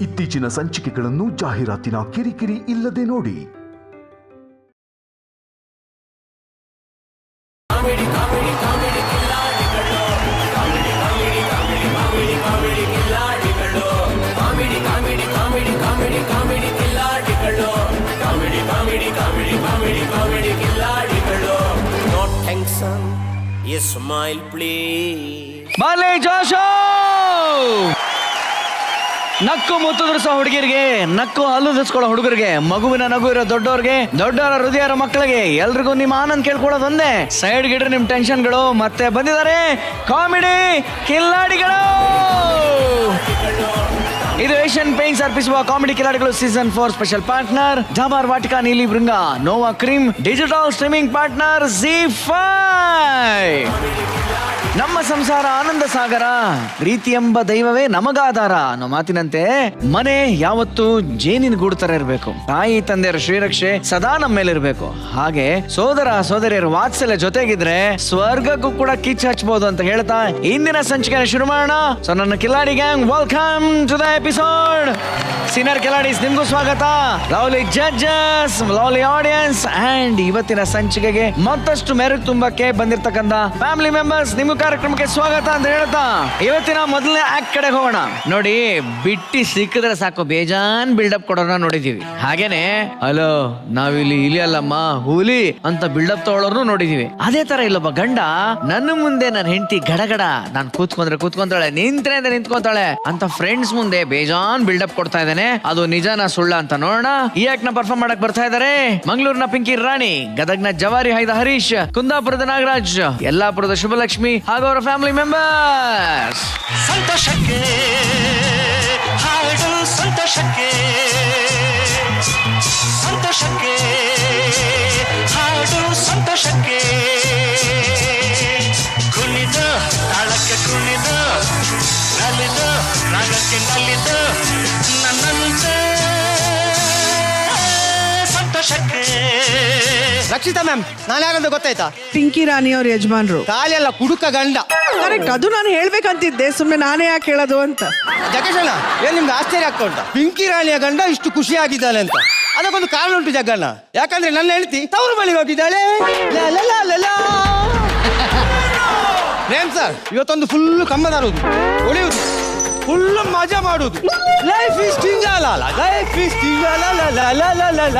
ಇತ್ತೀಚಿನ ಸಂಚಿಕೆಗಳನ್ನು ಜಾಹೀರಾತಿನ ಕಿರಿಕಿರಿ ಇಲ್ಲದೆ ನೋಡಿ. Smile please. ಬಾಲೆ ಜೋಶೋ ನಕ್ಕು ಮುತ್ತುದ್ರು ಸಹ ಹುಡುಗಿರಿಗೆ, ನಕ್ಕು ಹಲ್ಲು ದುಸ್ಕೊಳ್ಳೋ ಹುಡುಗರಿಗೆ, ಮಗುವಿನ ನಗು ಇರೋ ದೊಡ್ಡವ್ರಿಗೆ, ದೊಡ್ಡವರ ಹೃದಯ ಇರೋ ಮಕ್ಕಳಿಗೆ ಎಲ್ರಿಗೂ ನಿಮ್ಮ ಆನಂದ್ ಕೇಳ್ಕೊಳ್ಳೋದು ಒಂದೇ. ಸೈಡ್ ಗಿಡ್ರಿ ನಿಮ್ ಟೆನ್ಷನ್ಗಳು. ಮತ್ತೆ ಬಂದಿದ್ದಾರೆ ಕಾಮಿಡಿ ಕಿಲ್ಲಾಡಿಗಳು. ಇದು ಏಷ್ಯನ್ ಪೇಂಟ್ಸ್ ಅರ್ಪಿಸುವ ಕಾಮಿಡಿ ಕಿಲಾಡಿಗಳು season 4 special partner Dabur Vatika Neeli Bhringa, Nova cream digital streaming partner ZEE5. ನಮ್ಮ ಸಂಸಾರ ಆನಂದ ಸಾಗರ, ಪ್ರೀತಿ ಎಂಬ ದೈವವೇ ನಮಗಾಧಾರ ಅನ್ನೋ ಮಾತಿನಂತೆ ಮನೆ ಯಾವತ್ತು ಜೇನಿನ ಗೂಡು ತರ ಇರಬೇಕು. ತಾಯಿ ತಂದೆಯರ ಶ್ರೀರಕ್ಷೆ ಸದಾ ನಮ್ಮ ಮೇಲೆ ಇರಬೇಕು. ಹಾಗೆ ಸೋದರ ಸೋದರಿಯರ ವಾತ್ಸಲ್ಯ ಜೊತೆಗಿದ್ರೆ ಸ್ವರ್ಗಕ್ಕೂ ಕೂಡ ಕಿಚ್ಚು ಹಚ್ಚಬಹುದು ಅಂತ ಹೇಳ್ತಾ ಇಂದಿನ ಸಂಚಿಕೆನ ಶುರು ಮಾಡೋಣ. ಸೊ ನನ್ನ ಕಿಲಾಡಿ gang, welcome to the episode. Senior ಕಿಲಾಡೀಸ್ ನಿಮ್ಗೂ ಸ್ವಾಗತ, lovely judges, lovely audience and ಇವತ್ತಿನ ಸಂಚಿಕೆಗೆ ಮತ್ತಷ್ಟು ಮೆರುಗು ತುಂಬಕ್ಕೆ ಬಂದಿರತಕ್ಕಂತ ಫ್ಯಾಮಿಲಿ ಮೆಂಬರ್ಸ್ ನಿಮ್ಗೂ ಕಾರ್ಯಕ್ರಮಕ್ಕೆ ಸ್ವಾಗತ ಅಂತ ಹೇಳ್ತಾ ಇವತ್ತಿನ ಮೊದಲನೇ ಆಕ್ಟ್ ಕಡೆ ಹೋಗೋಣ. ನೋಡಿ, ಬಿಟ್ಟಿ ಸಿಕ್ಕಿದ್ರೆ ಸಾಕು ಬೇಜಾನ್ ಬಿಲ್ಡಪ್ ಕೊಡೋಣ ನೋಡಿದೀವಿ. ಹಾಗೇನೆ ಹಲೋ ನಾವಿಲ್ಲಿ ಇಲಿ ಅಲ್ಲಮ್ಮ ಹುಲಿ ಅಂತ ಬಿಲ್ಡಪ್ ತಗೊಳ್ಳೋರ್ನು ನೋಡಿದೀವಿ. ಅದೇ ತರ ಇಲ್ಲೊಬ್ಬ ಗಂಡ ನನ್ನ ಮುಂದೆ ನನ್ನ ಹೆಂಡತಿ ಗಡಗಡ ನಾನು ಕೂತ್ಕೊಂತಾಳೆ, ನಿಂತ್ರೆ ಅಂದ್ರೆ ನಿಂತ್ಕೊಂತಾಳೆ ಅಂತ ಫ್ರೆಂಡ್ಸ್ ಮುಂದೆ ಬೇಜಾನ್ ಬಿಲ್ಡಪ್ ಕೊಡ್ತಾ ಇದ್ದಾನೆ. ಅದು ನಿಜಾನ ಸುಳ್ಳ ಅಂತ ನೋಡೋಣ. ಈ ಆಕ್ಟ್ ನ ಪರ್ಫಾರ್ಮ್ ಮಾಡಕ್ ಬರ್ತಾ ಇದಾರೆ ಮಂಗಳೂರಿನ ಪಿಂಕಿ ರಾಣಿ, ಗದಗ್ನ ಜವಾರಿ ಹೈದ ಹರೀಶ್, ಕುಂದಾಪುರದ ನಾಗರಾಜ್, ಯಲ್ಲಾಪುರದ ಶುಭಲಕ್ಷ್ಮಿ ಹಾಗೂ ಅವರ ಫ್ಯಾಮಿಲಿ ಮೆಂಬರ್ಸ್. ಸಂತೋಷಕ್ಕೆ ಹಾಡು, ಸಂತೋಷಕ್ಕೆ ಸಂತೋಷಕ್ಕೆ ಹಾಡು, ಸಂತೋಷಕ್ಕೆ ಕುಣಿದು ತಾಳಕ್ಕೆ ಕುಣಿದು ನಲಿದು ರಾಗಕ್ಕೆ ನಲಿದು ನನ್ನಂತೆ ಸಂತೋಷಕ್ಕೆ. ರಕ್ಷಿತಾ ಮ್ಯಾಮ್, ನಾನು ಯಾರಂತ ಗೊತ್ತಾಯ್ತಾ? ಪಿಂಕಿ ರಾಣಿ ಅವ್ರ ಯಜಮಾನ್ರು. ಖಾಲಿ ಅಲ್ಲ, ಕುಡುಕ ಗಂಡ. ಕರೆಕ್ಟ್, ಅದು ನಾನು ಹೇಳ್ಬೇಕಂತಿದ್ದೆ, ಸುಮ್ಮನೆ ನಾನೇ ಯಾಕೆ ಹೇಳೋದು ಅಂತ. ಜಗೇಶಣ್ಣ, ಏನ್ ನಿಮ್ಗೆ ಆಶ್ಚರ್ಯ ಆಗ್ತಾ ಉಂಟಾ? ಪಿಂಕಿ ರಾಣಿಯ ಗಂಡ ಇಷ್ಟು ಖುಷಿ ಆಗಿದ್ದಾನೆ ಅಂತ ಅದಕ್ಕೊಂದು ಕಾರಣ ಉಂಟು ಜಗಣ್ಣ. ಯಾಕಂದ್ರೆ ನನ್ನ ಹೆಂಡತಿ ತವರು ಮನೆಗೆ ಹೋಗಿದ್ದಾಳೆ. ರೇಮ್ ಸರ್, ಇವತ್ತೊಂದು ಫುಲ್ ಕಮ್ಮದಾರುದು, ಹೊಳೆಯುದು, ಫುಲ್ ಮಜಾ ಮಾಡುದು. ಲೈಫ್ ಇಸ್ ಟಿಂಗಾಲ, ಲೈಫ್ ಇಸ್ ಟಿಂಗಾಲ.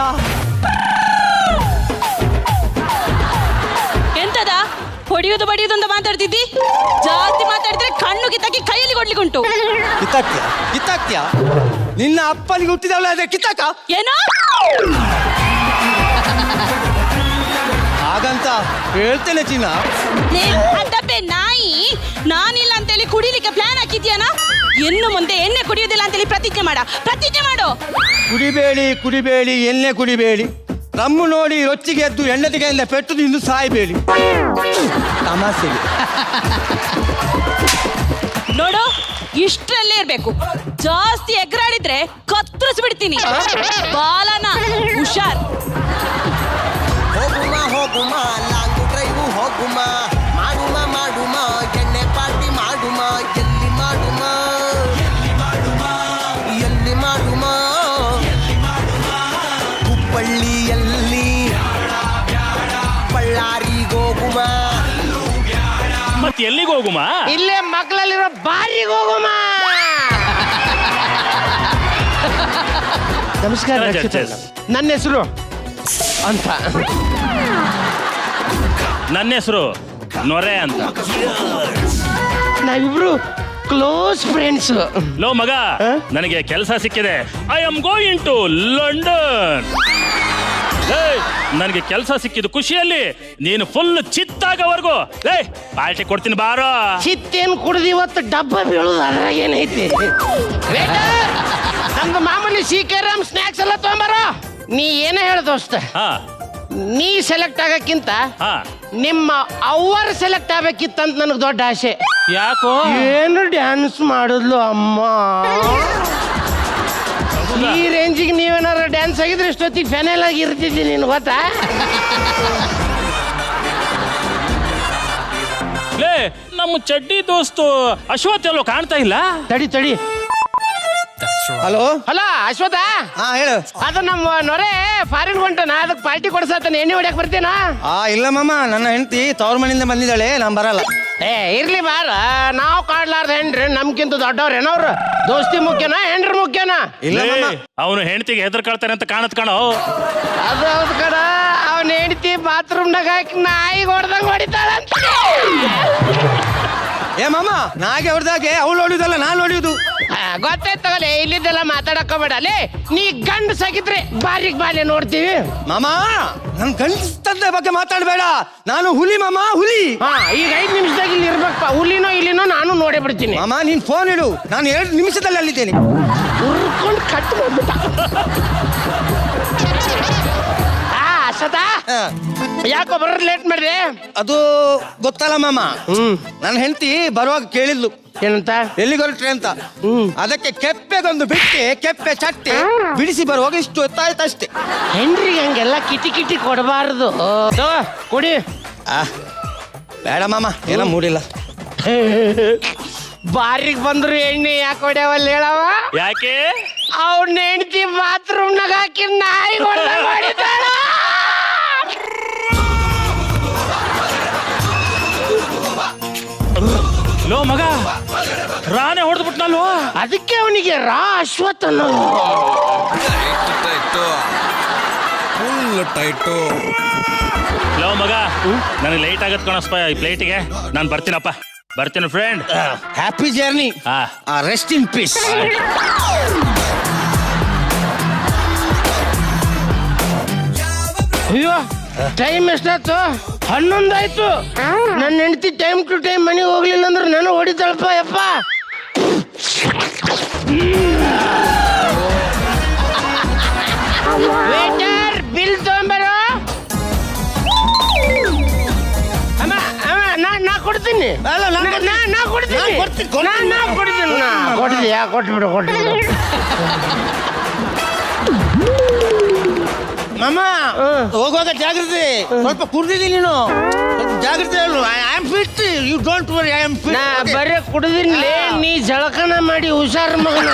ಎಂತದ ಹೊಡಿಯೋದು ಬಡಿಯೋದು ಅಂತ ಮಾತಾಡ್ತಿದ್ದಿ? ಜಾಸ್ತಿ ಮಾತಾಡಿದ್ರೆ ಕಣ್ಣು ಕಿತ್ತಾಕಿ ಕೈಯಲ್ಲಿ ಕೊಡ್ಲಿಕ್ಕೆ ಉಂಟು. ಕಿತ್ತಾಕ್ತಿಯಾ? ನಿನ್ನ ಅಪ್ಪನಿಗೆ ಹುಟ್ಟಿದವಳ ಅದೇ ಕಿತ್ತಾಕ ಏನೋ ಹಾಗಂತ ಹೇಳ್ತೇನೆ ಚಿನ್ನ. ಅದಬ್ಬೆ ನಾಯಿ, ನಾನಿಲ್ಲ ಅಂತೇಳಿ ಕುಡಿಲಿಕ್ಕೆ ಪ್ಲಾನ್ ಹಾಕಿದ್ಯಾನ? ಇನ್ನು ಮುಂದೆ ಎಣ್ಣೆ ಕುಡಿಯೋದಿಲ್ಲ ಅಂತೇಳಿ ಪ್ರತಿಜ್ಞೆ ಮಾಡು. ಕುಡಿಬೇಡಿ ಎಣ್ಣೆ ಕುಡಿಬೇಡಿ. ರಮ್ಮು ನೋಡಿ ರೊಚ್ಚಿಗೆ ಎದ್ದು ಎಣ್ಣೆತಿಗೆಯಿಂದ ಪೆಟ್ಟು ತಿಂದು ಸಾಯ್ಬೇಡಿ. ತಮಾಷೆಗೆ ನೋಡು, ಇಷ್ಟರಲ್ಲೇ ಇರ್ಬೇಕು. ಜಾಸ್ತಿ ಎಗರಾಡಿದ್ರೆ ಕತ್ತರಿಸ್ಬಿಡ್ತೀನಿ ಬಾಲನ. ಹುಷಾರ್. ಹೋಗುಮ ಲಾಂಗ್ ಡ್ರೈವ್ ಹೋಗುಮ, ಮಾಡುಮ ಎಣ್ಣೆ ಪಾರ್ಟಿ ಮಾಡುಮ, ಎಲ್ಲಿ ಮಾಡುಮ ಹುಬ್ಬಳ್ಳಿಯಲ್ಲಿ ಬಳ್ಳಾರಿಗೆ ಹೋಗುಮ. ಮತ್ತೆ ಎಲ್ಲಿಗೆ ಹೋಗುಮ? ಇಲ್ಲೇ ಮಕ್ಕಳಲ್ಲಿರೋ ಬಾರಿಗೆ ಹೋಗುಮ. ನಮಸ್ಕಾರ, ನನ್ನ ಹೆಸರು ಅಂತ. ನನ್ನ ಹೆಸರು ನೊರೆ ಅಂತ. ನಾವಿಬ್ರು ಕ್ಲೋಸ್ ಫ್ರೆಂಡ್ಸ್. ಲೋ ಮಗ, ನನಗೆ ಕೆಲಸ ಸಿಕ್ಕಿದೆ. I am going to London. ನನಗೆ ಕೆಲಸ ಸಿಕ್ಕಿದ್ದು ಖುಷಿಯಲ್ಲಿ ನೀನು ಫುಲ್ ಚಿತ್ತಾಗವರೆಗೂ ಪಾರ್ಟಿ ಕೊಡ್ತೀನಿ ಬಾರೋ. ಚಿತ್ತೇನು ಕುಡ್ದು ಇವತ್ತು ಡಬ್ಬ ಬೀಳೋದು, ಅದ್ರಾಗ ಏನೈತಿ? ನಮ್ದು ಮಾಮೂಲಿ ಸೀಕೆರಾಮ್ ಸ್ನಾಕ್ಸ್ ಎಲ್ಲ ತೊಗೊಂಬಾರೋ. ನೀ ಏನೇ ಹೇಳ ದೋಸ್ತ, ನೀ ಸೆಲೆಕ್ಟ್ ಆಗಕ್ಕಿಂತ ನಿಮ್ಮ ಅವ್ವರ್ ಸೆಲೆಕ್ಟ್ ಆಗ್ಬೇಕಿತ್ತಂತ ನನಗೆ ದೊಡ್ಡ ಆಸೆ. ಯಾಕೋ? ಏನು ಡ್ಯಾನ್ಸ್ ಮಾಡಿದ್ಲು ಅಮ್ಮ. ಈ ರೇಂಜಿಗೆ ನೀವೇನಾರ ಡ್ಯಾನ್ಸ್ ಆಗಿದ್ರೆ ಇಷ್ಟೊತ್ತಿಗೆ ಫೆನಲ್ ಆಗಿ ಇರ್ತಿದ್ದೀನಿ, ನೀನು ಗೊತ್ತಾ? ನಮ್ಮ ಚಡ್ಡಿ ದೋಸ್ತು ಅಶ್ವಥ್ ಎಲ್ಲೋ ಕಾಣ್ತಾ ಇಲ್ಲ. ತಡಿ ಹಲೋ ಹಲೋ ಅಶ್ವಥ. ಹಾ ಹೇಳು. ಅದು ನಮ್ಮ ನೊರೆ ಫಾರಿನ್ ಹೊಂಟನ, ಅದಕ್ಕೆ ಪಾರ್ಟಿ ಕೊಡ್ಸತ್ತಾನೆ. ಎಣ್ಣೆ ಹೊಡ್ಯಾಕ್ ಬರ್ತೀನಾ? ಇಲ್ಲ ಮಾಮ, ನನ್ನ ಹೆಂಡತಿ ತವ್ರ ಮನೆಯಿಂದ ಬಂದಿದ್ದಾಳೆ, ನಾನ್ ಬರಲ್ಲ. ಇರ್ಲಿ ಬಾರ, ನಾವು ಕಾಡ್ಲಾರ್ದ ಹೆಂಡ್ರಿ ನಮ್ಗಿಂತ ದೊಡ್ಡವ್ರ ಏನವ್ರು? ದೋಸ್ತಿ ಮುಖ್ಯನಾ ಹೆಂಡ್ರಿ ಮುಖ್ಯನಾ? ಇಲ್ಲ ಮಾಮ. ಅವನು ಹೆಂಡತಿಗೆ ಹೆದರ್ಕೊಳ್ತಾನೆ ಅಂತ ಕಾಣತ್ ಕಾಣೋ. ಅದು ಹೌದು ಕಣ, ಅವನ ಹೆಂಡತಿ ಬಾತ್ರೂಮ್ನಾಗ ಹಾಕಿ ನಾಯಿಗೆ ಹೊಡೆದಂಗ ಹೊಡಿತಾಳಂತ. ಏ ಮಾಮ, ನಾಗೆ ಹೊಡೆದಾಗೆ ಅವಳು ಹೊಡಿಯೋದಲ್ಲ, ನಾನು ಹೊಡಿಯೋದು. ಗೊತ್ತಾಯ್ತು ತಗೊಳ್ಳಿ, ಇಲ್ಲಿದ್ದೆಲ್ಲ ಮಾತಾಡಕೋಬೇಡ. ಅಲ್ಲೇ ನೀ ಗಂಡು ಸಾಕಿದ್ರೆ ಬಾರಿಗ್ ಬಾಲ್ಯ ನೋಡ್ತೀವಿ. ಮಾಮ, ನನ್ ಗಂಡಸ್ತಂದೆ ಬಗ್ಗೆ ಮಾತಾಡಬೇಡ. ನಾನು ಹುಲಿ ಮಾಮ, ಹುಲಿ. ಈಗ 5 ನಿಮಿಷದಾಗ ಇಲ್ಲಿ ಇರ್ಬೇಕಪ್ಪ. ಹುಲಿನೋ ಇಲ್ಲಿನೋ ನಾನು ನೋಡೇ ಬಿಡ್ತೀನಿ. ಮಾಮ ನೀನ್ ಫೋನ್ ಇಡು, ನಾನು 2 ನಿಮಿಷದಲ್ಲಿ ಅಲ್ಲಿದ್ದೇನೆ. ಉರ್ಕೊಂಡು ಕಟ್ ಮಾಡ್ಬಿಟ್ಟ. ಅಷ್ಟಾ ಯಾಕೋ ಬರೋದು ಲೇಟ್ ಮಾಡಿದೆ? ಅದು ಗೊತ್ತಲ್ಲ ಮಾಮ, ನನ್ನ ಹೆಂಡತಿ ಬರುವಾಗ ಕೇಳಿದ್ಲು ಏನಂತ, ಎಲ್ಲಿಗೆ ಹೊರಟ್ರಿ ಅಂತ. ಅದಕ್ಕೆ ಕೆಪ್ಪೆಗೊಂದು ಬಿಟ್ಟು ಕೆಪ್ಪೆ ಚಟ್ಟೆ ಬಿಡಿಸಿ ಬರುವಾಗ ಇಷ್ಟು ಹೊತ್ತಾಯ್ತು ಅಷ್ಟೇ. ಹೆಂಡ್ರಿಗೆ ಹಂಗೆಲ್ಲ ಕಿಟಿ ಕಿಟಿ ಕೊಡಬಾರ್ದು. ಕೊಡಿ. ಬೇಡ ಮಾಮ, ಏನೋ ಮೂಡಿಲ್ಲ. ಬಾರಿಗೆ ಬಂದ್ರು ಎಣ್ಣೆ ಯಾಕೆ ಹೊಡ್ಯಾವಲ್ಲ ಹೇಳವ? ಯಾಕೆ? ಅವ್ನ ಹೆಂಡತಿ ಬಾತ್ರೂಮ್ನಾಗ ಹಾಕಿ ನಾಯಿ ಹೊಡಿತಾಳ. ಲೋ ಮಗ, ರಾನೆ ಹೊಡೆದು ಬಿಟ್ನಲ್ವ? ಅದಕ್ಕೆ ಅವನಿಗೆ ರಾ ಅಶ್ವತ್ ಅನ್ನೋದು. ಲೋ ಮಗ, ನನಗೆ ಲೈಟ್ ಆಗತ್ ಕಣಸ್ಪ ಈ ಪ್ಲೇಟಿಗೆ. ನಾನು ಬರ್ತೀನಪ್ಪ, ಬರ್ತೀನಿ friend. Happy journey. Rest in peace. ಅಯ್ಯೋ, ಟೈಮ್ ಎಷ್ಟಾಯ್ತು? 11 ಆಯ್ತು. ನನ್ನ ಹೆಂಡತಿ ಟೈಮ್ ಟು ಟೈಮ್ ಮನೆಗೆ ಹೋಗ್ಲಿಲ್ಲ ಅಂದ್ರೆ ನಾನು ಹೊಡಿತಾಳಪ್ಪ. ಯಪ್ಪ, ವೇಟರ್ ಬಿಲ್ ತಗೊಂಬರೋ. ಅಮ್ಮ ನಾ ಕೊಡ್ತೀನಿ. ನಾ ಕೊಟ್ಬಿಡು. ಮಾಮ, ಹೋಗುವಾಗ ಜಾಗ್ರತೆ. ಸ್ವಲ್ಪ ಕುಡ್ದಿದ್ದೀನಿ ನೀನು, ಜಾಗ್ರತೆ ಹೇಳು. I am fit, you don't worry, I am fit. ನಾ ಬರೀ ಕುಡ್ದಿನ್ಲೇ, ನೀ ಜಳಕನ ಮಾಡಿ ಹುಷಾರ್ ಮಗನ.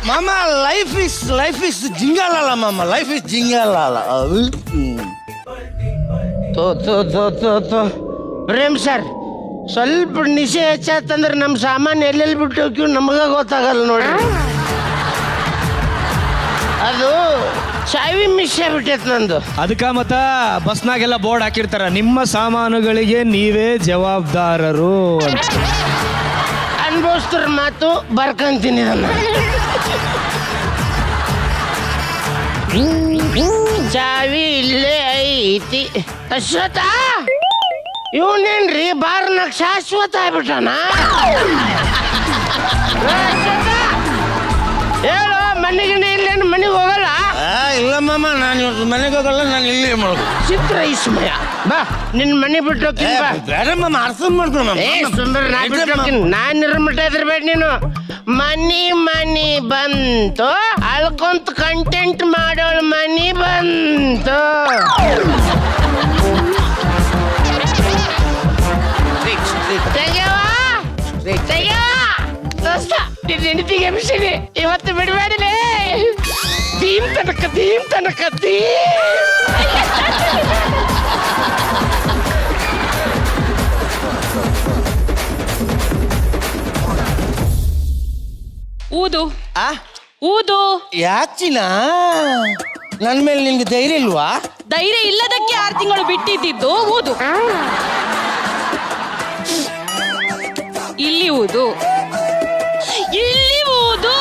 ಮಾಮ, ಲೈಫ್ ಇಸ್ ಜಿಂಗಾಲಲ್ಲ ಮಾಮ, ಲೈಫ್ ಇಸ್ ಜಿಂಗಾಲಲ್ಲ. ಪ್ರೇಮ್ ಸರ್, ಸ್ವಲ್ಪ ನಿಶೆ ಹೆಚ್ಚಾತಂದ್ರೆ ನಮ್ಮ ಸಾಮಾನು ಎಲ್ಲೆಲ್ಲಿ ಬಿಟ್ಟು ಹೋಗ್ತೀವಿ ನಮಗ ಗೊತ್ತಾಗಲ್ಲ ನೋಡಿ. ಅದು ಚಾವಿ ಮಿಸ್ ಆಗ್ಬಿಟ್ಟೈತೆ ನಂದು. ಅದಕ್ಕ ಮತ್ತ ಬಸ್ನಾಗೆಲ್ಲ ಬೋರ್ಡ್ ಹಾಕಿರ್ತಾರ, ನಿಮ್ಮ ಸಾಮಾನುಗಳಿಗೆ ನೀವೇ ಜವಾಬ್ದಾರರು. ಅನ್ಭವಿಸ್ತಾರ ಮಾತು ಬರ್ಕಂತೀನಿ ಇದನ್ನ. ಚಾವಿ ಇಲ್ಲೇ ಐತಿ. ಅಶ್ವಥ, ಇವನೇನ್ರಿ ಬಾರ್ನಾಗ ಶಾಶ್ವತ ಆಗ್ಬಿಟ್ಟಾನ? ಹೇಳು, ಮನೆಗೆ ಇಲ್ಲೇನು ಮನೆಗೆ ಹೋಗಲ್ಲ? ಇಲ್ಲ ಮಾಮ, ನಾನು ಇವತ್ತು ಮನೆಗೆ ಹೋಗಲ್ಲ, ನಾನು ಇಲ್ಲಿ ಮಾಡೋದು. ಚಿತ್ರ ಇಸ್ಮಯ, ಬಾ ನಿನ್ ಮನೆ ಬಿಟ್ಟು ಹೋಗ್ತೀನಿ. ಬೇಡ ಮಾಮ, ಅರ್ಥ ಮಾಡ್ಕೊಂಡು ಸುಂದರ, ನಾನು ಇರ್ಮಟ್ಟ ಇದ್ರಬೇಡ ನೀನು. ಮನಿ ಬಂತು, ಅಳ್ಕೊಂತ ಕಂಟೆಂಟ್ ಮಾಡೋಳು ಮನಿ ಬಂತು. ನಿನ್ನ ಹೆಂಡತಿಗೆ ಎಬ್ಬಿಸಿನಿ, ಇವತ್ತು ಬಿಡಬೇಡಿಲೇ. ದೀಮ್ ತನಕ ಊದು ಊದು. ಯಾಚಿನ ನನ್ ಮೇಲೆ ನಿನ್ಗೆ ಧೈರ್ಯ ಇಲ್ವಾ? ಧೈರ್ಯ ಇಲ್ಲದಕ್ಕೆ 6 ತಿಂಗಳು ಬಿಟ್ಟಿದ್ದು. ಊದು. ಇಲ್ಲಿ ಊದು, ಇಲ್ಲಿ ಊದು.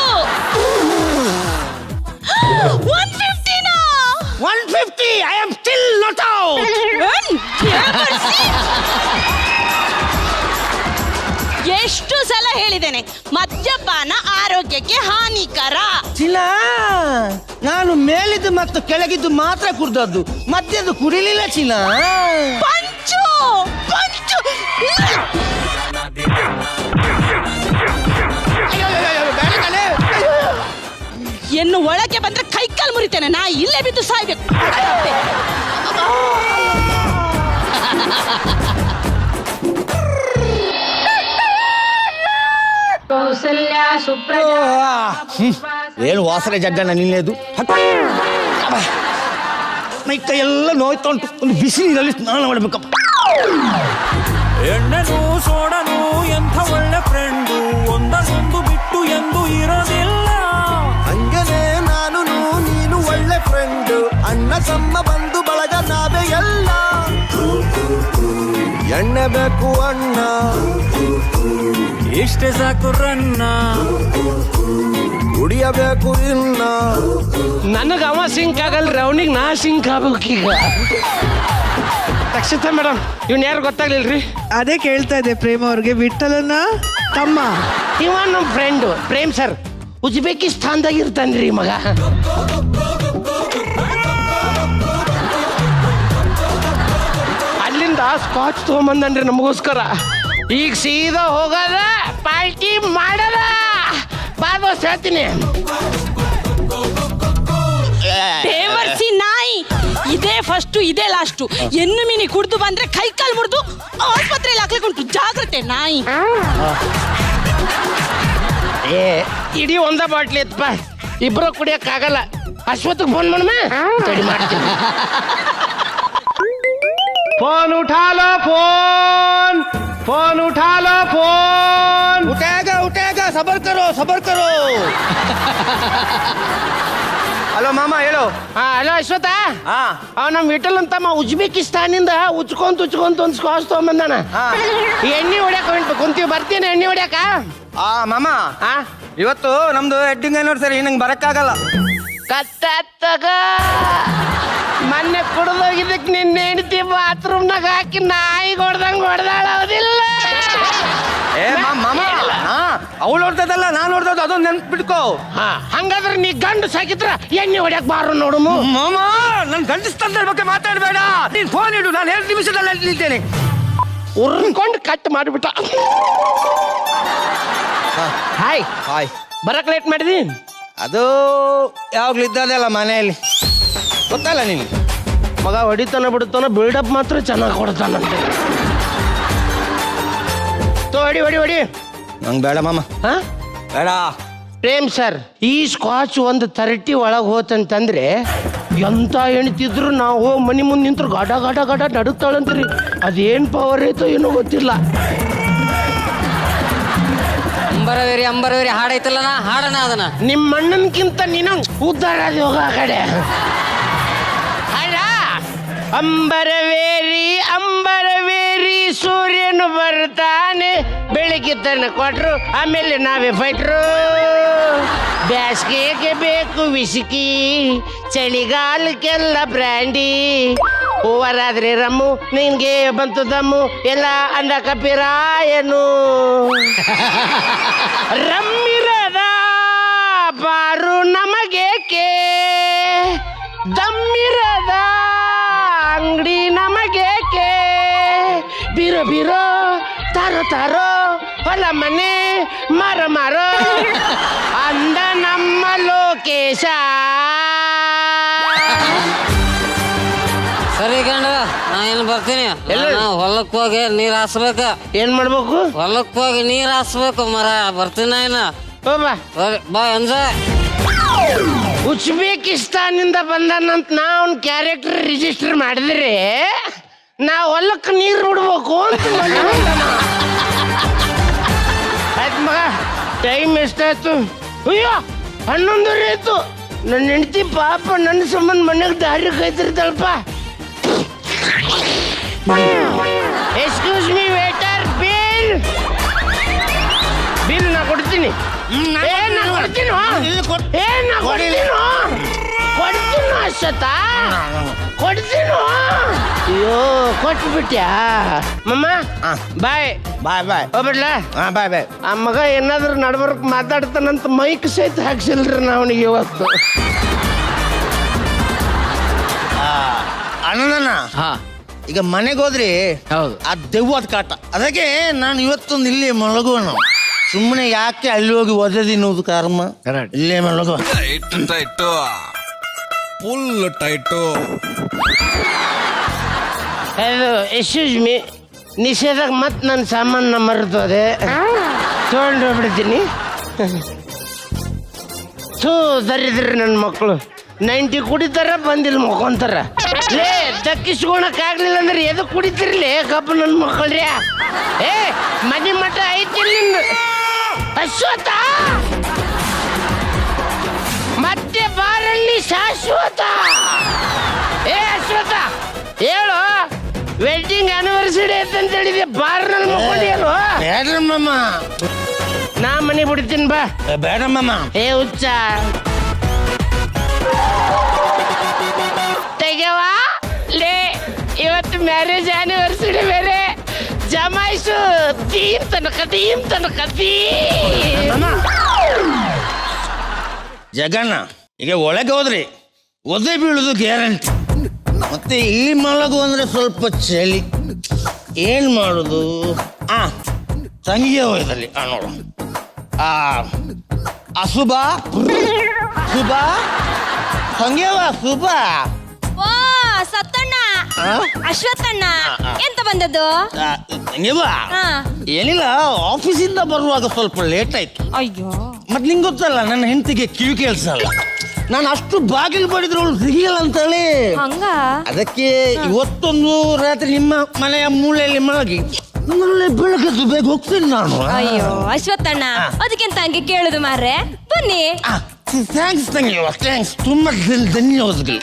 150. I am still not out. ಎಷ್ಟು ಸಲ ಹೇಳಿದ್ದೇನೆ, ಮದ್ಯಪಾನ ಆರೋಗ್ಯಕ್ಕೆ ಹಾನಿಕರ. ಚಿನ್ನ, ನಾನು ಮೇಲಿದ್ದು ಮತ್ತು ಕೆಳಗಿದ್ದು ಮಾತ್ರ ಕುಡ್ದದ್ದು, ಮಧ್ಯದ್ದು ಕುಡಿಲಿಲ್ಲ ಚಿನ್ನ. ಪಂಚು ಎನ್ನು ಒಳಗೆ ಬಂದ್ರೆ ಕೈಕಾಲು ಮುರಿತೇನೆ. ನಾ ಇಲ್ಲೇ ಬಿದ್ದು ಸಾಯ್ಬೇಕು. ಕೌಸಲ್ಯ ಸುಪ್ರಜಾ ಏನು ವಾಸನೆ ಜಗ್ಗಣ್ಣ ನಿಲ್ಲೇದು ಮೈ ಕೈ ಎಲ್ಲ ನೋಯ್ತಾ ಉಂಟು. ಒಂದು ಬಿಸಿ ನೀರಲ್ಲಿ ಸ್ನಾನ ಮಾಡಬೇಕಪ್ಪ. ಎಣ್ಣೆನು ಸೋಡನು ಎಂಥ ಒಳ್ಳೆ ಫ್ರೆಂಡು, ಒಂದನ್ನೊಂದು ಬಿಟ್ಟು ಎಂದು ಇರೋದಿಲ್ಲ. ಹಂಗನೇ ನಾನು ನೀನು ಒಳ್ಳೆ ಫ್ರೆಂಡ್, ಅಣ್ಣ ತಮ್ಮ ಬಂಧು ಬಳಗ ನಾವೇ ಎಲ್ಲ. ಎಣ್ಣೆ ಬೇಕು ಅಣ್ಣ, ಇಷ್ಟೇ ಸಾಕು ರನ್ನ, ಕುಡಿಯಬೇಕು ಇನ್ನ. ನನಗೆ ಅವ ಸಿಂಕ್ ಆಗಲ್ರಿ, ಅವನಿಗೆ ನಾ ಸಿಂಕ್ ಆಗ್ಬೇಕೀಗ. ರಕ್ಷಿತಾ ಮೇಡಮ್, ಇವ್ನ ಯಾರು ಗೊತ್ತಾಗ್ಲಿಲ್ರಿ? ಅದೇ ಕೇಳ್ತಾ ಇದ್ದೆ ಪ್ರೇಮ್ ಅವ್ರಿಗೆ. ವಿಠಲನ ತಮ್ಮ ಇವ ನಮ್ಮ ಫ್ರೆಂಡು ಪ್ರೇಮ್ ಸರ್, ಉಜ್ಬೇಕಿಸ್ತಾನ್ದಾಗ ಇರ್ತಾನ್ರಿ ಮಗ. ಅಲ್ಲಿಂದ ಸ್ಕಾಚ್ ತಗೊಂಬಂದನ್ರಿ ನಮಗೋಸ್ಕರ. ಈಗ ಸೀದಾ ಹೋಗದ ಪಾರ್ಟಿ ಮಾಡದ ಬಾದೋಸ್ ಹೇಳ್ತೀನಿ. ಬೇವರ್ಸಿ ನಾಯಿ, ಇದೇ ಫಸ್ಟ್ ಇದೇ ಲಾಸ್ಟು. ಎನ್ನು ಮೀನಿ ಕುಡ್ದು ಬಂದ್ರೆ ಕೈ ಕಾಲು ಮುರಿದು ಆಸ್ಪತ್ರೆಯಲ್ಲಿ ಹಾಕ್ಲಿಕ್ಕುಂಟು, ಜಾಗ್ರತೆ ನಾಯಿ. ಏ ಇಡೀ ಒಂದ ಬಾಟ್ಲಿ ಎತ್ತಪ್ಪ, ಇಬ್ರು ಕುಡಿಯಕ್ಕಾಗಲ್ಲ. ಅಶ್ವತ್ಥಗೆ ಫೋನ್ ಮಾಡಮ್ಮ, ತಡಿ ಮಾಡ್ತೀನಿ. ಫೋನ್ ಉಠಾಲೋ, ಫೋನ್ ಫೋನ್ ಉಠಾಲೋ, ಫೋನ್. ಉಠೇಗ ಸಬರ್ ಕರೋ. ಹಲೋ ಮಾಮ ಹೇಳು. ಹಲೋ ಅಶ್ವಥ. ಹಾ ಅವ ನಮ್ ವಿಠಲ್ ಅಂತಮ್ಮ ಉಜ್ಬೇಕಿಸ್ತಾನಿಂದ ಉಚ್ಕೊಂತ ಒಂದು ಸ್ಕಾಚ್ ತಗೊಂಬಂದಾನ. ಎಣ್ಣೆ ಹೊಡ್ಯಾಕ ಕುಂತೀವಿ, ಬರ್ತೀನಿ ಎಣ್ಣೆ ಹೊಡ್ಯಾಕ. ಮಾಮ ಇವತ್ತು ನಮ್ದು ಹೆಡ್ಡಿಂಗ್ ಆನಿವರ್ಸರಿ, ನಂಗೆ ಬರಕ್ಕಾಗಲ್ಲ. ಕತ್ತಗ ಮೊನ್ನೆ ಕುಡ್ದೋಗಿದ್ದಕ್ಕೆ ನಿನ್ನ ಹೆಂಡತಿ ಬಾತ್ರೂಮ್ನಾಗ ಹಾಕಿ ನಾಯಿ ಹೊಡ್ದಂಗ್ ಹೊಡೆದಾಳ, ಹೌದಿಲ್ಲ? ಅವಳು ನೋಡ್ತದಲ್ಲ, ನಾನು ನೋಡ್ತದ, ಅದೊಂದು ನೆನ್ಪಿಟ್ಕೋ. ಹಂಗಾದ್ರೆ ನೀ ಗಂಡು ಸಾಕಿದ್ರ ಎಣ್ಣೆ ಹೊಡ್ಯಾಕ ಬಾರು ನೋಡು. ಮಾಮ ನನ್ ಗಂಡಸ್ತನದ ಬಗ್ಗೆ ಮಾತಾಡಬೇಡ. ನೀನ್ ಫೋನ್ ಇಡು, ನಾನು 2 ನಿಮಿಷದಲ್ಲಿ ನಿಲ್ತೇನೆ. ಉರ್ಕೊಂಡು ಕಟ್ ಮಾಡಿಬಿಟ್ಟ. Hi hi. ಬರಕ್ ಲೇಟ್ ಮಾಡಿದಿ? ಅದು ಯಾವಾಗ್ಲೂ ಇದ್ದದಲ್ಲ ಮನೆಯಲ್ಲಿ, ಗೊತ್ತಲ್ಲ ನೀನು. ಮಗ ಹೊಡಿತಾನ ಬಿಡ್ತಾನ, ಬಿಲ್ಡಪ್ ಮಾತ್ರ ಚೆನ್ನಾಗಿ ಕೊಡ್ತಾನಂತೆ. ಹೊಡಿ. ನಂಗೆ ಬೇಡ ಮಾಮ, ಬೇಡ. ಪ್ರೇಮ್ ಸರ್, ಈ ಸ್ಕಾಚ್ ಒಂದು 30 ಒಳಗೆ ಹೋತಂತಂದ್ರೆ ಎಂತ ಹೆಣ್ತಿದ್ರು ನಾವು ಹೋಗಿ ಮನೆ ಮುಂದೆ ನಿಂತ್ರು ಗಡ ನಡುತ್ತಾಳಂತ್ರಿ. ಅದೇನ್ ಪವರ್ ಐತೋ ಏನೋ ಗೊತ್ತಿಲ್ಲ. ಅಂಬರವೇರಿ ಹಾಡೈತಲ್ಲ, ಹಾಡಣ ಅದನ್ನ. ನಿಮ್ಮ ಅಣ್ಣನ್ಕಿಂತ ನೀನು ಉದ್ದಾರ ಹೋಗ ಆ ಕಡೆ. ಅಂಬರವೇರಿ ಸೂರ್ಯನು ಬರ್ತಾನೆ, ಬೆಳಿಗ್ಗೆ ತನ ಕೊಟ್ರು, ಆಮೇಲೆ ನಾವೇ ಫೈಟ್ರು. ಬ್ಯಾಸ್ಗೆಗೆ ಬೇಕು ವಿಸ್ಕಿ, ಚಳಿಗಾಲಕ್ಕೆಲ್ಲ ಬ್ರ್ಯಾಂಡಿ. ಓವರಾದ್ರೆ ರಮ್ಮು, ನಿನ್ಗೆ ಬಂತು ದಮ್ಮು, ಎಲ್ಲ ಅಂದ ಕಪಿರಾಯನು. ರಮ್ಮಿರದ ಬಾರು ನಮಗೇಕೆ, ದಮ್ಮಿರದ ಅಂಗಡಿ ನಮಗೇಕೆ. ಬಿರೋ ತಾರೋ ಹೊಲ ಮನೆ ಮಾರೋ ಅಂದ ನಮ್ಮ ಲೋಕೇಶ. ಸರಿ ಗಂಡ, ನಾ ಏನು ಬರ್ತೀನಿ. ಹೊಲಕ್ಕೆ ಹೋಗಿ ನೀರ್ ಹಾಸ್ಬೇಕ. ಏನ್ ಮಾಡ್ಬೇಕು? ಹೊಲಕ್ಕೆ ಹೋಗಿ ನೀರ್ ಹಾಸ್ಬೇಕು ಮರ. ಬರ್ತೀನಿ ಬಾ ಎಂಜಾಯ್. ಉಜ್ಬೇಕಿಸ್ತಾನಿಂದ ಬಂದಾನಂತ ನಾ ಅವ್ನ ಕ್ಯಾರೆಕ್ಟರ್ ರಿಜಿಸ್ಟರ್ ಮಾಡಿದ್ರೆ ನಾ ಹೊಲಕ್ಕೆ ನೀರು ಬಿಡ್ಬೇಕು ಅಂತ. ಆಯ್ತು ಮಗ, ಟೈಮ್ ಎಷ್ಟಾಯ್ತು? ಅಯ್ಯೋ 11 ಆಯ್ತು. ನನ್ನ ಹೆಂಡತಿ ಪಾಪ ನನ್ನ ಸಂಬಂಧ ಮನೆಗೆ ದಾರಿ ಕಾಯ್ತಿರ್ತಾಳಪ್ಪ. ಎಕ್ಸ್ಕ್ಯೂಸ್ ಮೀ ವೇಟರ್, ಬಿಲ್ ನಾ ಕೊಡ್ತೀನಿ. ಕೊಡ್ತೀನಿ ಅಶ್ವಥ, ಕೊಡ್ತೀನೋ. ಅಯ್ಯೋ ಕೊಟ್ಬಿಟ್ಯಾ ಮಮ್ಮ? ಬಾಯ್ ಹೋಗ್ಬಿಡ್ಲ? ಬಾಯ್. ಆ ಮಗ ಏನಾದ್ರು ನಡ್ಬರ್ಕ್ ಮಾತಾಡ್ತಾನಂತ ಮೈಕ್ ಸಹಿತ ಹಾಕ್ಸಿಲ್ರಿ ನಾವನಿಗೆ ಇವತ್ತು. ಅಣ್ಣ ಈಗ ಮನೆಗೆ ಹೋದ್ರಿ, ಹೌದು, ಆ ದೆವ್ವದ ಕಾಟ. ಅದಕ್ಕೆ ನಾನು ಇವತ್ತೊಂದು ಇಲ್ಲಿ ಮಲಗುವ. ಸುಮ್ಮನೆ ಯಾಕೆ ಅಲ್ಲಿ ಹೋಗಿ ಒದದಿನೋದು ಕರ್ಮ. ಇಲ್ಲೇ ಮಲಗುವ. Tight full tight. Excuse me, ನಿಷೇಧಾಗ ಮತ್ತೆ ನನ್ನ ಸಾಮಾನ ಮರೆದೋದೆ. ತಗೊಂಡು ಬಿಡ್ತೀನಿ. ಥೂ ದರಿದ್ರಿ ನನ್ನ ಮಕ್ಕಳು 90 ಕುಡಿತಾರ ಬಂದಿಲ್ಲ ಮಕ್ಕೊಂತಾರ. ಲೇ ದಕ್ಕಿಸ್ಕೊಳಕ್ಕಾಗ್ಲಿಲ್ಲ ಅಂದ್ರೆ ಎದು ಕುಡಿತಿರ್ಲಿ ಕಬ್ಬು ನನ್ನ ಮಕ್ಕಳ್ರಿ. ಏ ಮನೆ ಮಠ ಐತಿಲ್ಲ ಅಶ್ವಥ, ಮತ್ತೆ ಬಾರಲ್ಲಿ ಶಾಶ್ವತ. ಏ ಅಶ್ವಥ ಹೇಳು, ವೆಡ್ಡಿಂಗ್ ಆನಿವರ್ಸರಿ ಅಂತ ಹೇಳಿದೆ, ಬಾರ್ ನಲ್ಲಿ ಮಕ್ಕೊಂಡಿಯಲ್ವ? ಬೇಡ್ರಮ್ಮ, ನಾ ಮನೆ ಬಿಡ್ತೀನಿ ಬಾ. ಬೇಡಮ್ಮ. ಏ ಹುಚ್ಚ ತೆಗೆವಾ ಲೇ, ಇವತ್ತು ಮ್ಯಾರೇಜ್ ಆನಿವರ್ಸರಿ ಬೇರೆ, ಜಮಾಯಿಸು ತೀಮ್ ತನಕ ಜಗನ್ನ ಈಗ ಒಳಗೆ ಹೋದ್ರಿ ಒದೆ ಬೀಳುದು ಗ್ಯಾರಂಟಿ. ಮತ್ತೆ ಇಲ್ಲಿ ಮಲಗು ಅಂದ್ರೆ ಸ್ವಲ್ಪ ಚಳಿ, ಏನ್ ಮಾಡುದು? ತಂಗಿಯ ಹೋಯ್ದಲ್ಲಿ ನೋಡು, ಅಶುಭ ಶುಭ ತಂಗಿಯವ ಶುಭ. ಸತ್ತಣ್ಣ ಅಶ್ವತ್ಥಣ್ಣ ಎಂತ ಬಂದದ್ದು? ಏನಿಲ್ಲ, ಆಫೀಸಿಂದ ಬರುವಾಗ ಸ್ವಲ್ಪ ಲೇಟ್ ಆಯ್ತು. ಅಯ್ಯೋ ಮತ್ ನಿಂಗೆ ಗೊತ್ತಲ್ಲ, ನನ್ನ ಹೆಂಡತಿಗೆ ಕಿವಿ ಕೇಳಿಸಲ್ಲ. ನಾನು ಅಷ್ಟು ಬಾಗಿಲು ಬಡಿದ್ರು ಅವಳು ಸಿಗಿಯಲ್ಲ ಅಂತೇಳಿ, ಹಂಗ ಅದಕ್ಕೆ ಇವತ್ತೊಂದು ರಾತ್ರಿ ನಿಮ್ಮ ಮನೆಯ ಮೂಲೆಯಲ್ಲಿ ಮಲಗಿ ನಾಳೆ ಬೆಳಗ್ಗೆ ಬೇಗ ಹೋಗ್ತೀನಿ ನಾನು. ಅಯ್ಯೋ ಅಶ್ವತ್ಥಣ್ಣ, ಅದಕ್ಕೆಂತ ಹಂಗೆ ಕೇಳುದು ಮಾರ್ರೆ, ಬನ್ನಿ. ಥ್ಯಾಂಕ್ಸ್ ತಂಗಿಯವ, ಥ್ಯಾಂಕ್ಸ್, ತುಂಬಾ ಧನ್ಯವಾದಗಳು.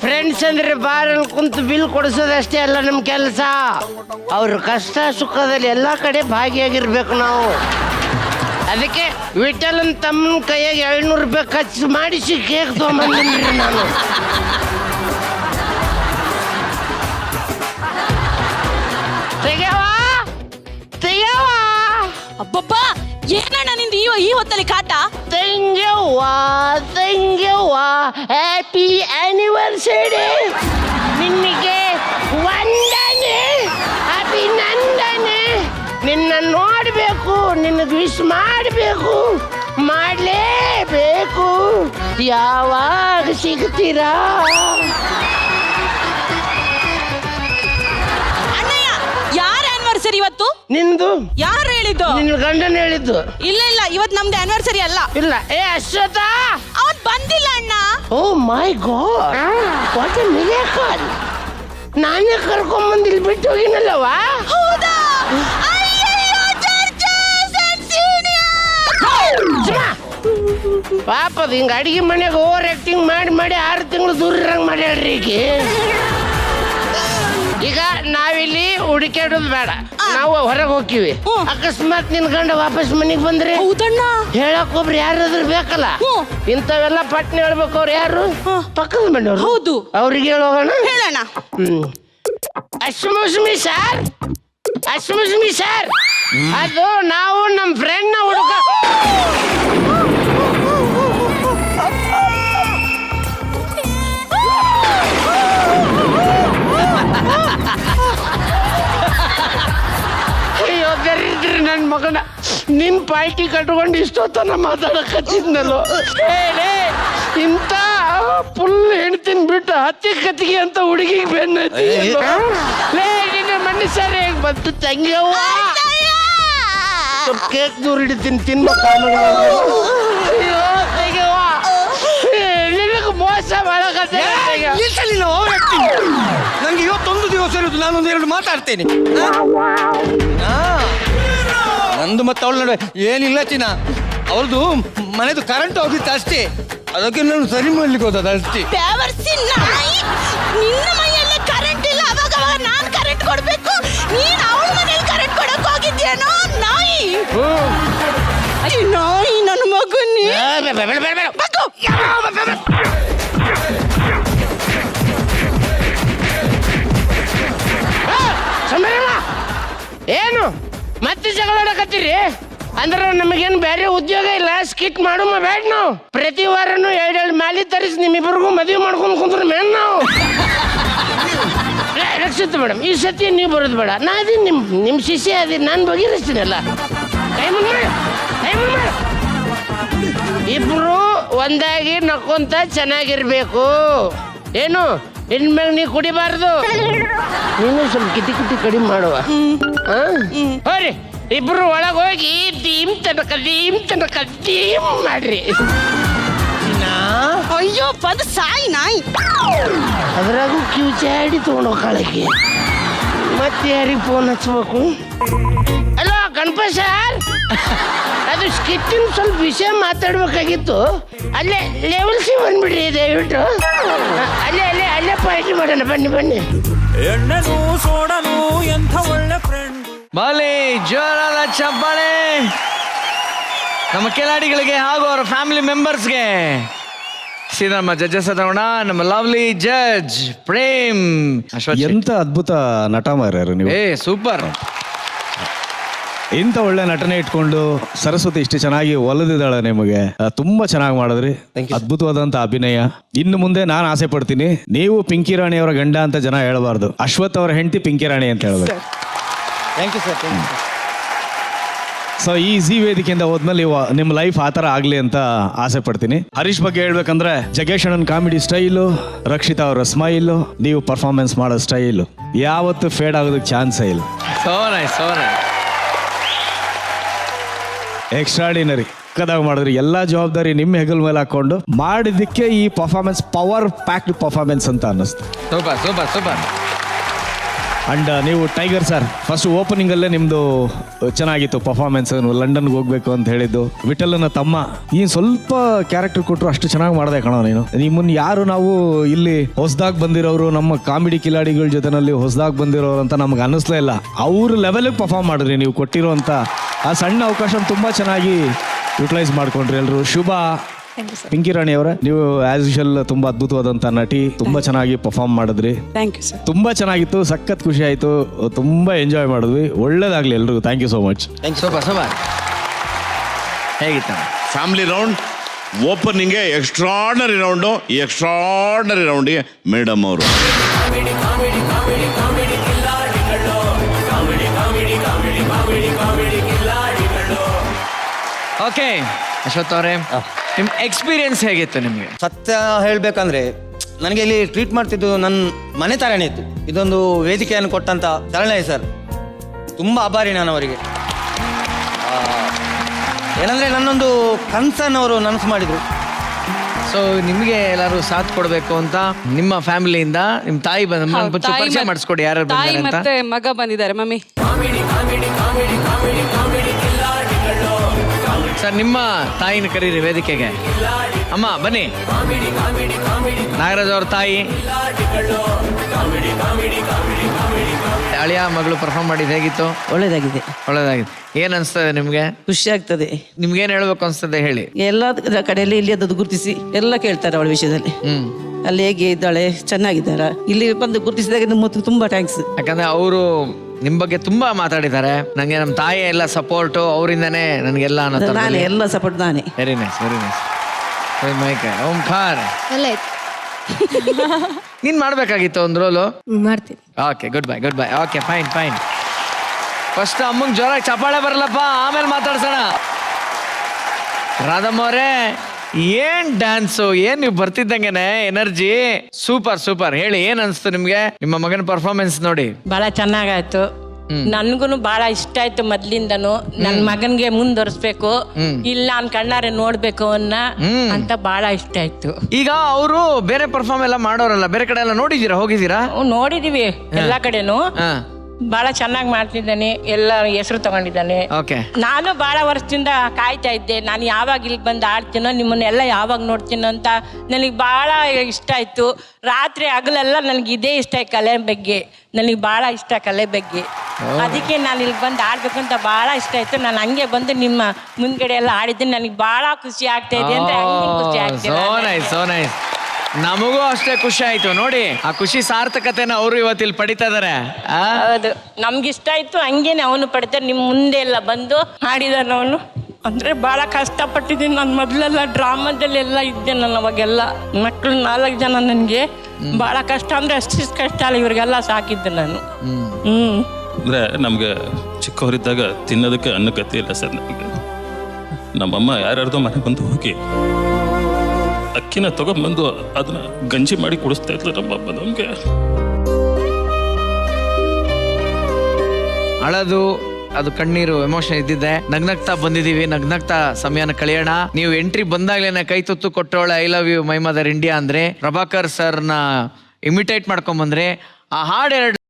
ಫ್ರೆಂಡ್ಸ್ ಅಂದ್ರೆ ಬಾರಲ್ಲಿ ಕುಂತು ಬಿಲ್ ಕೊಡಿಸೋದಷ್ಟೇ ಅಲ್ಲ ನಮ್ ಕೆಲಸ. ಅವ್ರ ಕಷ್ಟ ಸುಖದಲ್ಲಿ ಎಲ್ಲಾ ಕಡೆ ಭಾಗಿಯಾಗಿರ್ಬೇಕು ನಾವು. ಅದಕ್ಕೆ ವಿಠಲನ್ ತಮ್ಮನ ಕೈಯಾಗ 700 ರೂಪಾಯಿ ಖರ್ಚು ಮಾಡಿಸಿ ಕೇಕ್ ತಗೊಂಬಂದ್ರಿ ನಾನು. ಅಬ್ಬಬ್ಬಾ, ಏನಣ್ಣ ನಿಂದು ಈ ಹೊತ್ತಲ್ಲಿ ಕಾಟ? ತಂಗ್ಯವ್ವ ಹ್ಯಾಪಿ ಆನಿವರ್ಸರಿ, ನಿನಗೆ ವಂದನೆ, ಅಭಿನಂದನೆ. ನಿನ್ನ ನೋಡಬೇಕು, ನಿನಗೆ ವಿಶ್ ಮಾಡಬೇಕು, ಮಾಡಲೇಬೇಕು. ಯಾವಾಗ ಸಿಗ್ತೀರಾ? ಅಣ್ಣಯ್ಯ, ಯಾರ ಆನಿವರ್ಸರಿ ಇವತ್ತು? ನಿಂದು. ಯಾರು ಹೇಳಿದ್ದು? ನಿನ್ನ ಗಂಡನ ಹೇಳಿದ್ದು. ಇಲ್ಲ ಇವತ್ತು ನಮ್ದು ಆನಿವರ್ಸರಿ ಅಲ್ಲ. ಇಲ್ಲ. ಏ ಅಶ್ವಥ, ಅವನ್ ಬಂದಿಲ್ಲ ಅಣ್ಣ. ಓ ಮೈ ಗಾಡ್, ವಾಟ್ ಎ ಮಿರಾಕಲ್. ನಾನೇ ಕರ್ಕೊಂಡ್ ಇಲ್ಲಿ ಬಿಟ್ಟು ಹೋಗಿನಲ್ಲವಾ? ಹೌದಾ? ಪಾಪ ಹಿಂಗ ಅಡಿಗೆ ಮನೆಗೆ ಓವರ್ ಆಕ್ಟಿಂಗ್ ಮಾಡಿ 6 ತಿಂಗಳು ದೂರ ಇರಂಗ್ ಮಾಡ್ಯಾಳ್ರಿ ಈಗ ನಾವಿಲ್ಲಿ ಹುಡುಕಾಡೋದು ಬೇಡ, ನಾವು ಹೊರಗೆ ಹೋಗ್ತೀವಿ. ಅಕಸ್ಮಾತ್ ನಿನ್ ಗಂಡ ವಾಪಸ್ ಮನೆಗೆ ಬಂದ್ರೆ ಹೇಳಕ್ ಒಬ್ರು ಯಾರಾದ್ರೂ ಬೇಕಲ್ಲ. ಇಂಥವೆಲ್ಲ ಪಟ್ನೆ ಹೇಳ್ಬೇಕು. ಅವ್ರು ಯಾರು? ಪಕ್ಕದ ಮನೆಯವ್ರು. ಹೌದು, ಅವ್ರಿಗೆ ಹೇಳೋಣ. ಹೇಳೋಣ. ಅಶ್ಮುಸ್ಮಿ ಸರ್, ಅಶ್ಮುಸ್ಮಿ ಸರ್, ಅದು ನಾವು ನಮ್ಮ ಫ್ರೆಂಡ್ ನ ಹುಡುಗ. ಅಯ್ಯೋ ದರಿದ್ರಿ ನನ್ನ ಮಗನ, ನಿನ್ ಪಾರ್ಟಿ ಕಟ್ಕೊಂಡು ಇಷ್ಟೊತ್ತನ ಮಾತಾಡಕತ್ತಿದ್ನಲ್ಲೋ. ಹೇಳಿ, ಇಂಥ ಫುಲ್ ಹೆಣ್ತಿನ ಬಿಟ್ಟು ಹತ್ತಿ ಕತ್ತಿಗೆ ಅಂತ ಹುಡುಗಿಗೆ ಬೆನ್ನೈತಿ. ನಿನ್ನ ಮಣ್ಣಿ ಸರಿ ಹೇಗೆ ಬಂತು ತಂಗಿಯವ್ವ? ಕೇಕ್ ದೂರ ಹಿಡಿತೀನಿ, ತಿನ್ಬೇಕು. ಅಯ್ಯೋ ತಂಗಿಯವ್ವ, ನಿನಗೆ ಮೋಸ ಮಾಡಕತ್ತೆ. ನಂಗೆ ಇವತ್ತೊಂದು ದಿವಸ ಇರುವುದು, ನಾನೊಂದು 2 ಮಾತಾಡ್ತೇನೆ. ನಂದು ಮತ್ತೆ ಅವಳ ನಡುವೆ ಏನಿಲ್ಲ ಚಿನ್ನ. ಅವ್ರದ್ದು ಮನೆದು ಕರೆಂಟ್ ಹೋಗಿತ್ತು ಅಷ್ಟೇ, ಅದಕ್ಕೆ ನಾನು ಸರಿ ಮಾಡ್ಲಿಕ್ಕೆ ಹೋದದ್ದು ಅಷ್ಟೇ. ನಿನ್ನ ಮೈಯಲ್ಲಿ ಕರೆಂಟ್ ಇಲ್ಲ, ಅವಾಗ ನಾನು ಕರೆಂಟ್ ಕೊಡ್ಬೇಕು, ನೀನ್ ಅವಳ ಮನೆಯಲ್ಲಿ ಕರೆಂಟ್ ಕೊಡಕ್ ಹೋಗಿದ್ಯೇನೋ ನಾಯಿ. ನಾಯಿ ನನ್ನ ಮಗನ್ನಿ. ಏನು ಮತ್ತೆ ಜಗಳಾಡಕತ್ತೀರಿ? ಅಂದ್ರೆ ನಮಗೇನು ಬೇರೆ ಉದ್ಯೋಗ ಇಲ್ಲ, ಸ್ಕಿಟ್ ಮಾಡು ಬೇಡ. ನಾವು ಪ್ರತಿ ವಾರನು 2 ಮಾಲಿ ತರಿಸಿ ನಿಮ್ಮಿಬ್ಬರಿಗೂ ಮದುವೆ ಮಾಡ್ಕೊಂಡು ಕುಂದ್ರು ಮೇನ್ ನಾವು. ರಕ್ಷಿತ ಮೇಡಮ್, ಈ ಸತಿ ನೀವು ಬರೋದು ಬೇಡ, ನಾ ಅದೀನಿ, ನಿಮ್ಮ ಶಿಷ್ಯ ಅದೀನಿ, ನಾನು ಬಗೆಹರಿಸ್ತೀನಲ್ಲ. ಇಬ್ರು ಒಂದಾಗಿ ನಕ್ಕೊಂತ ಚೆನ್ನಾಗಿರ್ಬೇಕು. ಏನು ಇನ್ಮೇಲೆ ನೀ ಕುಡಿಬಾರ್ದು. ನೀನು ಸ್ವಲ್ಪ ಕಿಟಿ ಕಡಿಮೆ ಮಾಡುವ. ಹೋರಿ ಇಬ್ರು ಒಳಗೆ ಹೋಗಿ ದೀಮ್ ತನಕ ಮಾಡ್ರಿ. ಅಯ್ಯೋ ಬಂದು ಸಾಯಿ ನಾಯಿ. ಅದ್ರಾಗೂ ಕಿವುಚಾಡಿ ತಗೊಂಡೋಗಿ ಮತ್ತೆ ಯಾರಿಗೆ ಫೋನ್ ಹಚ್ಬೇಕು? ಹಲೋ ಗಣಪತಿ ಸರ್, ಅದು ಸ್ಕಿಟ್ಟಿನ ಸ್ವಲ್ಪ ವಿಷಯ ಮಾತಾಡ್ಬೇಕಾಗಿತ್ತು. ಅಲ್ಲೇ ಲೆವೆಲ್ ಸಿ ಬಂದ್ಬಿಡ್ರಿ ದಯವಿಟ್ಟು. ಅಲ್ಲೇ ಪಾರ್ಟಿ ಮಾಡೋಣ. ಬನ್ನಿ. ಎಣ್ಣೆನು ಸೋಡನು ಎಂಥ ಒಳ್ಳೆ ಫ್ರೆಂಡ್. ಬಾಲಿ ಜೋರಾದ ಚಪ್ಪಾಳೆ ನಮ್ಮ ಕಿಲಾಡಿಗಳಿಗೆ ಹಾಗೂ ಅವರ ಫ್ಯಾಮಿಲಿ ಮೆಂಬರ್ಸ್ಗೆ. ಸೀದಾ ನಮ್ಮ ಜಡ್ಜಸ್ ತಗೋಣ. ನಮ್ಮ ಲವ್ಲಿ ಜಡ್ಜ್ ಪ್ರೇಮ್. ಎಂತ ಅದ್ಭುತ ನಟ ಮಾರ್ಯಾರು ನೀವು. ಸೂಪರ್. ಇಂಥ ಒಳ್ಳೆ ನಟನೆ ಇಟ್ಕೊಂಡು ಸರಸ್ವತಿ ಇಷ್ಟು ಚೆನ್ನಾಗಿ ಒಲಿದಿದ್ದಾಳೆ ನಿಮಗೆ. ತುಂಬಾ ಚೆನ್ನಾಗಿ ಮಾಡಿದ್ರಿ. ಅದ್ಭುತವಾದಂತ ಅಭಿನಯ. ಇನ್ನು ಮುಂದೆ ನಾನು ಆಸೆ ಪಡ್ತೀನಿ ನೀವು ಪಿಂಕಿ ರಾಣಿ ಅವರ ಗಂಡ ಅಂತ ಜನ ಹೇಳಬಾರ್ದು, ಅಶ್ವಥ್ ಅವರ ಹೆಂಡತಿ ಪಿಂಕಿ ರಾಣಿ ಅಂತ ಹೇಳ್ಬೇಕು. Thank you sir. ಸೊ ಈ ಜಿ ವೇದಿಕೆಯಿಂದ ಹೋದ್ಮೇಲೆ ನಿಮ್ಮ ಲೈಫ್ ಆ ಥರ ಆಗಲಿ ಅಂತ ಆಸೆ ಪಡ್ತೀನಿ. ಹರೀಶ್ ಬಗ್ಗೆ ಹೇಳ್ಬೇಕಂದ್ರೆ ಜಗೇಶ್ ಅಣ್ಣನ್ ಕಾಮಿಡಿ ಸ್ಟೈಲು, ರಕ್ಷಿತಾ ಅವರ ಸ್ಮೈಲು, ನೀವು ಪರ್ಫಾರ್ಮೆನ್ಸ್ ಮಾಡೋ ಸ್ಟೈಲು ಯಾವತ್ತು ಫೇಡ್ ಆಗೋದಕ್ಕೆ ಚಾನ್ಸೇ ಇಲ್ಲ. ಎಕ್ಸ್ಟ್ರಾಡಿನರಿ. ಕದಾಗ ಮಾಡಿದ್ರಿ. ಎಲ್ಲ ಜವಾಬ್ದಾರಿ ನಿಮ್ಮ ಹೆಗಲ್ ಮೇಲೆ ಹಾಕೊಂಡು ಮಾಡಿದ್ದಕ್ಕೆ ಈ ಪರ್ಫಾರ್ಮೆನ್ಸ್ ಪವರ್ ಪ್ಯಾಕ್ಡ್ ಪರ್ಫಾರ್ಮೆನ್ಸ್ ಅಂತ ಅನ್ನಿಸ್ತು. ಸೂಪರ್. ಅಂಡ್ ನೀವು ಟೈಗರ್ ಸರ್ ಫಸ್ಟ್ ಓಪನಿಂಗ್ ಅಲ್ಲೇ ನಿಮ್ದು ಚೆನ್ನಾಗಿತ್ತು ಪರ್ಫಾರ್ಮೆನ್ಸ್. ಲಂಡನ್ಗೆ ಹೋಗ್ಬೇಕು ಅಂತ ಹೇಳಿದ್ದು. ವಿಠಲನ ತಮ್ಮ ಈ ಸ್ವಲ್ಪ ಕ್ಯಾರೆಕ್ಟರ್ ಕೊಟ್ಟರು ಅಷ್ಟು ಚೆನ್ನಾಗಿ ಮಾಡಿದೆ ಕಣೋ ನೀನು. ನಿಮ್ಮನ್ನ ಯಾರು ನಾವು ಇಲ್ಲಿ ಹೊಸದಾಗಿ ಬಂದಿರೋರು, ನಮ್ಮ ಕಾಮಿಡಿ ಕಿಲಾಡಿಗಳ ಜೊತೆನಲ್ಲಿ ಹೊಸದಾಗಿ ಬಂದಿರೋರು ಅಂತ ನಮ್ಗೆ ಅನ್ನಿಸ್ಲೇ ಇಲ್ಲ. ಅವ್ರ ಲೆವೆಲ್ಗೆ ಪರ್ಫಾರ್ಮ್ ಮಾಡಿದ್ರಿ. ನೀವು ಕೊಟ್ಟಿರೋಂಥ ಆ ಸಣ್ಣ ಅವಕಾಶ ತುಂಬಾ ಚೆನ್ನಾಗಿ ಯುಟಿಲೈಸ್ ಮಾಡ್ಕೊಂಡ್ರಿ ಎಲ್ರು. ಶುಭ. ಪಿಂಕಿ ರಾಣಿ ಅವರ ನೀವು ಆಸ್ ಯೂಶಲ್ ತುಂಬಾ ಅದ್ಭುತವಾದಂತ ನಟಿ. ತುಂಬಾ ಚೆನ್ನಾಗಿ ಪರ್ಫಾರ್ಮ್ ಮಾಡಿದ್ರಿ. Thank you sir. ತುಂಬಾ ಚೆನ್ನಾಗಿತ್ತು. ಸಖತ್ ಖುಷಿ ಆಯ್ತು. ತುಂಬಾ ಎಂಜಾಯ್ ಮಾಡಿದ್ವಿ. ಒಳ್ಳೇದಾಗ್ಲಿ ಎಲ್ರಿಗೂ. Thank you so much. ಹೇಗಿತ್ತು ಫ್ಯಾಮಿಲಿ ರೌಂಡ್? ಓಪನಿಂಗ್ಗೆ ಎಕ್ಸ್ಟ್ರಾರ್ಡನರಿ ರೌಂಡು. ಈ ಎಕ್ಸ್ಟ್ರಾರ್ಡನರಿ ರೌಂಡಿಗೆ ಮೇಡಮ್ ಅವರು ಓಕೆ. ಅಶ್ವಥ್ ಅವರೇ, ನಿಮ್ಮ ಎಕ್ಸ್ಪೀರಿಯನ್ಸ್ ಹೇಗಿತ್ತು ನಿಮಗೆ? ಸತ್ಯ ಹೇಳ್ಬೇಕಂದ್ರೆ ನನಗೆ ಇಲ್ಲಿ ಟ್ರೀಟ್ ಮಾಡ್ತಿದ್ದು ನನ್ನ ಮನೆ ಥರನೇ ಇತ್ತು. ಇದೊಂದು ವೇದಿಕೆಯನ್ನು ಕೊಟ್ಟಂತ ಶರಣಯ್ಯ ಸರ್ ತುಂಬ ಆಭಾರಿ ನಾನು ಅವರಿಗೆ. ಏನಂದ್ರೆ ನನ್ನೊಂದು ಕನ್ಸನ್ನು ಅವರು ನನಸು ಮಾಡಿದ್ರು. ಸೊ ನಿಮಗೆ ಎಲ್ಲರೂ ಸಾಥ್ ಕೊಡಬೇಕು ಅಂತ ನಿಮ್ಮ ಫ್ಯಾಮಿಲಿಯಿಂದ ನಿಮ್ಮ ತಾಯಿ ಪರಿಚಯ ಮಾಡಿಸ್ಕೊಡಿ. ಯಾರು ತಾಯಿ ಮತ್ತೆ ಮಗ ಬಂದಿದ್ದಾರೆ. ಮಮ್ಮಿ ಸರ್, ನಿಮ್ಮ ತಾಯಿನ ಕರೀರಿ ವೇದಿಕೆಗೆ. ಅಮ್ಮ ಬನ್ನಿ. ನಾಗರಾಜ್ ಅವ್ರ ತಾಯಿ. ಅಳಿಯ ಮಗಳು ಪರ್ಫಾರ್ಮ್ ಮಾಡಿದ್ದು ಹೇಗಿತ್ತು? ಒಳ್ಳೇದಾಗಿದೆ. ಏನ್ ಅನ್ಸ್ತದೆ ನಿಮ್ಗೆ? ಖುಷಿ ಆಗ್ತದೆ. ನಿಮ್ಗೇನ್ ಹೇಳ್ಬೇಕು ಅನ್ಸ್ತದೆ ಹೇಳಿ. ಎಲ್ಲ ಕಡೆಯಲ್ಲಿ ಇಲ್ಲಿ ಅದನ್ನು ಗುರುತಿಸಿ ಎಲ್ಲ ಕೇಳ್ತಾರೆ ಅವಳ ವಿಷಯದಲ್ಲಿ. ಅಲ್ಲಿ ಹೇಗೆ ಇದ್ದಾಳೆ, ಚೆನ್ನಾಗಿದ್ದಾರ, ಇಲ್ಲಿ ಬಂದು ಗುರುತಿಸಿದಾಗ ತುಂಬಾ ಥ್ಯಾಂಕ್ಸ್. ಯಾಕಂದ್ರೆ ಅವರು ನಿಮ್ ಬಗ್ಗೆ ತುಂಬಾ ಮಾತಾಡಿದ್ದಾರೆ. ನಂಗೆ ನಮ್ಮ ತಾಯಿ ಎಲ್ಲ ಸಪೋರ್ಟ್ ಅವರಿಂದಾನೇ ನನಗೆಲ್ಲ ನಾನೇ ಎಲ್ಲ ಸಪೋರ್ಟ್ ನಾನೇ. Very nice. ಓಂಕಾರ್ ನೀನ್ ಮಾಡ್ಬೇಕಾಗಿತ್ತು ಒಂದು ರೋಲು. ಮಾಡ್ತೀನಿ. Okay, good bye. Okay, fine. First ಅಮ್ಮಂಗ್ ಜೋರಾಗಿ ಚಪ್ಪಾಳೆ ಬರಲ್ಲಪ್ಪ, ಆಮೇಲೆ ಮಾತಾಡ್ಸೋಣ. ರಾಧಮ್ಮ ಅವರೇ, ಏನ್ ಡ್ಯಾನ್ಸು, ಏನ್ ನೀವು ಬರ್ತಿದ್ದಂಗೆನೆ ಎನರ್ಜಿ. ಸೂಪರ್. ಹೇಳಿ, ಏನ್ ಅನ್ಸ್ತು ನಿಮ್ಗೆ ನಿಮ್ಮ ಮಗನ ಪರ್ಫಾರ್ಮೆನ್ಸ್ ನೋಡಿ? ಬಹಳ ಚೆನ್ನಾಗಾಯ್ತು. ನನ್ಗೂನು ಬಹಳ ಇಷ್ಟ ಆಯ್ತು ಮೊದ್ಲಿಂದನು. ನನ್ ಮಗನ್ಗೆ ಮುಂದುವರ್ಸ್ಬೇಕು, ಇಲ್ಲ ನಾನ್ ಕಣ್ಣಾರೆ ನೋಡ್ಬೇಕು ಅಂತ ಬಹಳ ಇಷ್ಟ ಆಯ್ತು. ಈಗ ಅವರು ಬೇರೆ ಪರ್ಫಾರ್ಮ್ ಎಲ್ಲ ಮಾಡೋರಲ್ಲ, ಬೇರೆ ಕಡೆ ಎಲ್ಲ ಹೋಗಿದ್ದೀರಾ? ನೋಡಿದೀವಿ ಎಲ್ಲಾ ಕಡೆನು. ಬಹಳ ಚೆನ್ನಾಗಿ ಮಾಡ್ತಿದ್ದಾನೆ, ಎಲ್ಲ ಹೆಸರು ತಗೊಂಡಿದ್ದಾನೆ. ನಾನು ಬಹಳ ವರ್ಷದಿಂದ ಕಾಯ್ತಾ ಇದ್ದೆ, ನಾನು ಯಾವಾಗ ಇಲ್ಲಿ ಬಂದು ಆಡ್ತೀನೋ, ನಿಮ್ಮನ್ನೆಲ್ಲ ಯಾವಾಗ ನೋಡ್ತೀನೋ ಅಂತ ನನಗೆ ಬಹಳ ಇಷ್ಟ ಆಯ್ತು. ರಾತ್ರಿ ಹಗಲೆಲ್ಲ ನನಗೆ ಇದೇ ಇಷ್ಟ, ಕಲೆ ಬಗ್ಗೆ ನನಗೆ ಬಹಳ ಇಷ್ಟ, ಕಲೆ ಬಗ್ಗೆ. ಅದಕ್ಕೆ ನಾನು ಇಲ್ಲಿ ಬಂದು ಆಡ್ಬೇಕು ಅಂತ ಬಹಳ ಇಷ್ಟ ಆಯ್ತು. ನಾನು ಹಂಗೆ ಬಂದು ನಿಮ್ಮ ಮುಂದ್ಗಡೆ ಎಲ್ಲ ಆಡಿದ್ದೆ, ನನಗೆ ಬಹಳ ಖುಷಿ ಆಗ್ತಾ ಇದೆ ಅಂದ್ರೆ ಖುಷಿ ಆಗ್ತದೆ. ನಮಗೂ ಅಷ್ಟೇ ಖುಷಿ ಆಯ್ತು ನೋಡಿ. ಆ ಖುಷಿ ಸಾರ್ಥಕತೆನ ಅವರು ಇವತ್ತಿಲ್ಲಿ ಪಡಿತಾ ಇದಾರೆ. ಹೌದು, ನಮ್ಗಿಷ್ಟ ಆಯ್ತು. ಹಂಗೇನೆ ಅವನು ಪಡಿತಾರೆ. ನಿಮ್ ಮುಂದೆ ಎಲ್ಲ ಬಂದು ಹಾಡಿದಾನ ಅವನು. ಅಂದ್ರೆ ಬಹಳ ಕಷ್ಟಪಟ್ಟಿದ್ದೀನಿ ನಾನು. ಮೊದ್ಲೆಲ್ಲ ಡ್ರಾಮಾದಲ್ಲಿ ಎಲ್ಲ ಇದ್ದೆ ನಾನು. ಅವಾಗೆಲ್ಲ ಮಕ್ಕಳು 4 ಜನ. ನನಗೆ ಬಹಳ ಕಷ್ಟ ಅಂದ್ರೆ ಅಷ್ಟು ಕಷ್ಟ ಅಲ್ಲ, ಇವ್ರಿಗೆಲ್ಲ ಸಾಕಿದ್ದೆ ನಾನು. ಅಂದ್ರೆ ನಮ್ಗೆ ಚಿಕ್ಕವರಿದ್ದಾಗ ತಿನ್ನೋದಕ್ಕೆ ಅನ್ನ ಗತಿ ಇಲ್ಲ ಸರ್. ನಮಗೆ ನಮ್ಮಮ್ಮ ಯಾರ್ಯಾರ್ದೋ ಮನೆ ಬಂದು ಹೋಗಿ ಅಕ್ಕಿನ ತಗೊಂಡ್ಬಂದು ಅದನ್ನ ಗಂಜಿ ಮಾಡಿ ಕುಡಿಸ್ತಾ ಇದ್ಲು ನಮ್ಮಮ್ಮ ನಮ್ಗೆ. ಅಳದು ಅದು ಕಣ್ಣೀರು ಎಮೋಷನ್ ಇದ್ದಿದ್ದೆ. ನಗ್ನಗ್ತಾ ಬಂದಿದೀವಿ, ನಗ್ನಗ್ತಾ ಸಮಯನ ಕಳೆಯೋಣ. ನೀವು ಎಂಟ್ರಿ ಬಂದಾಗ್ಲೇನೆ ಕೈ ತುತ್ತು ಕೊಟ್ಟೋಳೆ I love you my mother India ಅಂದ್ರೆ ಪ್ರಭಾಕರ್ ಸರ್ನ ಇಮಿಟೇಟ್ ಮಾಡ್ಕೊಂಡ್ ಬಂದ್ರೆ ಆ ಹಾಡು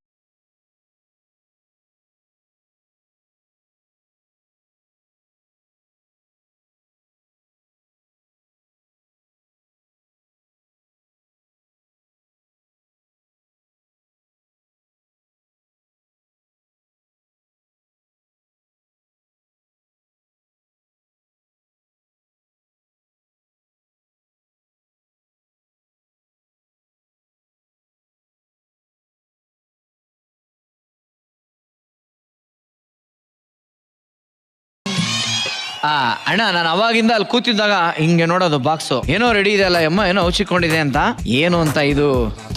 ಅಣ್ಣ ನಾನು ಅವಾಗಿಂದ ಅಲ್ಲಿ ಕೂತಿದ್ದಾಗ ಹಿಂಗೆ ನೋಡೋದು ಬಾಕ್ಸು ಏನೋ ರೆಡಿ ಇದೆ ಅಲ್ಲ ಅಮ್ಮ, ಏನೋ ಔಚಿಕೊಂಡಿದೆ ಅಂತ. ಏನು ಅಂತ ಇದು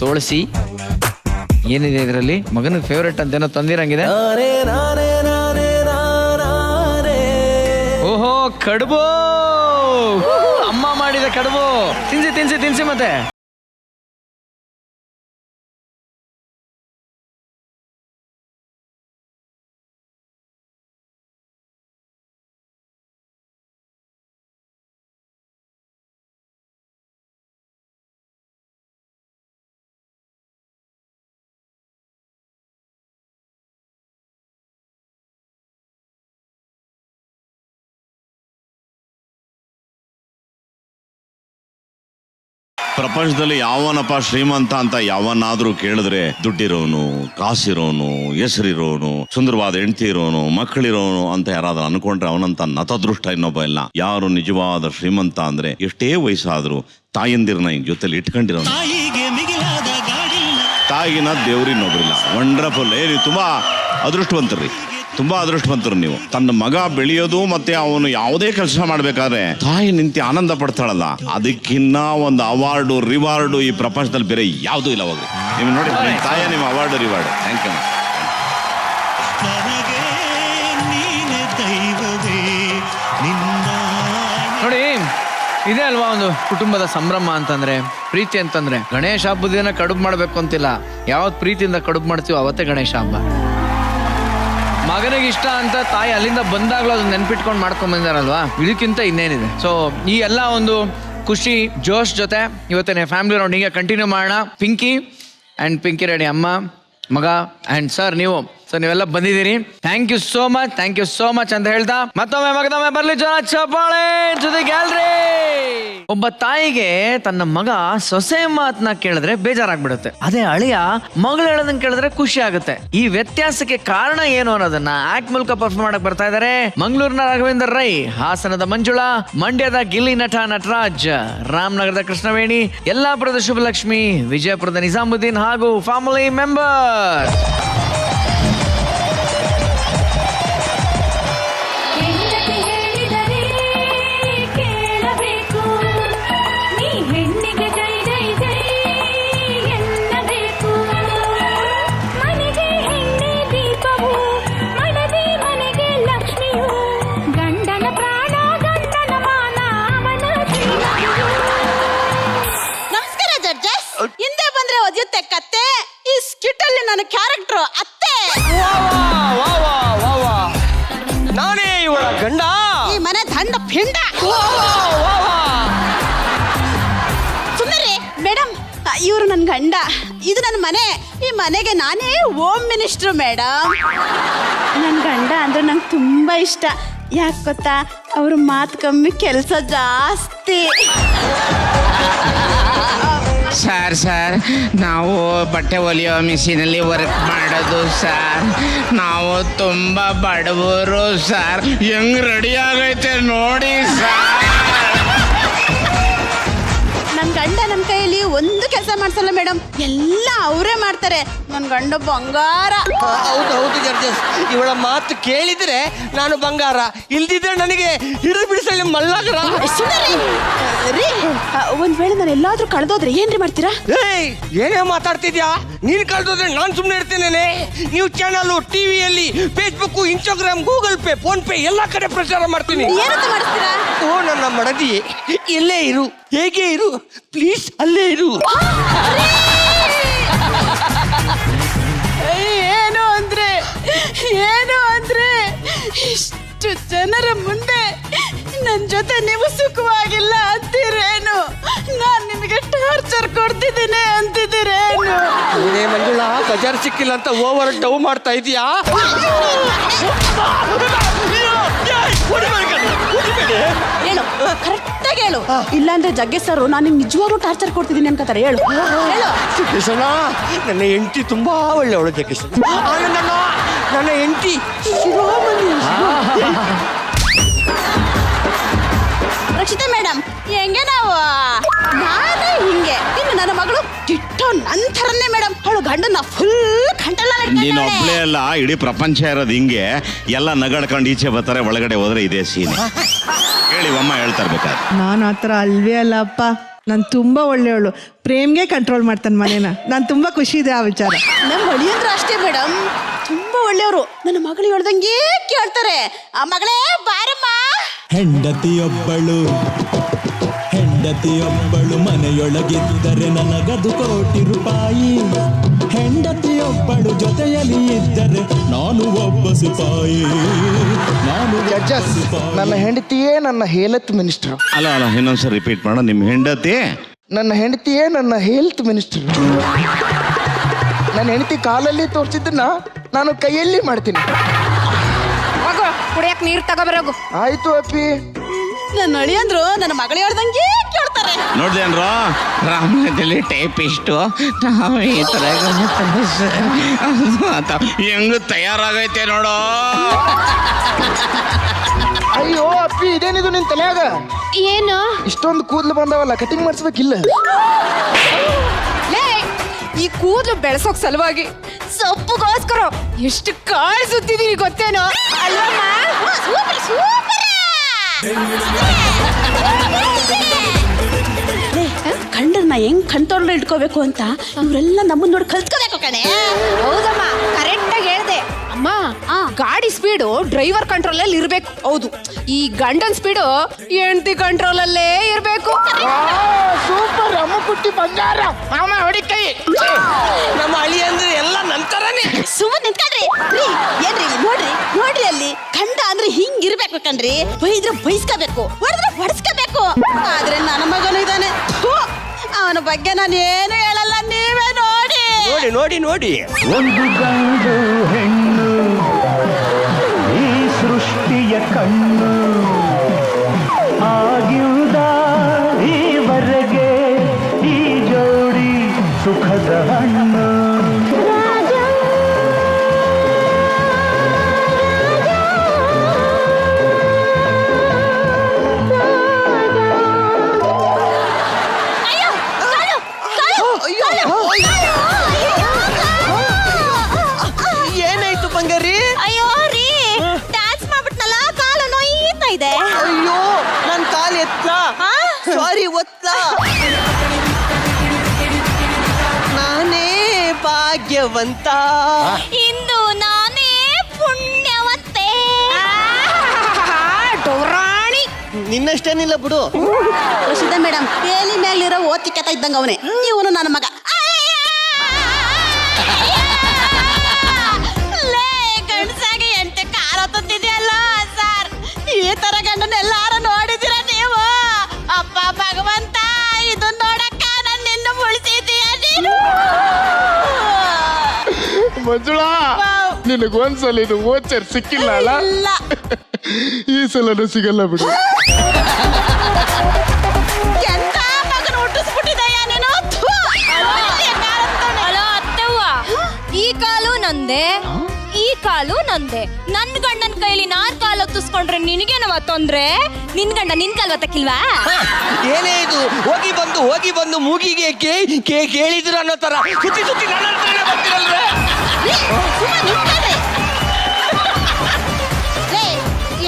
ತೋಳಿಸಿ ಏನಿದೆ ಇದರಲ್ಲಿ? ಮಗನಿಗೆ ಫೇವ್ರೇಟ್ ಅಂತ ಏನೋ ತಂದಿರಂಗಿದೆ. ಓಹೋ ಕಡುಬು, ಅಮ್ಮ ಮಾಡಿದ ಕಡುಬು. ತಿನ್ಸಿ ತಿನ್ಸಿ ತಿನ್ಸಿ ಮತ್ತೆ. ಪ್ರಪಂಚದಲ್ಲಿ ಯಾವನಪ್ಪ ಶ್ರೀಮಂತ ಅಂತ ಯಾವನಾದ್ರೂ ಕೇಳಿದ್ರೆ ದುಡ್ಡಿರೋನು, ಕಾಸಿರೋನು, ಹೆಸರಿರೋನು, ಸುಂದರವಾದ ಹೆಂಡತಿ ಇರೋನು, ಮಕ್ಕಳಿರೋನು ಅಂತ ಯಾರಾದ್ರೂ ಅನ್ಕೊಂಡ್ರೆ ಅವನಂತ ನತದೃಷ್ಟ ಇನ್ನೊಬ್ಬ ಇಲ್ಲ. ಯಾರು ನಿಜವಾದ ಶ್ರೀಮಂತ ಅಂದ್ರೆ ಎಷ್ಟೇ ವಯಸ್ಸಾದ್ರೂ ತಾಯಂದಿರನ್ನ ಈಗ ಜೊತೆಲಿ ಇಟ್ಕೊಂಡಿರೋನು. ತಾಯಿನ ದೇವ್ರಿನ್ನೊಬ್ರಿಲ್ಲ. ವಂಡರ್ಫುಲ್. ನೀವು ತುಂಬಾ ಅದೃಷ್ಟವಂತರ್ರಿ, ತುಂಬಾ ಅದೃಷ್ಟವಂತರು ನೀವು. ತನ್ನ ಮಗ ಬೆಳೆಯೋದು ಮತ್ತೆ ಅವನು ಯಾವುದೇ ಕೆಲಸ ಮಾಡ್ಬೇಕಾದ್ರೆ ತಾಯಿ ನಿಂತು ಆನಂದ ಪಡ್ತಾಳಲ್ಲ, ಅದಕ್ಕಿನ್ನ ಒಂದು ಅವಾರ್ಡು ರಿವಾರ್ಡು ಈ ಪ್ರಪಂಚದಲ್ಲಿ ಬೇರೆ ಯಾವುದೂ ಇಲ್ಲ. ಹೋಗ್ರಿ ನೀವು ನೋಡಿ, ತಾಯ ನಿಮ್ಮ ಅವಾರ್ಡು ರಿವಾರ್ಡ್. Thank you. ನೋಡಿ ಇದೇ ಅಲ್ವಾ ಒಂದು ಕುಟುಂಬದ ಸಂಭ್ರಮ ಅಂತಂದ್ರೆ, ಪ್ರೀತಿ ಅಂತಂದ್ರೆ. ಗಣೇಶ ಹಬ್ಬದ ದಿನ ಕಡುಬು ಮಾಡ್ಬೇಕು ಅಂತಿಲ್ಲ, ಯಾವತ್ ಪ್ರೀತಿಯಿಂದ ಕಡುಬು ಮಾಡ್ತೀವೋ ಅವತ್ತೇ ಗಣೇಶ ಹಬ್ಬ. ಮಗನಿಗೆ ಇಷ್ಟ ಅಂತ ತಾಯಿ ಅಲ್ಲಿಂದ ಬಂದಾಗ್ಲೂ ಅದನ್ನ ನೆನ್ಪಿಟ್ಕೊಂಡು ಮಾಡ್ಕೊಂಡ್ ಬಂದಾರಲ್ವಾ, ಇದಕ್ಕಿಂತ ಇನ್ನೇನಿದೆ. ಸೊ ಈ ಎಲ್ಲ ಒಂದು ಖುಷಿ ಜೋಶ್ ಜೊತೆ ಇವತ್ತಿನ ಫ್ಯಾಮಿಲಿ ರೌಂಡ್ ಹೀಗೆ ಕಂಟಿನ್ಯೂ ಮಾಡೋಣ. ಪಿಂಕಿ ಅಂಡ್ ಪಿಂಕಿ ರೆಡ್ಡಿ ಅಮ್ಮ, ಮಗ ಅಂಡ್ ಸರ್ ನೀವೆಲ್ಲ ಬಂದಿದ್ದೀರಿ. Thank you so much, thank you so much ಅಂತ ಹೇಳ್ತಾ ಮತ್ತೊಮ್ಮೆ ಮಗದೊಮ್ಮೆ ಬರ್ಲಿ ಜನ ಚಪ್ಪಾಳೆ ಜೊತೆ ಗ್ಯಾಲ್ರಿ. ಒಬ್ಬ ತಾಯಿಗೆ ತನ್ನ ಮಗ ಸೊಸೆ ಮಾತನ್ನ ಕೇಳಿದ್ರೆ ಬೇಜಾರಾಗ್ಬಿಡುತ್ತೆ. ಅದೇ ಅಳಿಯ ಮಗಳು ಹೇಳೋದನ್ನ ಕೇಳಿದ್ರೆ ಖುಷಿ ಆಗುತ್ತೆ. ಈ ವ್ಯತ್ಯಾಸಕ್ಕೆ ಕಾರಣ ಏನು ಅನ್ನೋದನ್ನ ಆಕ್ಟ್ ಮೂಲಕ ಪರ್ಫಾರ್ಮ್ ಮಾಡಕ್ ಬರ್ತಾ ಇದಾರೆ ಮಂಗಳೂರಿನ ರಾಘವೇಂದ್ರ ರೈ, ಹಾಸನದ ಮಂಜುಳಾ, ಮಂಡ್ಯದ ಗಿಲ್ಲಿ ನಟ ನಟರಾಜ್, ರಾಮನಗರದ ಕೃಷ್ಣವೇಣಿ, ಯಲ್ಲಾಪುರದ ಶುಭಲಕ್ಷ್ಮಿ, ವಿಜಯಪುರದ ನಿಜಾಮುದ್ದೀನ್ ಹಾಗೂ ಫ್ಯಾಮಿಲಿ ಮೆಂಬರ್. ಹಿಂದೆ ಬಂದ್ರೆ ಒದಿಯುತ್ತೆ ಕತ್ತೆ. ಈ ಸ್ಕಿಟ್ ಅಲ್ಲಿ ನನ್ನ ಕ್ಯಾರೆಕ್ಟರ್ ಅತ್ತೆ. ನಾನೇ ಇವಳ ಗಂಡ, ಈ ಮನೆ ದಂಡ ಪಿಂಡ. ಸುಂದರಿ ಮೇಡಮ್, ಇವರು ನನ್ನ ಗಂಡ, ಇದು ನನ್ನ ಮನೆ. ಈ ಮನೆಗೆ ನಾನೇ ಹೋಮ್ ಮಿನಿಸ್ಟರ್ ಮೇಡಮ್. ನನ್ನ ಗಂಡ ಅಂದ್ರೆ ನಂಗೆ ತುಂಬಾ ಇಷ್ಟ. ಯಾಕೆ ಗೊತ್ತಾ, ಅವ್ರ ಮಾತು ಕಮ್ಮಿ, ಕೆಲಸ ಜಾಸ್ತಿ. ಸರ್ ನಾವು ಬಟ್ಟೆ ಹೊಲಿಯೋ ಮಿಷಿನಲ್ಲಿ ವರ್ಕ್ ಮಾಡೋದು ಸರ್. ನಾವು ತುಂಬಾ ಬಡವರು ಸರ್. ಹೆಂಗ್ ರೆಡಿ ಆಗೈತೆ ನೋಡಿ ಸರ್. ನನ್ನ ಗಂಡ ನನ್ನ ಕೈಯಲ್ಲಿ ಒಂದು ಕೆಲಸ ಮಾಡ್ಸಲ್ಲ ಮೇಡಮ್, ಎಲ್ಲ ಅವರೇ ಮಾಡ್ತಾರೆ. ನನ್ನ ಗಂಡ ಬಂಗಾರ. ಹೌದು ಜಡ್ಜಸ್, ಇವಳ ಮಾತು ಕೇಳಿದ್ರೆ ನಾನು ಬಂಗಾರ, ಇಲ್ದಿದ್ರೆ ನನಗೆ ಹಿಡಿದು ಬಿಡಿಸಲಿ ಮಲ್ಲಗರ. ರೀ, ಒಂದ್ ವೇಳೆ ನಾನು ಎಲ್ಲಾದ್ರೂ ಕಳೆದೋದ್ರೆ ಏನ್ರಿ ಮಾಡ್ತೀರಾ? ಏನೇ ಮಾತಾಡ್ತಿದ್ಯಾ? ನೀನ್ ಕಳೆದೋದ್ರೆ ನಾನ್ ಸುಮ್ನೆ ಇರ್ತೇನೆ. ನೀವು ಚಾನಲ್, ಟಿವಿಯಲ್ಲಿ, Facebook, Instagram, Google pay, phone pay ಎಲ್ಲಾ ಕಡೆ ಪ್ರಚಾರ ಮಾಡ್ತೀನಿ. ಏನಂತ ಮಾಡಿಸ್ತೀರಾ? ಓ ನನ್ನ ಮಡದಿ, ಇಲ್ಲೇ ಇರು, ಹೇಗೆ ಇರು, ಪ್ಲೀಸ್ ಅಲ್ಲೇ ಇರು. ಏನು ಅಂದ್ರೆ ಇಷ್ಟು ಜನರ ಮುಂದೆ ನನ್ನ ಜೊತೆ ನೀವು ಸುಖವಾಗಿಲ್ಲ ಅಂತೀರೇನು? ನಾನ್ ನಿಮಗೆ ಟಾರ್ಚರ್ ಕೊಡ್ತಿದ್ದೀನಿ ಅಂತಿದ್ದೀರೇನು? ನೀನೇ ಮಂಜುಳಾ ಬಜಾರ್ ಸಿಕ್ಕಿಲ್ಲ ಅಂತ ಓವರ್ ಡವ್ ಮಾಡ್ತಾ ಇದೀಯಾ? ಹೇಳು, ಕರೆಕ್ಟಾಗಿ ಹೇಳು. ಇಲ್ಲಾಂದ್ರೆ ಜಗ್ಗೇಶ್ ಸರ್ ನಾನು ನಿಮ್ಗೆ ನಿಜವಾಗ್ಲೂ ಟಾರ್ಚರ್ ಕೊಡ್ತಿದ್ದೀನಿ ಅನ್ಕೋತಾರೆ. ಹೇಳು ಹೇಳು. ಜಗ್ಗೇಶಣ್ಣ, ನನ್ನ ಹೆಂಡತಿ ತುಂಬಾ ಒಳ್ಳೆಯವಳು ಜಗ್ಗೇಶಣ್ಣ. ನನ್ನ ಹೆಂಡತಿ ರಕ್ಷಿತಾ ಮೇಡಮ್, ಹೆಂಗೆ ನಾವು ನಾನೇ ಹಿಂಗೆ, ಇನ್ನು ನನ್ನ ಮಗಳು ಟಿಟ್ಟೋ ನಂತರನೇ ಮೇಡಮ್. ಅವಳು ಗಂಡನ ಫುಲ್ ಕಂಟ್ರೋಲ್. ನೀನು ಒಬ್ಳೇ ಅಲ್ಲ, ಇಡೀ ಪ್ರಪಂಚ ಇರೋದು ಹಿಂಗೆ. ಎಲ್ಲ ನಗಡ್ಕೊಂಡು ಈಚೆ ಬರ್ತಾರೆ, ಒಳಗಡೆ ಹೋದ್ರೆ ಇದೇ ಸೀನ್. ಹೇಳಿ ಅಮ್ಮ ಹೇಳ್ತಾ ಇರ್ಬೇಕಾದ್ರೆ. ನಾನು ಆ ಥರ ಅಲ್ವೇ ಅಲ್ಲ ಅಪ್ಪ. ನಾನು ತುಂಬಾ ಒಳ್ಳೆಯವಳು. ಪ್ರೇಮ್ಗೆ ಕಂಟ್ರೋಲ್ ಮಾಡ್ತಾನೆ ಮನೇನ. ನಾನು ತುಂಬಾ ಖುಷಿ ಇದೆ ಆ ವಿಚಾರ. ನಮ್ಮ ಅಳಿಯಂದ್ರು ಅಷ್ಟೇ ಮೇಡಮ್, ತುಂಬಾ ಒಳ್ಳೆಯವರು. ನನ್ನ ಮಗಳು ಹೇಳ್ದಂಗೆ ಕೇಳ್ತಾರೆ. ಆ ಮಗಳೇ ಬಾರಮ್ಮ. ಹೆಂಡತಿಯೊಬ್ಬಳು ಮನೆಯೊಳಗಿದ್ದರೆ ನನಗದು ಕೋಟಿ ರೂಪಾಯಿ. ಹೆಂಡತಿಯೊಬ್ಬಳು ಜೊತೆಯಲ್ಲಿ ಇದ್ದರೆ ನಾನು ಒಬ್ಬ ಸಿಪಾಯಿ. ನನ್ನ ಹೆಂಡತಿಯೇ ನನ್ನ ಹೆಲ್ತ್ ಮಿನಿಸ್ಟರ್. ಅಲ್ಲ ಇನ್ನೊಂದ್ಸರಿ ರಿಪೀಟ್ ಮಾಡ. ನಿಮ್ಮ ಹೆಂಡತಿ? ನನ್ನ ಹೆಂಡತಿಯೇ ನನ್ನ ಹೆಲ್ತ್ ಮಿನಿಸ್ಟರ್. ನನ್ನ ಹೆಂಡತಿ ಕಾಲಲ್ಲಿ ತೋರಿಸಿದ್ದನ್ನ ನಾನು ಕೈಯಲ್ಲಿ ಮಾಡ್ತೀನಿ. ಕುಡಿಯಕ್ ನೀರ್ ತಗೋಬರೋಗು. ಆಯ್ತು ಅಪ್ಪಿ. ನನ್ನ ಅಳಿಯಂದ್ರು ನನ್ನ ಮಗಳು ಹೇಳ್ದಂಗೆ ಕೇಳ್ತಾರೆ. ನೋಡ್ದೇನ್ರ ರಾಮಾಯಣದಲ್ಲಿ ಟೈಪಿಸ್ಟು ನಾವು ಈ ತರ ಹೆಂಗ ತಯಾರಾಗೈತೆ ನೋಡೋ. ಅಯ್ಯೋ ಅಪ್ಪಿ, ಇದೇನಿದು ನಿನ್ ತಲೆಯಾಗ? ಏನು ಇಷ್ಟೊಂದು ಕೂದಲು ಬಂದವಲ್ಲ, ಕಟಿಂಗ್ ಮಾಡಿಸ್ಬೇಕಿಲ್ಲ? ಈ ಕೂದಲು ಬೆಳೆಸೋಕ್ ಸಲುವಾಗಿ ಸೊಪ್ಪುಗೋಸ್ಕರ ಎಷ್ಟು ಕಾಳು ಸುತ್ತಿದೀನಿ ಗೊತ್ತೇನೋ ಅಲ್ವಮ್ಮ? ಕಂಡ್ರನ್ನ ಹೆಂಗ್ ಕಂಟ್ರೋಲ್ ಇಟ್ಕೋಬೇಕು ಅಂತ ಇವರೆಲ್ಲ ನಮ್ಮನ್ನ ನೋಡಿ ಕಲ್ತ್ಕೋಬೇಕು ಕಣೆ. ಹೌದಮ್ಮ, ಕರೆಕ್ಟ್ ಆಗಿ ಹೇಳ್ದೆ ಅಮ್ಮ. ಗಾಡಿ ಸ್ಪೀಡು ಡ್ರೈವರ್ ಕಂಟ್ರೋಲ್ ಅಲ್ಲಿ ಇರ್ಬೇಕು. ಹೌದು, ಈ ಗಂಡನ್ ಸ್ಪೀಡು ಹೆಂಡತಿ ಕಂಟ್ರೋಲ್ ಅಲ್ಲೇ ಇರ್ಬೇಕು. ಸೂಪರ್ ಅಮ್ಮ ಕುಟ್ಟಿ ಬಂಗಾರ. ಮಾಮ ಹೊಡಿ ಕೈ. ನಮ್ಮ ಅಳಿ ಅಂದ್ರೆ ಎಲ್ಲ ನಂತರನೇ. ಸುಮ್ಮನೆ ನಿಂತ್ಕೊಂಡ್ರಿ. ಏನ್ರಿ ನೋಡ್ರಿ ಅಲ್ಲಿ ಗಂಡ ಅಂದ್ರೆ ಹಿಂಗಿರ್ಬೇಕು ಕಣ್ರಿ. ಬೈದ್ರೆ ಬೈಸ್ಕೋಬೇಕು, ಹೊಡೆದ್ರೆ ಹೊಡೆಸ್ಕೋಬೇಕು. ಆದ್ರೆ ನನ್ನ ಮಗನು ಇದ್ದಾನೆ, ಅವನ ಬಗ್ಗೆ ನಾನು ಏನು ಹೇಳಲ್ಲ, ನೀವೇ ನೋಡಿ. ನೋಡಿ ಒಂದು ಗಂಡು ಹೆಣ್ಣು ಈ ಸೃಷ್ಟಿಯ ಕಣ್ಣು ಆಗಿರುವುದ ಈವರೆಗೆ ಈ ಜೋಡಿ ಸುಖದ ಹಣ್ಣು. ಏನಾಯ್ತು ಬಂಗಾರಿ? ಅಯ್ಯೋ ರೀ, ಡ್ಯಾನ್ಸ್ ಮಾಡ್ಬಿಟ್ನಲ್ಲ, ಕಾಲು ನೋಯ್ತಾ ಇದೆ. ಅಯ್ಯೋ, ನನ್ ಕಾಲು ಎತ್ಲಾ? ಸಾರಿ, ಒತ್ಲಾ? ನಾನೇ ಭಾಗ್ಯವಂತ, ಇಂದು ನಾನೇ ಪುಣ್ಯವಂತೆ. ಡೋರಾಣಿ ನಿನ್ನಷ್ಟೇನಿಲ್ಲ ಬಿಡು. ರಶಿದಾ ಮೇಡಮ್, ಬೇಲಿ ಮೇಲಿರೋ ಓತಿಕೆತ ಇದ್ದಂಗ ಅವನೇ. ಇವನು ನನ್ನ ಮಗ. ಗಂಡಸಾಗಿ ಎಂಟೆ ಕಾಲ ತಂದಿದೆಯಲ್ಲ ಸರ್. ಈ ತರ ಗಂಡನ ಎಲ್ಲಾರು ನೋಡಿದಿರ ನೀವು? ಅಪ್ಪ ಭಗವಂತ, ಇದನ್ನ ನೋಡಕ್ಕ ನನ್ನಿಂದ ಉಳಿಸಿದೀಯ ನೀನು. ಮಂಜುಳಾ, ನಿನಗೊಂದ್ಸಲ ಇದು ವೋಚರ್ ಸಿಕ್ಕಿಲ್ಲ ಅಲ್ಲ? ಈ ಸಲನೂ ಸಿಗಲ್ಲ ಬಿಡು. ಎಂತ ಮಗನ ಹುಟ್ಟಿಸ್ಬಿಟ್ಟಿದೆಯ ನೀನು? ಅಲೋ ಅತ್ತವ್ವ, ಈ ಕಾಲು ನಂದೆ, ಈ ಕಾಲು ನಂದೆ. ನನ್ ಗಂಡನ ಕೈಲಿ ನಾನ್ ಕಾಲು ಹೊತ್ತಿಸ್ಕೊಂಡ್ರೆ ನಿನಗೇನವ ತೊಂದ್ರೆ? ನಿನ್ ಗಂಡ ನಿನ್ ಕಾಲ್ ಹೊತ್ತಕ್ಕಿಲ್ವಾ? ಏನೇ ಇದು? ಹೋಗಿ ಬಂದು ಮೂಗಿಗೆ ಕೇಳಿದ್ರು ಅನ್ನೋ ತರ ಸುತ್ತಿ ನನ್ನ ಹತ್ರನೇ ಬರ್ತೀರಲ್ವೇ?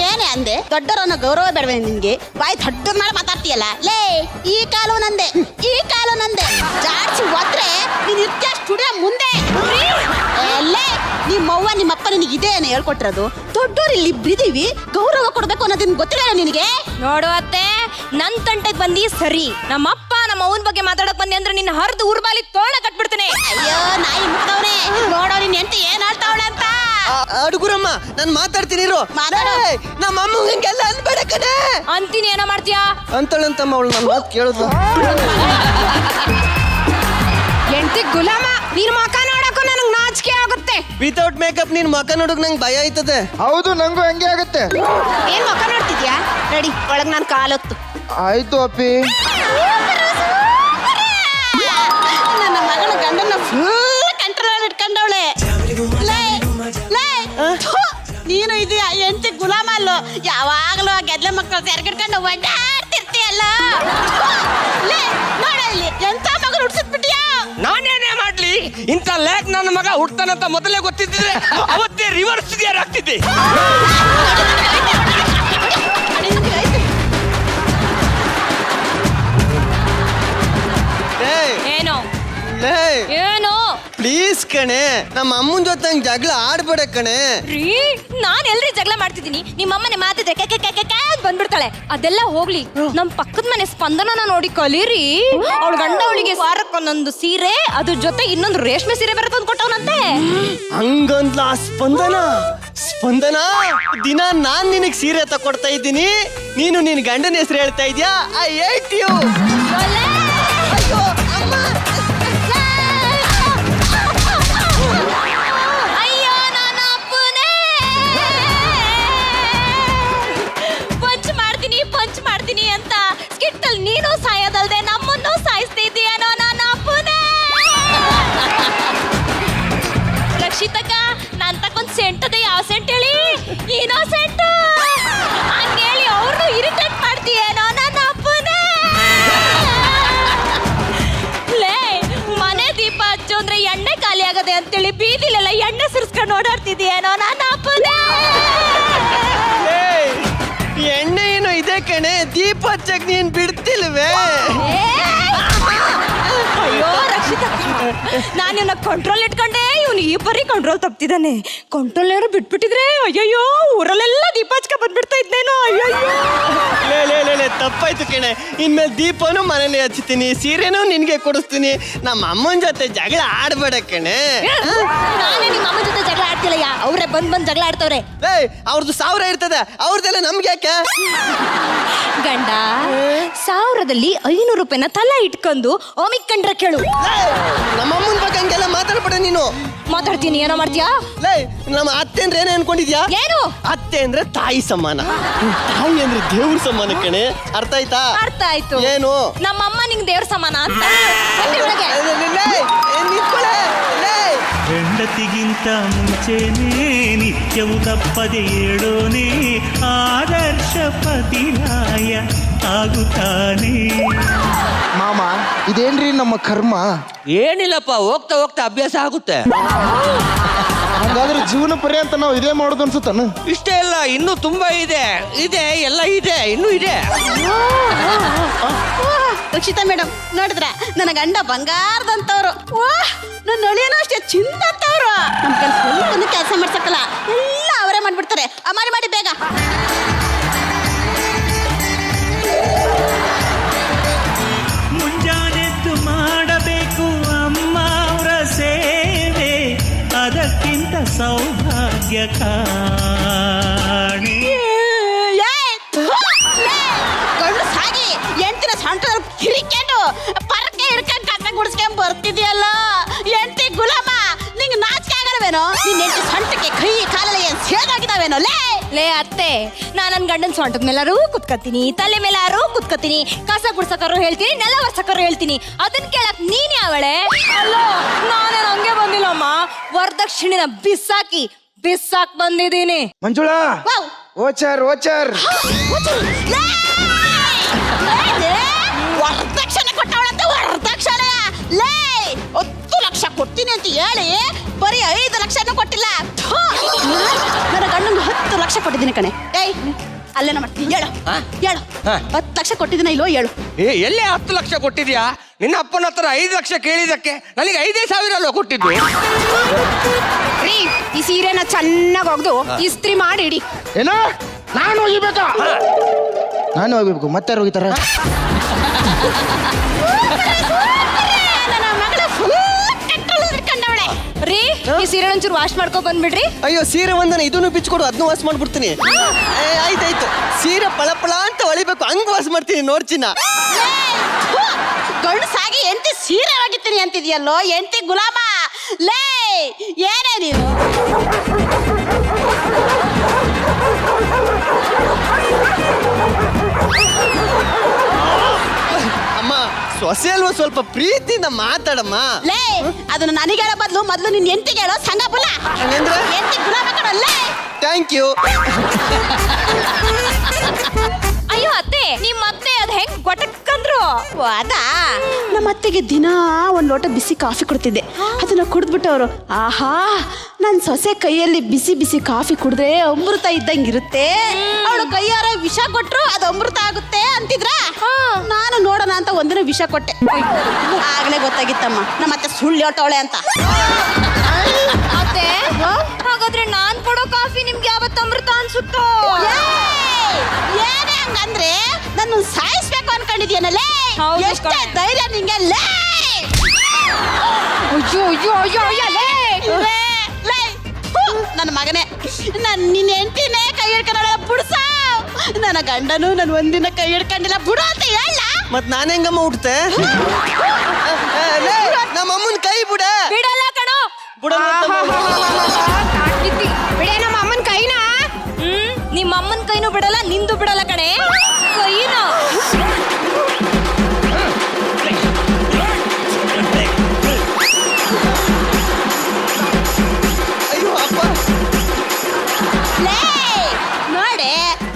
ಏನೇ ಮುಂದೆ ದೊಡ್ಡವರನ್ನ ಗೌರವ ಬೇಡವೇ ನಿನ್ಗೆ? ಬಾಯಿ ದೊಡ್ಡ ಮಾಡಿ ಮಾತಾಡ್ತೀಯಲ್ಲ. ಲೇ ಈ ಕಾಲು ನಂದೆ, ಈ ಕಾಲು ನಂದೆ, ಜಾಡ್ಸಿ ಹೋದ್ರೆ ನೀನ್ ಇರ್ತೀಯ ಸ್ಟುಡಿಯೋ ಮುಂದೆ. ಲೇ ನಿಮ್ಮವ್ವ ನಿಮ್ಮಪ್ಪ ನಿನಗೆ ಇದೇನು ಹೇಳ್ಕೊಟ್ಟಿರೋದು? ದೊಡ್ಡವ್ರು ಇಲ್ಲಿ ಇಬ್ರಿದೀವಿ, ಗೌರವ ಕೊಡ್ಬೇಕು ಅನ್ನೋದನ್ನ ಗೊತ್ತಿಲ್ಲ ನಿನಗೆ? ನೋಡು ಅತ್ತೆ, ನನ್ ತಂಟೆಗ್ ಬಂದಿ ಸರಿ. ನಮ್ಮಪ್ಪ ನಮ್ಮ ಅವನ ಬಗ್ಗೆ ಮಾತಾಡಕ್ ಬಂದಿ ಅಂದ್ರೆ ನಿನ್ನ ಹರಿದು ಉರ್ಬಾಲಿ ತೋಳ ಕಟ್ಬಿಡ್ತೇನೆ. ಅಯ್ಯೋ ನಾಯಿ ಮುಟ್ಟವ್ರೆ, ನೋಡೋ ನಿನ್ ಎಂತ ಏನ್ ಆಡ್ತಾವಳೆ ಅಂತ. ಅಡುಗುರಮ್ಮ ನಾನು ಮಾತಾಡ್ತೀನಿ ಇರು. ನಮ್ಮ ಅಮ್ಮಂಗೆಲ್ಲ ಅನ್ಬೇಡ ಕಣೆ. ಅಂತೀನಿ ಏನೋ ಮಾಡ್ತೀಯಾ ಅಂತಳಂತಮ್ಮ ಅವಳು ನನ್ನ ಮಾತು ಕೇಳುದು. ಎಂಟಿ ಗುಲಾಮ, ನೀನ್ ಮಕ ನೋಡಕ್ಕೂ ನನಗ್ ನಾಚಿಕೆ ಆಗುತ್ತೆ. ವಿತೌಟ್ ಮೇಕಪ್ ನೀನ್ ಮಕ ನೋಡಕ್ ನಂಗೆ ಭಯ ಆಯ್ತದೆ. ಹೌದು, ನಂಗೂ ಹಂಗೆ ಆಗುತ್ತೆ. ಏನ್ ಮಕ ನೋಡ್ತಿದ್ಯಾ? ರೆಡಿ ಒಳಗ್ ನಾನು ಕಾಲೊತ್ತು. ಆಯ್ತು ಅಪ್ಪಿ. ನನ್ನ ಮಗಳ ಗಂಡನ ಫುಲ್ ಕಂಟ್ರೋಲ್ ಇಟ್ಕೊಂಡವಳೆ. ನೀನು ಇದೆಯಾ ಎಂಟಿ ಗುಲಾಮ ಅಲ್ಲೋ? ಯಾವಾಗ್ಲೂ ಗೆದ್ಲೆ ಮಕ್ಕಳು ಸೆರಗಿಡ್ಕೊಂಡು ಒಡ್ಡಾಡ್ತಿರ್ತೀಯಲ್ಲ. ನೋಡಲ್ಲಿ ಎಂತ ಮಗನ ಹುಡ್ಸಿದ್ಬಿಟ್ಟಿಯಾ? ನಾನೇನೇ ಮಾಡ್ಲಿ, ಇಂಥ ಲೇಕ್ ನನ್ನ ಮಗ ಹುಡ್ತಾನಂತ ಮೊದಲೇ ಗೊತ್ತಿದ್ದಿದ್ರೆ ಅವತ್ತೇ ರಿವರ್ಸ್ ಗೇರ್ ಆಗ್ತಿದ್ದೆ. ಏನೋ ಏನೋ ಪ್ಲೀಸ್ ಕಣೆ, ನಮ್ಮ ಅಮ್ಮನ ಜೊತೆ ನಂಗೆ ಜಗಳ ಆಡ್ಬೇಡ ಕಣೆ. ರೀ, ನಾನ್ ಎಲ್ರಿ ಜಗಳ ಮಾಡ್ತಿದ್ದೀನಿ, ನಿಮ್ಮಮ್ಮನೆ ಮಾತಿದ್ರೆ ಬಂದ್ಬಿಡ್ತಾಳೆ. ಅದೆಲ್ಲ ಹೋಗ್ಲಿ, ನಮ್ ಪಕ್ಕದ ಮನೆ ಸ್ಪಂದನ ನೋಡಿ ಕಲೀರಿ. ಅವಳ ಗಂಡ ಅವಳಿಗೆ ವಾರಕ್ಕೊಂದೊಂದು ಸೀರೆ, ಅದ್ರ ಜೊತೆ ಇನ್ನೊಂದು ರೇಷ್ಮೆ ಸೀರೆ ಬೇರೆ ತಂದು ಕೊಟ್ಟವನಂತೆ. ಹಂಗಂದ್ಲ ಸ್ಪಂದನ. ಸ್ಪಂದನ, ದಿನ ನಾನ್ ನಿನಗ್ ಸೀರೆ ತಕೊಡ್ತಾ ಇದ್ದೀನಿ, ನೀನು ನಿನ್ ಗಂಡನ ಹೆಸರು ಹೇಳ್ತಾ ಇದ್ಯಾ? I hate you. ಅಯ್ಯೋ ನನ್ನ ಅಪ್ಪನೇ, ಪಂಚ್ ಮಾಡ್ತೀನಿ ಅಂತ ಸ್ಕಿಟ್ ಅಲ್ಲಿ ನೀನು ಸಾಯೋದಲ್ದೆ ನಮ್ಮನ್ನು ಸಾಯಿಸ್ತಿದ್ದೀಯನೋ ನನ್ನ ಅಪ್ಪನೇ. ರಕ್ಷಿತಕ್ಕ, ನಾನ್ ತಕೊಂಡ್ ಸೆಂಟ್ ಅದೇ, ಯಾವ ಸೆಂಟ್ ಹೇಳಿ? ಏನೋ ಸೆಂಟ್ ಹಂಗೇಳಿ ಅವ್ರನ್ನು ಇರಿಟೇಟ್ ಮಾಡ್ತೀಯೇನೋ ನನ್ನ ಅಪ್ಪನೇ. ಲೇ, ಮನೆ ದೀಪ ಹಚ್ಚು ಅಂದ್ರೆ ಎಣ್ಣೆ ಖಾಲಿ ಆಗದೆ ಅಂತೇಳಿ ಬೀದಿಲೆಲ್ಲ ಎಣ್ಣೆ ಸುರಿಸ್ಕೊಂಡು ಓಡಾಡ್ತಿದ್ದೀಯೇನೋ ನನ್ನ ಅಪ್ಪನೇ. ಎಣ್ಣೆ ಏನು ಇದೆ ಕಣೆ, ದೀಪ ಹಚ್ಚಕ್ ನೀನ್ ಬಿಡ್ತಿಲ್ವೇ? ಅಯ್ಯೋ ರಕ್ಷಿತಕ್ಕ, ನಾನು ಇವನ್ನ ಕಂಟ್ರೋಲ್ ಇಟ್ಕೊಂಡೆ, ಇವನು ಈ ಬರೀ ಕಂಟ್ರೋಲ್ ತಪ್ತಿದ್ದಾನೆ. ಕಂಟ್ರೋಲ್ ಯಾರು ಬಿಟ್ಬಿಟ್ಟಿದ್ರೆ ಅಯ್ಯಯ್ಯೋ ಊರಲ್ಲೆಲ್ಲ ದೀಪ ಹಚ್ಕ ಬಂದ್ಬಿಡ್ತಾ ಇದ್ನೇನೋ. ಅಯ್ಯಯ್ಯೋ ಲೇ ತಪ್ಪಾಯ್ತು ಕಣೆ, ಇನ್ಮೇಲೆ ದೀಪನು ಮನೇಲಿ ಹಚ್ತೀನಿ, ಸೀರೆನೂ ನಿನ್ಗೆ ಕೊಡಿಸ್ತೀನಿ. ನಮ್ಮ ಅಮ್ಮನ ಜೊತೆ ಜಗಳ ಆಡ್ಬೇಡ ಕಣೆ. ನಾನೇ ನಿಮ್ಮ ಅಮ್ಮನ ಜೊತೆ ಜಗಳ ಆಡ್ತಿಲ್ಲಯ್ಯ, ಅವ್ರೆ ಬಂದ್ ಜಗಳ ಆಡ್ತವ್ರೆ. ಅವ್ರದ್ದು 1000 ಇರ್ತದೆ, ಅವ್ರದೆಲ್ಲ ನಮ್ಗೆ ಯಾಕೆ? ಗಂಡ 1000ದಲ್ಲಿ 500 ರೂಪಾಯಿನ ತಲೆ ಇಟ್ಕೊಂಡು ಓಮಿಕ್ ಕಂಡ್ರೆ ಕೇಳು. ನಮ್ಮ ಅಮ್ಮನ ಬಗ್ಗೆ ಹಂಗೆಲ್ಲ ಮಾತಾಡ್ಬೇಡ ನೀನು. ಮಾತಾಡ್ತೀನಿ, ಏನೋ ಮಾಡ್ತೀಯಾ? ನಮ್ಮ ಅತ್ತೆ ಅಂದ್ರೆ ಏನೇ ಅನ್ಕೊಂಡಿದ್ಯಾ? ಏನು? ಅತ್ತೆ ಅಂದ್ರೆ ತಾಯಿ ಸಮಾನ, ತಾಯಿ ಅಂದ್ರೆ ದೇವ್ರ ಸಮಾನ ಕಣೆ. ಅರ್ಥ ಆಯ್ತಾ? ಅರ್ಥ ಆಯ್ತು. ಏನು? ನಮ್ಮಮ್ಮ ನಿಂಗೆ ದೇವ್ರ ಸಮಾನ ಅಂತ. ಹೆಂಡತಿಗಿಂತ ಮುಂಚೆನೇ ನಿತ್ಯವೂ ತಪ್ಪದೆ ಹೇಳೋನೇ ಆದರ್ಶ ಪತಿನಾಯ ಆಗುತ್ತಾನೆ. ಮಾಮ, ಇದೇನ್ರಿ ನಮ್ಮ ಕರ್ಮ? ಏನಿಲ್ಲಪ್ಪ, ಹೋಗ್ತಾ ಹೋಗ್ತಾ ಅಭ್ಯಾಸ ಆಗುತ್ತೆ. ಹಾಗಾದ್ರೆ ಜೀವನ ಪರ್ಯಂತ ನಾವು ಇದೇ ಮಾಡೋದು ಅನ್ಸುತ್ತಾನ? ಇಷ್ಟೇ ಇಲ್ಲ, ಇನ್ನೂ ತುಂಬಾ ಇದೆ ಎಲ್ಲ ಇದೆ, ಇನ್ನೂ ಇದೆ. ರಕ್ಷಿತಾ ಮೇಡಮ್ ನೋಡಿದ್ರ, ನನ್ನ ಗಂಡ ಬಂಗಾರದಂತವ್ರು. ನನ್ನ ಅಳಿಯನೂ ಅಷ್ಟೇ ಚಿಂದಂತವ್ರು. ನಮ್ ಕೆಲಸ ಮಾಡ್ಸಕ್ಕಲ್ಲ, ಎಲ್ಲ ಅವರೇ ಮಾಡ್ಬಿಡ್ತಾರೆ. ಮಾಡಿ ಬೇಗ. ಮುಂಜಾನೆದ್ದು ಮಾಡಬೇಕು ಅಮ್ಮ ಅವರ ಸೇವೆ, ಅದಕ್ಕಿಂತ ಸೌಭಾಗ್ಯ ಕಾಣೆ. ಗಂಡು ಸಾಗಿ ಎಂಟಿನ ಸೊಂಟ ಕಿರಿಕೊಂಡು ಪರಕೆ ಹಿಡ್ಕೊಂಡು ಕಟ್ಟ ಗುಡಿಸ್ಕೊಂಡ್ ಬರ್ತಿದ್ಯಲ್ಲ ಎಂಟಿ ಗುಲಾಮ, ನಿಂಗೆ ನಾಚಿಕೆ ಆಗಲ್ವೇನೋ? ನಿನ್ನ ಎಂಟಿ ಸೊಂಟಕ್ಕೆ ಕೈ ಕಾಲೆಲ್ಲ ಏನ್ ಸೇದಾಗಿದಾವೇನೋ? ಲೇ ಅತ್ತೆ, ನಾನು ನನ್ನ ಗಂಡನ ಸೊಂಟದ ಮೇಲಾರು ಕುತ್ಕತೀನಿ, ತಲೆ ಮೇಲಾರು ಕುತ್ಕತೀನಿ, ಕಸ ಗುಡ್ಸಕರು ಹೇಳ್ತೀನಿ, ನೆಲ ಒರ್ಸಕರು ಹೇಳ್ತೀನಿ. ಅದನ್ನ ಕೇಳಕ್ ನೀನ್ ಯಾವಳೆ? ಅಲ್ಲ, ನಾನೇನು ಹಂಗೆ ಬಂದಿಲ್ಲಮ್ಮ, ವರದಕ್ಷಿಣೆನ ಬಿಸಾಕ್ ಬಂದಿದ್ದೀನಿ. ಮಂಜುಳಾ, ಓಚರ್ ವರದಕ್ಷಿಣೆ ಕೊಟ್ಟವಳಂತ. ವರದಕ್ಷಿಣೆ ಲೇ 10 ಲಕ್ಷ ಕೊಡ್ತೀನಿ ಅಂತ ಹೇಳಿ ಬರೀ 5 ಲಕ್ಷನೂ ಕೊಟ್ಟಿಲ್ಲ. ಥು, ನನ್ನ ಗಂಡಂಗೆ 10 ಲಕ್ಷ ಕೊಟ್ಟಿದ್ದೀನಿ ಕಣೆ. ಏಯ್ ಅಲ್ಲೇನ ಮಾಡ್ತೀನಿ ಹೇಳು ಹೇಳು 10 ಲಕ್ಷ ಕೊಟ್ಟಿದ್ದೀನ ಇಲ್ಲೋ ಹೇಳು. ಎಲ್ಲೇ 10 ಲಕ್ಷ ಕೊಟ್ಟಿದ್ಯಾ? ನಿನ್ನ ಅಪ್ಪನ ಹತ್ರ 5 ಲಕ್ಷ ಕೇಳಿದಕ್ಕೆ ನನಗೆ 5,000 ಅಲ್ವಾ ಕೊಟ್ಟಿದ್ದು? ರೀ ಈ ಸೀರೆನ ಚೆನ್ನಾಗಿ ಒಗ್ದು ಇಸ್ತ್ರಿ ಮಾಡಿ ಇಡಿ. ಏನೋ ನಾನು ಹೋಗಿಬೇಕಾ? ನಾನು ಹೋಗ್ಬೇಕು ಮತ್ತೆ ಹೋಗಿತಾರ? ನನ್ನ ಮಗಳು ಫುಲ್ ಕಂಟ್ರೋಲ್ ಹಿಡ್ಕೊಂಡವಳೆ. ರೀ ಈ ಸೀರೆ ಒಂಚೂರು ವಾಶ್ ಮಾಡ್ಕೊ ಬಂದ್ಬಿಡ್ರಿ. ಅಯ್ಯೋ ಸೀರೆ ಒಂದನ ಇದನ್ನು ಬಿಚ್ಕೊಡು, ಅದನ್ನು ವಾಶ್ ಮಾಡ್ಬಿಡ್ತೀನಿ. ಆಯ್ತಾಯ್ತು, ಸೀರೆ ಪಳಪಳ ಅಂತ ಹೊಳಿಬೇಕು, ಹಂಗ್ ವಾಶ್ ಮಾಡ್ತೀನಿ ನೋಡ್ಚಿನ. ಗಂಡಸಾಗಿ ಎಂಟಿ ಸೀರೆ ಒಗಿತೀನಿ ಅಂತಿದ್ಯಲ್ಲೋ ಎಂಟಿ ಗುಲಾಮ. ಲೇ ಏನೇ ನೀನು? ಅಮ್ಮ ಸೊಸೆ ಅಲ್ವಾ, ಸ್ವಲ್ಪ ಪ್ರೀತಿಯಿಂದ ಮಾತಾಡಮ್ಮ. ಲೇ ಅದನ್ನ ನನಗೆ ಹೇಳೋ ಬದಲು ಮೊದಲು ನಿನ್ ಎಂಟಿಗೆ ಹೇಳೋ ಸಂಗಪುಲ. ಎಂಟಿ ಗುಲಾಮ ಕಣಲ್ಲೇ. Thank you. ಅಯ್ಯೋ ಅತ್ತೆ, ನಿಮ್ಮ ಅತ್ತೆ ಅದ್ ಹೆಂಗ್ ಗೊಟಕ್ಕಂದ್ರು? ಅದ ನಮ್ಮ ಅತ್ತೆಗೆ ದಿನ ಒಂದ್ ಲೋಟ ಬಿಸಿ ಕಾಫಿ ಕೊಡ್ತಿದ್ದೆ. ಅದನ್ನ ಕುಡಿದ್ಬಿಟ್ಟು ಅವರು, ಆಹಾ ನನ್ನ ಸೊಸೆ ಕೈಯಲ್ಲಿ ಬಿಸಿ ಬಿಸಿ ಕಾಫಿ ಕುಡಿದ್ರೆ ಅಮೃತ ಇದ್ದಂಗಿರುತ್ತೆ, ಅವಳು ಕೈಯಾರ ವಿಷ ಕೊಟ್ರು ಅದು ಅಮೃತ ಆಗುತ್ತೆ ಅಂತಿದ್ರ. ನಾನು ನೋಡೋಣ ಅಂತ ಒಂದಿನ ವಿಷ ಕೊಟ್ಟೆ. ಆಗ್ಲೇ ಗೊತ್ತಾಗಿತ್ತಮ್ಮ ನಮ್ಮ ಅತ್ತೆ ಸುಳ್ಳು ಹೇಳ್ತಾವಳೆ ಅಂತ. ಅತ್ತೆ ಹಾಗಾದ್ರೆ ನಾನ್ ಕೊಡೋ ಕಾಫಿ ನಿಮ್ಗೆ ಯಾವತ್ತು ಅಮೃತ ಅನ್ಸುತ್ತೋ? ಏನೇ ಹಂಗಂದ್ರೆ ನನ್ನ ಸಾಯಿಸ್ಬೇಕು ಅನ್ಕೊಂಡಿದ್ಯಾನಲ್ಲೇ? ಎಷ್ಟೇ ಧೈರ್ಯ ನಿಂಗೆ? ಲೇ ಅಯ್ಯೋ ಅಯ್ಯೋ ಅಯ್ಯೋ ಅಯ್ಯೋ ಲೇ ನನ್ನ ಮಗನೇ, ನಿನ್ನ ಹೆಂಡತಿನೇ ಕೈ ಹಿಡ್ಕೊಂಡ ಬುಡ್ಸ. ನನ್ನ ಗಂಡನು ನಾನು ಒಂದಿನ ಕೈ ಹಿಡ್ಕೊಂಡಿಲ್ಲ ಬಿಡು ಅಂತ ಹೇಳ. ಮತ್ ನಾನ್ ಹೆಂಗಮ್ಮ ಹುಟ್ಟೆ? ನಮ್ಮ ಅಮ್ಮನ ಕೈ ಬಿಡ. ಬಿಡಲ್ಲ ಕಣೋ. ಬಿಡ ಬಿಡೆ ನಮ್ಮ ಅಮ್ಮನ ಕೈನ. ನಿಮ್ಮ ಅಮ್ಮನ ಕೈನೂ ಬಿಡಲ್ಲ, ನಿಂದು ಬಿಡಲ್ಲ ಕಣೆ ಕೈನ. ನೋಡಿ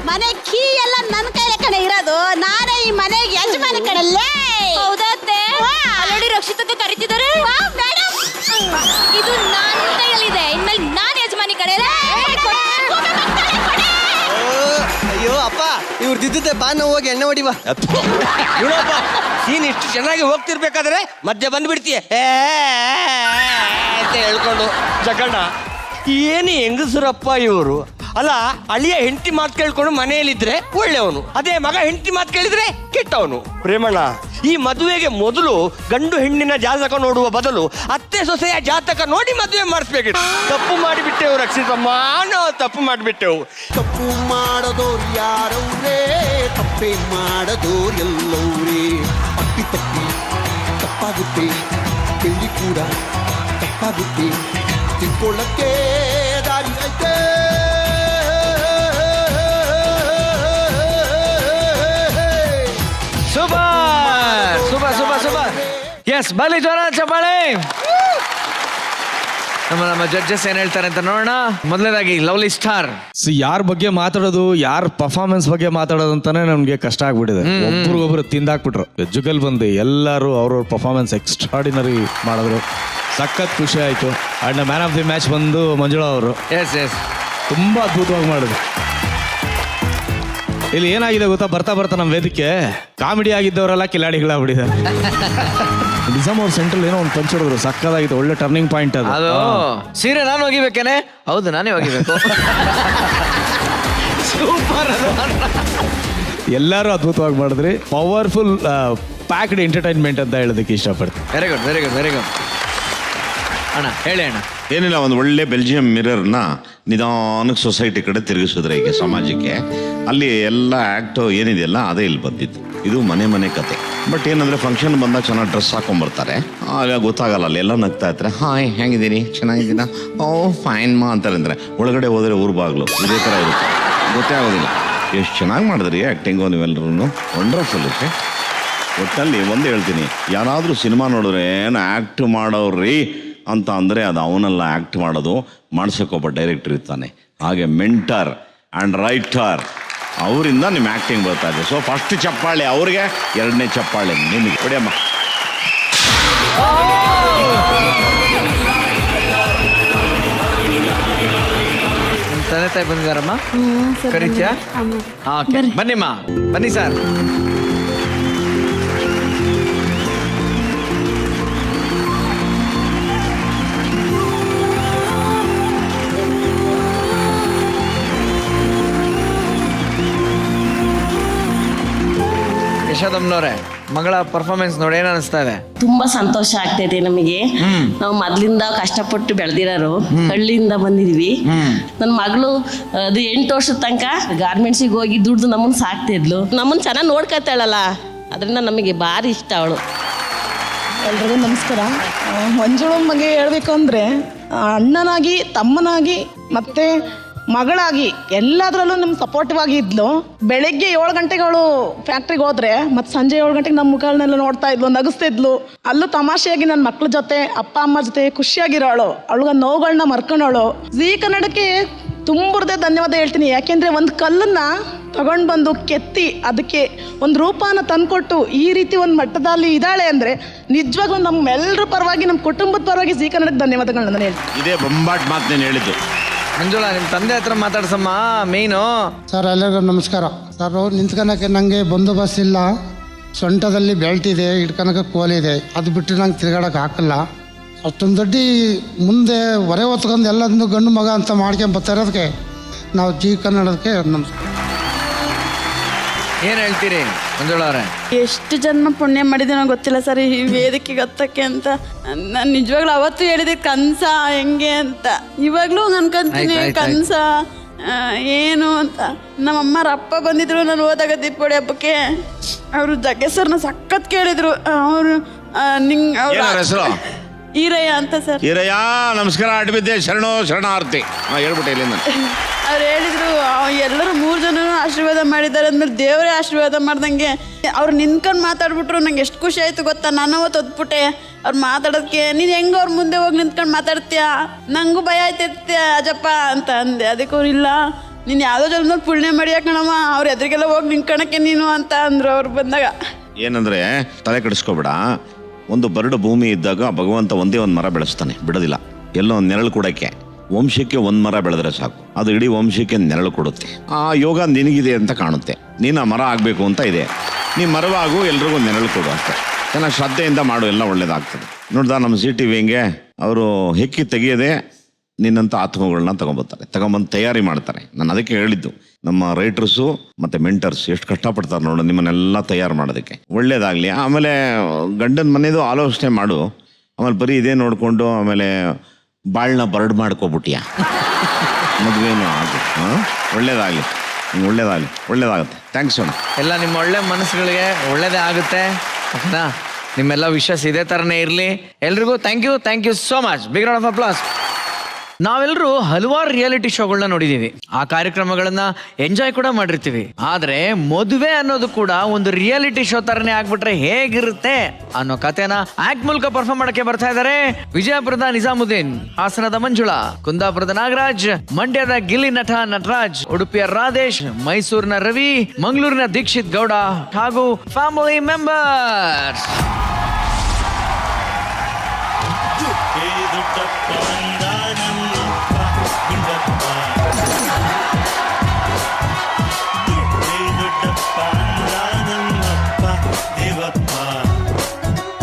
ಮನೆ ಕೀ ಎಲ್ಲ ನನ್ನ ಕೈಲೇ ಕಣೆ ಇರೋದು. ನಾನೇ ಈ ಮನೆಗೆ ಯಜಮಾನಿ ಕಣಲ್ಲೇ. ಹೌದತ್ತೆ? ಆಲ್ರೆಡಿ ರಕ್ಷಿತಕ್ಕೆ ಕರೀತಿದ್ದಾರೆ. ಇದು ನನ್ನ ಕೈಯಲ್ಲಿದೆ, ಇನ್ಮೇಲೆ ನಾನು ಯಜಮಾನಿ ಕಡೆಯಲ್ಲ. ಅಯ್ಯೋ ಅಪ್ಪ, ಇವ್ರದ್ದಿದ್ದೆ ಬಾ ನಾವು ಹೋಗಿ ಎಣ್ಣೆ ಹೊಡಿವಾ. ನೋಡಪ್ಪ, ನೀನ್ ಇಷ್ಟು ಚೆನ್ನಾಗಿ ಹೋಗ್ತಿರ್ಬೇಕಾದ್ರೆ ಮಧ್ಯೆ ಬಂದ್ಬಿಡ್ತೀಯ ಅಂತ ಹೇಳ್ಕೊಂಡು. ಜಗಣ್ಣ ಏನು ಹೆಂಗಸರಪ್ಪ ಇವರು. ಅಲ್ಲ, ಅಳಿಯ ಹೆಂಡತಿ ಮಾತು ಕೇಳ್ಕೊಂಡು ಮನೆಯಲ್ಲಿದ್ರೆ ಒಳ್ಳೆಯವನು, ಅದೇ ಮಗ ಹೆಂಡತಿ ಮಾತು ಕೇಳಿದ್ರೆ ಕೆಟ್ಟವನು. ಪ್ರೇಮಣ್ಣ, ಈ ಮದುವೆಗೆ ಮೊದಲು ಗಂಡು ಹೆಣ್ಣಿನ ಜಾತಕ ನೋಡುವ ಬದಲು ಅತ್ತೆ ಸೊಸೆಯ ಜಾತಕ ನೋಡಿ ಮದುವೆ ಮಾಡಿಸ್ಬೇಕಿತ್ತು. ತಪ್ಪು ಮಾಡಿಬಿಟ್ಟೆವು ರಕ್ಷಿತಮ್ಮ, ನಾವು ತಪ್ಪು ಮಾಡಿಬಿಟ್ಟೆವು. ತಪ್ಪು ಮಾಡದೋರು ಯಾರವ್ರೇ, ತಪ್ಪೇ ಮಾಡದೋರು ಎಲ್ಲವ್ರೇ. ಅಪ್ಪಿ ತಪ್ಪಿ ತಪ್ಪಾಗುತ್ತೆ, ಬೆಳ್ಳಿ ಕೂಡ ತಪ್ಪಾಗುತ್ತೆ, ತಿಳ್ಕೊಳ್ಳಕ್ಕೆ ದಾರಿ ಐತೆ. Super super super super. Yes, ಬಲಿ ಜ್ವರ ಚಪ್ಪಾಳೆ. ನಮ್ಮ ಜಡ್ಜಸ್ ಏನ್ ಹೇಳ್ತಾರೆ ಅಂತ ನೋಡೋಣ. ಮೊದಲನೇದಾಗಿ ಲವ್ಲಿ ಸ್ಟಾರ್. ಯಾರ ಬಗ್ಗೆ ಮಾತಾಡೋದು, ಯಾರ ಪರ್ಫಾರ್ಮೆನ್ಸ್ ಬಗ್ಗೆ ಮಾತಾಡೋದು ಅಂತಾನೆ ನಮ್ಗೆ ಕಷ್ಟ ಆಗ್ಬಿಟ್ಟಿದೆ. ಒಬ್ರಿಗೊಬ್ರು ತಿಂದಾಕ್ಬಿಟ್ರು. ಜುಗಲ್ ಬಂದು ಎಲ್ಲರೂ ಅವ್ರವ್ರ ಪರ್ಫಾರ್ಮೆನ್ಸ್ ಎಕ್ಸ್ಟ್ರಾಡಿನರಿ ಮಾಡಿದ್ರು. ಸಖತ್ ಖುಷಿ ಆಯ್ತು. And man of the match ಬಂದು ಮಂಜುಳಾ ಅವರು. ಎಸ್ ಎಸ್, ತುಂಬಾ ಅದ್ಭುತವಾಗಿ ಮಾಡಿದ್ರು. ಇಲ್ಲಿ ಏನಾಗಿದೆ ಗೊತ್ತಾ, ಬರ್ತಾ ಬರ್ತಾ ನಮ್ಮ ವೇದಿಕೆ ಕಾಮಿಡಿ ಆಗಿದ್ದವರೆಲ್ಲ ಕಿಲಾಡಿಗಳಾಗ್ಬಿಟ್ಟಿದ್ದಾರೆ. ನಿಜಾಮ್ ಅವ್ರ ಸೆಂಟ್ರಲ್ ಏನೋ ಒಂದು ಪಂಚ್ ಹೊಡೆದ್ರು, ಸಕ್ಕದಾಗಿತ್ತು. ಒಳ್ಳೆ ಟರ್ನಿಂಗ್ ಪಾಯಿಂಟ್ ಅದು. ಅದು ಸೀರೆ ನಾನು ಹೋಗಿಬೇಕೇನೆ? ಹೌದು, ನಾನೇ ಹೋಗಿಬೇಕು. ಸೂಪರ್. ಎಲ್ಲರೂ ಅದ್ಭುತವಾಗಿ ಮಾಡಿದ್ರಿ. ಪವರ್ಫುಲ್ ಪ್ಯಾಕ್ಡ್ ಎಂಟರ್ಟೈನ್ಮೆಂಟ್ ಅಂತ ಹೇಳೋದಕ್ಕೆ ಇಷ್ಟಪಡ್ತೀನಿ. Very good very good very good. ಅಣ್ಣ ಹೇಳಿ ಅಣ್ಣ. ಏನಿಲ್ಲ, ಒಂದು ಒಳ್ಳೆ ಬೆಲ್ಜಿಯಂ ಮಿರರ್ನ ನಿಧಾನಕ್ಕೆ ಸೊಸೈಟಿ ಕಡೆ ತಿರುಗಿಸಿದ್ರೆ ಈಗ ಸಮಾಜಕ್ಕೆ. ಅಲ್ಲಿ ಎಲ್ಲ ಆ್ಯಕ್ಟು ಏನಿದೆಯಲ್ಲ ಅದೇ ಇಲ್ಲಿ ಬಂದಿತ್ತು. ಇದು ಮನೆ ಕತೆ. ಬಟ್ ಏನಂದರೆ ಫಂಕ್ಷನ್ ಬಂದಾಗ ಚೆನ್ನಾಗಿ ಡ್ರೆಸ್ ಹಾಕೊಂಡ್ಬರ್ತಾರೆ. ಆಗ ಗೊತ್ತಾಗಲ್ಲ, ಅಲ್ಲಿ ಎಲ್ಲ ನಗ್ತಾ ಇರ್ತಾರೆ. ಹಾಯ್, ಹೆಂಗಿದ್ದೀನಿ, ಚೆನ್ನಾಗಿದ್ದೀನ, ಓ ಫೈನ್ ಮಾ ಅಂತಾರೆ. ಅಂದರೆ ಒಳಗಡೆ ಹೋದರೆ ಊರು ಬಾಗ್ಲು ಇದೇ ಥರ ಇರುತ್ತೆ, ಗೊತ್ತೇ ಆಗೋದಿಲ್ಲ. ಎಷ್ಟು ಚೆನ್ನಾಗಿ ಮಾಡಿದ್ರಿ ಆ್ಯಕ್ಟಿಂಗು ನೀವೆಲ್ಲರೂ, ವಂಡರ್ಫುಲ್. ಒಟ್ಟಲ್ಲಿ ಒಂದು ಹೇಳ್ತೀನಿ, ಯಾರಾದರೂ ಸಿನಿಮಾ ನೋಡಿದ್ರೆ ಏನು ಆ್ಯಕ್ಟ್ ಮಾಡೋರ್ರಿ ಅಂತ ಅಂದರೆ ಅದು ಅವನೆಲ್ಲ ಆ್ಯಕ್ಟ್ ಮಾಡೋದು. ಮಾಡ್ಸೋಕೊಬ್ಬ ಡೈರೆಕ್ಟರ್ ಇರ್ತಾನೆ, ಹಾಗೆ ಮೆಂಟರ್ ಆ್ಯಂಡ್ ರೈಟರ್, ಅವರಿಂದ ನಿಮ್ಮ ಆ್ಯಕ್ಟಿಂಗ್ ಬರ್ತಾ ಇದೆ. ಸೊ ಫಸ್ಟ್ ಚಪ್ಪಾಳೆ ಅವ್ರಿಗೆ, ಎರಡನೇ ಚಪ್ಪಾಳೆ ನಿಮಗೆ. ಹೊಡಿಯಮ್ಮ. ತಂದೆ ತಾಯಿ ಬಂದಿದಾರಮ್ಮ ಕರಿತ್ಯಾ ಬನ್ನಿಮ್ಮ ಬನ್ನಿ ಸರ್. ಯಶೋದಮ್ಮನವ್ರೆ, ಮಗಳ ಪರ್ಫಾರ್ಮೆನ್ಸ್ ನೋಡಿ ಏನ್ ಅನಿಸ್ತಾ ಇದೆ? ತುಂಬಾ ಸಂತೋಷ ಆಗ್ತೈತೆ ನಮಗೆ. ನಾವು ಮೊದ್ಲಿಂದ ಕಷ್ಟಪಟ್ಟು ಬೆಳೆದಿರೋರು, ಹಳ್ಳಿಯಿಂದ ಬಂದಿದ್ವಿ. ನನ್ನ ಮಗಳು ಅದು 8 ವರ್ಷದ ತನಕ ಗಾರ್ಮೆಂಟ್ಸಿಗೆ ಹೋಗಿ ದುಡ್ದು ನಮ್ಮನ್ನ ಸಾಕ್ತಿದ್ಲು. ನಮ್ಮನ್ನ ಚೆನ್ನಾಗಿ ನೋಡ್ಕೊತಾಳಲ್ಲ, ಅದರಿಂದ ನಮಗೆ ಭಾರಿ ಇಷ್ಟ ಅವಳು. ಎಲ್ರಿಗೂ ನಮಸ್ಕಾರ. ಮಂಜುಳಮ್ಮ ಬಗ್ಗೆ ಹೇಳ್ಬೇಕು ಅಂದ್ರೆ ಅಣ್ಣನಾಗಿ, ತಮ್ಮನಾಗಿ, ಮತ್ತೆ ಮಗಳಾಗಿ ಎಲ್ಲದರಲ್ಲೂ ನಮ್ಗೆ ಸಪೋರ್ಟಿವ್ ಆಗಿ ಇದ್ಲು. ಬೆಳಗ್ಗೆ 7 ಗಂಟೆಗೆ ಅವಳು ಫ್ಯಾಕ್ಟ್ರಿಗೆ ಹೋದ್ರೆ ಮತ್ತೆ ಸಂಜೆ 7 ಗಂಟೆಗೆ ನಮ್ಮ ಮುಖಗಳನ್ನೆಲ್ಲ ನೋಡ್ತಾ ಇದ್ಲು, ನಗಿಸ್ತಿದ್ಲು. ಅಲ್ಲೂ ತಮಾಷೆಯಾಗಿ ನನ್ನ ಮಕ್ಳ ಜೊತೆ, ಅಪ್ಪ ಅಮ್ಮ ಜೊತೆ ಖುಷಿಯಾಗಿರೋಳು. ಅವಳಿಗೆ ನೋವುಗಳನ್ನ ಮರ್ಕೊಂಡವಳು. ಜೀ ಕನ್ನಡಕ್ಕೆ ತುಂಬುರದೇ ಧನ್ಯವಾದ ಹೇಳ್ತೀನಿ. ಯಾಕೆಂದ್ರೆ ಒಂದು ಕಲ್ಲನ್ನ ತಗೊಂಡು ಬಂದು ಕೆತ್ತಿ ಅದಕ್ಕೆ ಒಂದು ರೂಪನ ತಂದ್ಕೊಟ್ಟು ಈ ರೀತಿ ಒಂದು ಮಟ್ಟದಲ್ಲಿ ಇದ್ದಾಳೆ ಅಂದ್ರೆ ನಿಜವಾಗ್ಲೂ ನಮ್ಮೆಲ್ಲರ ಪರವಾಗಿ, ನಮ್ಮ ಕುಟುಂಬದ ಪರವಾಗಿ ಜೀ ಕನ್ನಡಕ್ಕೆ ಧನ್ಯವಾದಗಳನ್ನ ನಾನು ಹೇಳ್ತೀನಿ. ಇದೇ ಬೊಂಬಾಟ್ ಮಾತು ನಾನು ಹೇಳಿದ್ದು. ಮಂಜುಳಾ, ನಿಮ್ಮ ತಂದೆ ಹತ್ರ ಮಾತಾಡ್ಸಮ್ಮ ಮೇನು. ಸರ್ ಎಲ್ಲರಿಗೂ ನಮಸ್ಕಾರ. ಸರ್ ನಿಂತ್ಕೊಳಕ್ಕೆ ನನಗೆ ಬಂದೋಬಸ್ತ್ ಇಲ್ಲ, ಸೊಂಟದಲ್ಲಿ ಬೆಲ್ಟ್ ಇದೆ, ಇಟ್ಕೊಳಕ್ಕೆ ಕೋಲಿದೆ, ಅದು ಬಿಟ್ಟು ನಂಗೆ ತಿರ್ಗಾಡಕ್ಕೆ ಹಾಕಲ್ಲ. ಅಷ್ಟೊಂದು ದೊಡ್ಡ ಮುಂದೆ ಹೊರೆ ಹೊತ್ಕೊಂಡು ಎಲ್ಲದನ್ನು ಗಂಡು ಮಗ ಅಂತ ಮಾಡ್ಕೊಂಡು ಬರ್ತಾ ಇರೋದಕ್ಕೆ ನಾವು ಜೀ ಕನ್ನಡಕ್ಕೆ ನಮಸ್ಕಾರ. ಏನು ಹೇಳ್ತೀರಿ ಮಂಜುಳಾ ಅವರೇ? ಎಷ್ಟು ಜನ್ಮ ಪುಣ್ಯ ಮಾಡಿದ್ದೀನೋ ಗೊತ್ತಿಲ್ಲ ಸರ್ ಈ ವೇದಿಕೆಗೆ ಹತ್ತಕ್ಕೆ ಅಂತ. ನಾನು ನಿಜವಾಗ್ಲೂ ಅವತ್ತು ಹೇಳಿದೆ ಕನ್ಸ ಹೆಂಗೆ ಅಂತ. ಇವಾಗ್ಲೂ ಅನ್ಕೊಂತೀನಿ ಕನ್ಸ ಏನು ಅಂತ. ನಮ್ಮಮ್ಮರ ಅಪ್ಪ ಬಂದಿದ್ರು ನಾನು ಹೋದಾಗ ದೀಪಾವಳಿ ಹಬ್ಬಕ್ಕೆ. ಅವರು ಜಗ್ಗೇಶ್ವರನ ಸಖತ್ ಕೇಳಿದ್ರು. ಅವರು ಈರಯ್ಯ ಅಂತ ಸರ್. ಈರಯ್ಯ ನಮಸ್ಕಾರ, ಅಡ್ಬಿದ್ದೆ, ಶರಣೋ ಶರಣಾರ್ಥಿ ಹೇಳ್ಬಿಟ್ಟೆ ಇಲ್ಲಿಂದ. ಅವ್ರು ಹೇಳಿದ್ರು ಎಲ್ಲರೂ 3 ಜನ ಆಶೀರ್ವಾದ ಮಾಡಿದ್ದಾರೆ ಅಂದ್ಮೇಲೆ ದೇವರೇ ಆಶೀರ್ವಾದ ಮಾಡ್ದಂಗೆ. ಅವ್ರು ನಿಂತ್ಕೊಂಡು ಮಾತಾಡ್ಬಿಟ್ರು. ನಂಗೆ ಎಷ್ಟು ಖುಷಿ ಆಯ್ತು ಗೊತ್ತಾ. ನಾನು ಅವತ್ತು ಒದ್ಬಿಟ್ಟೆ ಅವ್ರು ಮಾತಾಡೋದಕ್ಕೆ. ನೀನು ಹೆಂಗೆ ಅವ್ರ ಮುಂದೆ ಹೋಗಿ ನಿಂತ್ಕೊಂಡು ಮಾತಾಡ್ತೀಯಾ, ನಂಗೂ ಭಯ ಆಯ್ತೈತೆ ಅಜಪ್ಪ ಅಂತ ಅಂದೆ. ಅದಕ್ಕೆ ಅವ್ರು ಇಲ್ಲ ನೀನು ಯಾವುದೋ ಜನ್ಮದಲ್ಲಿ ಪುಣ್ಯ ಮಾಡಿಯಾ ಕಣಮ್ಮ, ಅವ್ರ ಎದುರಿಗೆಲ್ಲ ಹೋಗಿ ನಿಂತ್ಕೊಳಕ್ಕೆ ನೀನು ಅಂತ ಅಂದರು ಅವ್ರು ಬಂದಾಗ. ಏನಂದ್ರೆ ತಲೆ ಕೆಡಿಸ್ಕೋಬೇಡ. ಒಂದು ಬರಡು ಭೂಮಿ ಇದ್ದಾಗ ಭಗವಂತ ಒಂದೇ ಒಂದು ಮರ ಬೆಳೆಸ್ತಾನೆ, ಬಿಡೋದಿಲ್ಲ. ಎಲ್ಲೋ ಒಂದು ನೆರಳು ಕೊಡೋಕ್ಕೆ. ವಂಶಕ್ಕೆ ಒಂದು ಮರ ಬೆಳೆದ್ರೆ ಸಾಕು, ಅದು ಇಡೀ ವಂಶಕ್ಕೆ ನೆರಳು ಕೊಡುತ್ತೆ. ಆ ಯೋಗ ನಿನಗಿದೆ ಅಂತ ಕಾಣುತ್ತೆ. ನೀನು ಆ ಮರ ಆಗಬೇಕು ಅಂತ ಇದೆ. ನೀ ಮರವಾಗು, ಎಲ್ರಿಗೂ ನೆರಳು ಕೊಡು ಅಷ್ಟೇ. ಚೆನ್ನಾಗಿ ಶ್ರದ್ಧೆಯಿಂದ ಮಾಡು, ಎಲ್ಲ ಒಳ್ಳೇದಾಗ್ತದೆ. ನೋಡ್ದ ನಮ್ಮ CTV ಹೆಂಗೆ ಅವರು ಹೆಕ್ಕಿ ತೆಗಿಯದೆ ನಿನ್ನಂಥ ಆತ್ಮಗಳನ್ನ ತಗೊಂಬಂದು ತಯಾರಿ ಮಾಡ್ತಾರೆ. ನಾನು ಅದಕ್ಕೆ ಹೇಳಿದ್ದು, ನಮ್ಮ ರೈಟರ್ಸು ಮತ್ತು ಮೆಂಟರ್ಸ್ ಎಷ್ಟು ಕಷ್ಟಪಡ್ತಾರೆ ನೋಡು ನಿಮ್ಮನ್ನೆಲ್ಲ ತಯಾರು ಮಾಡೋದಕ್ಕೆ. ಒಳ್ಳೇದಾಗಲಿ. ಆಮೇಲೆ ಗಂಡನ ಮನೆಯದು ಆಲೋಚನೆ ಮಾಡು. ಆಮೇಲೆ ಬರೀ ಇದೇ ನೋಡಿಕೊಂಡು ಆಮೇಲೆ ಬಾಳನ್ನ ಬರಡು ಮಾಡ್ಕೊಬಿಟ್ಟಿಯಾ. ಮದುವೆನೂ ಆಗು. ಒಳ್ಳೇದಾಗಲಿ, ಒಳ್ಳೇದಾಗುತ್ತೆ. ಥ್ಯಾಂಕ್ಸ್ ಅಣ್ಣ. ಎಲ್ಲ ನಿಮ್ಮ ಒಳ್ಳೆ ಮನಸ್ಸುಗಳಿಗೆ ಒಳ್ಳೇದೇ ಆಗುತ್ತೆ. ನಿಮ್ಮೆಲ್ಲ ವಿಶ್ವಾಸ ಇದೇ ಥರನೇ ಇರಲಿ. ಎಲ್ರಿಗೂ thank you so much. Big round of applause. ನಾವೆಲ್ಲರೂ ಹಲವಾರು ರಿಯಾಲಿಟಿ ಶೋಗಳನ್ನ ನೋಡಿದೀವಿ, ಆ ಕಾರ್ಯಕ್ರಮಗಳನ್ನ ಎಂಜಾಯ್ ಕೂಡ ಮಾಡಿರ್ತೀವಿ. ಆದ್ರೆ ಮದುವೆ ಅನ್ನೋದು ಕೂಡ ಒಂದು ರಿಯಾಲಿಟಿ ಶೋ ತರನೇ ಆಗ್ಬಿಟ್ರೆ ಹೇಗಿರುತ್ತೆ ಅನ್ನೋ ಕಥೆನ ಆಕ್ಟ್ ಮೂಲಕ ಪರ್ಫಾರ್ಮ್ ಮಾಡಕ್ಕೆ ಬರ್ತಾ ಇದ್ದಾರೆ ವಿಜಯಪುರದ ನಿಜಾಮುದ್ದೀನ್, ಹಾಸನದ ಮಂಜುಳಾ, ಕುಂದಾಪುರದ ನಾಗರಾಜ್, ಮಂಡ್ಯದ ಗಿಲ್ಲಿ ನಟರಾಜ್, ಉಡುಪಿಯ ರಾಧೇಶ್, ಮೈಸೂರಿನ ರವಿ, ಮಂಗಳೂರಿನ ದೀಕ್ಷಿತ್ ಗೌಡ ಹಾಗೂ ಫ್ಯಾಮಿಲಿ ಮೆಂಬರ್ಸ್.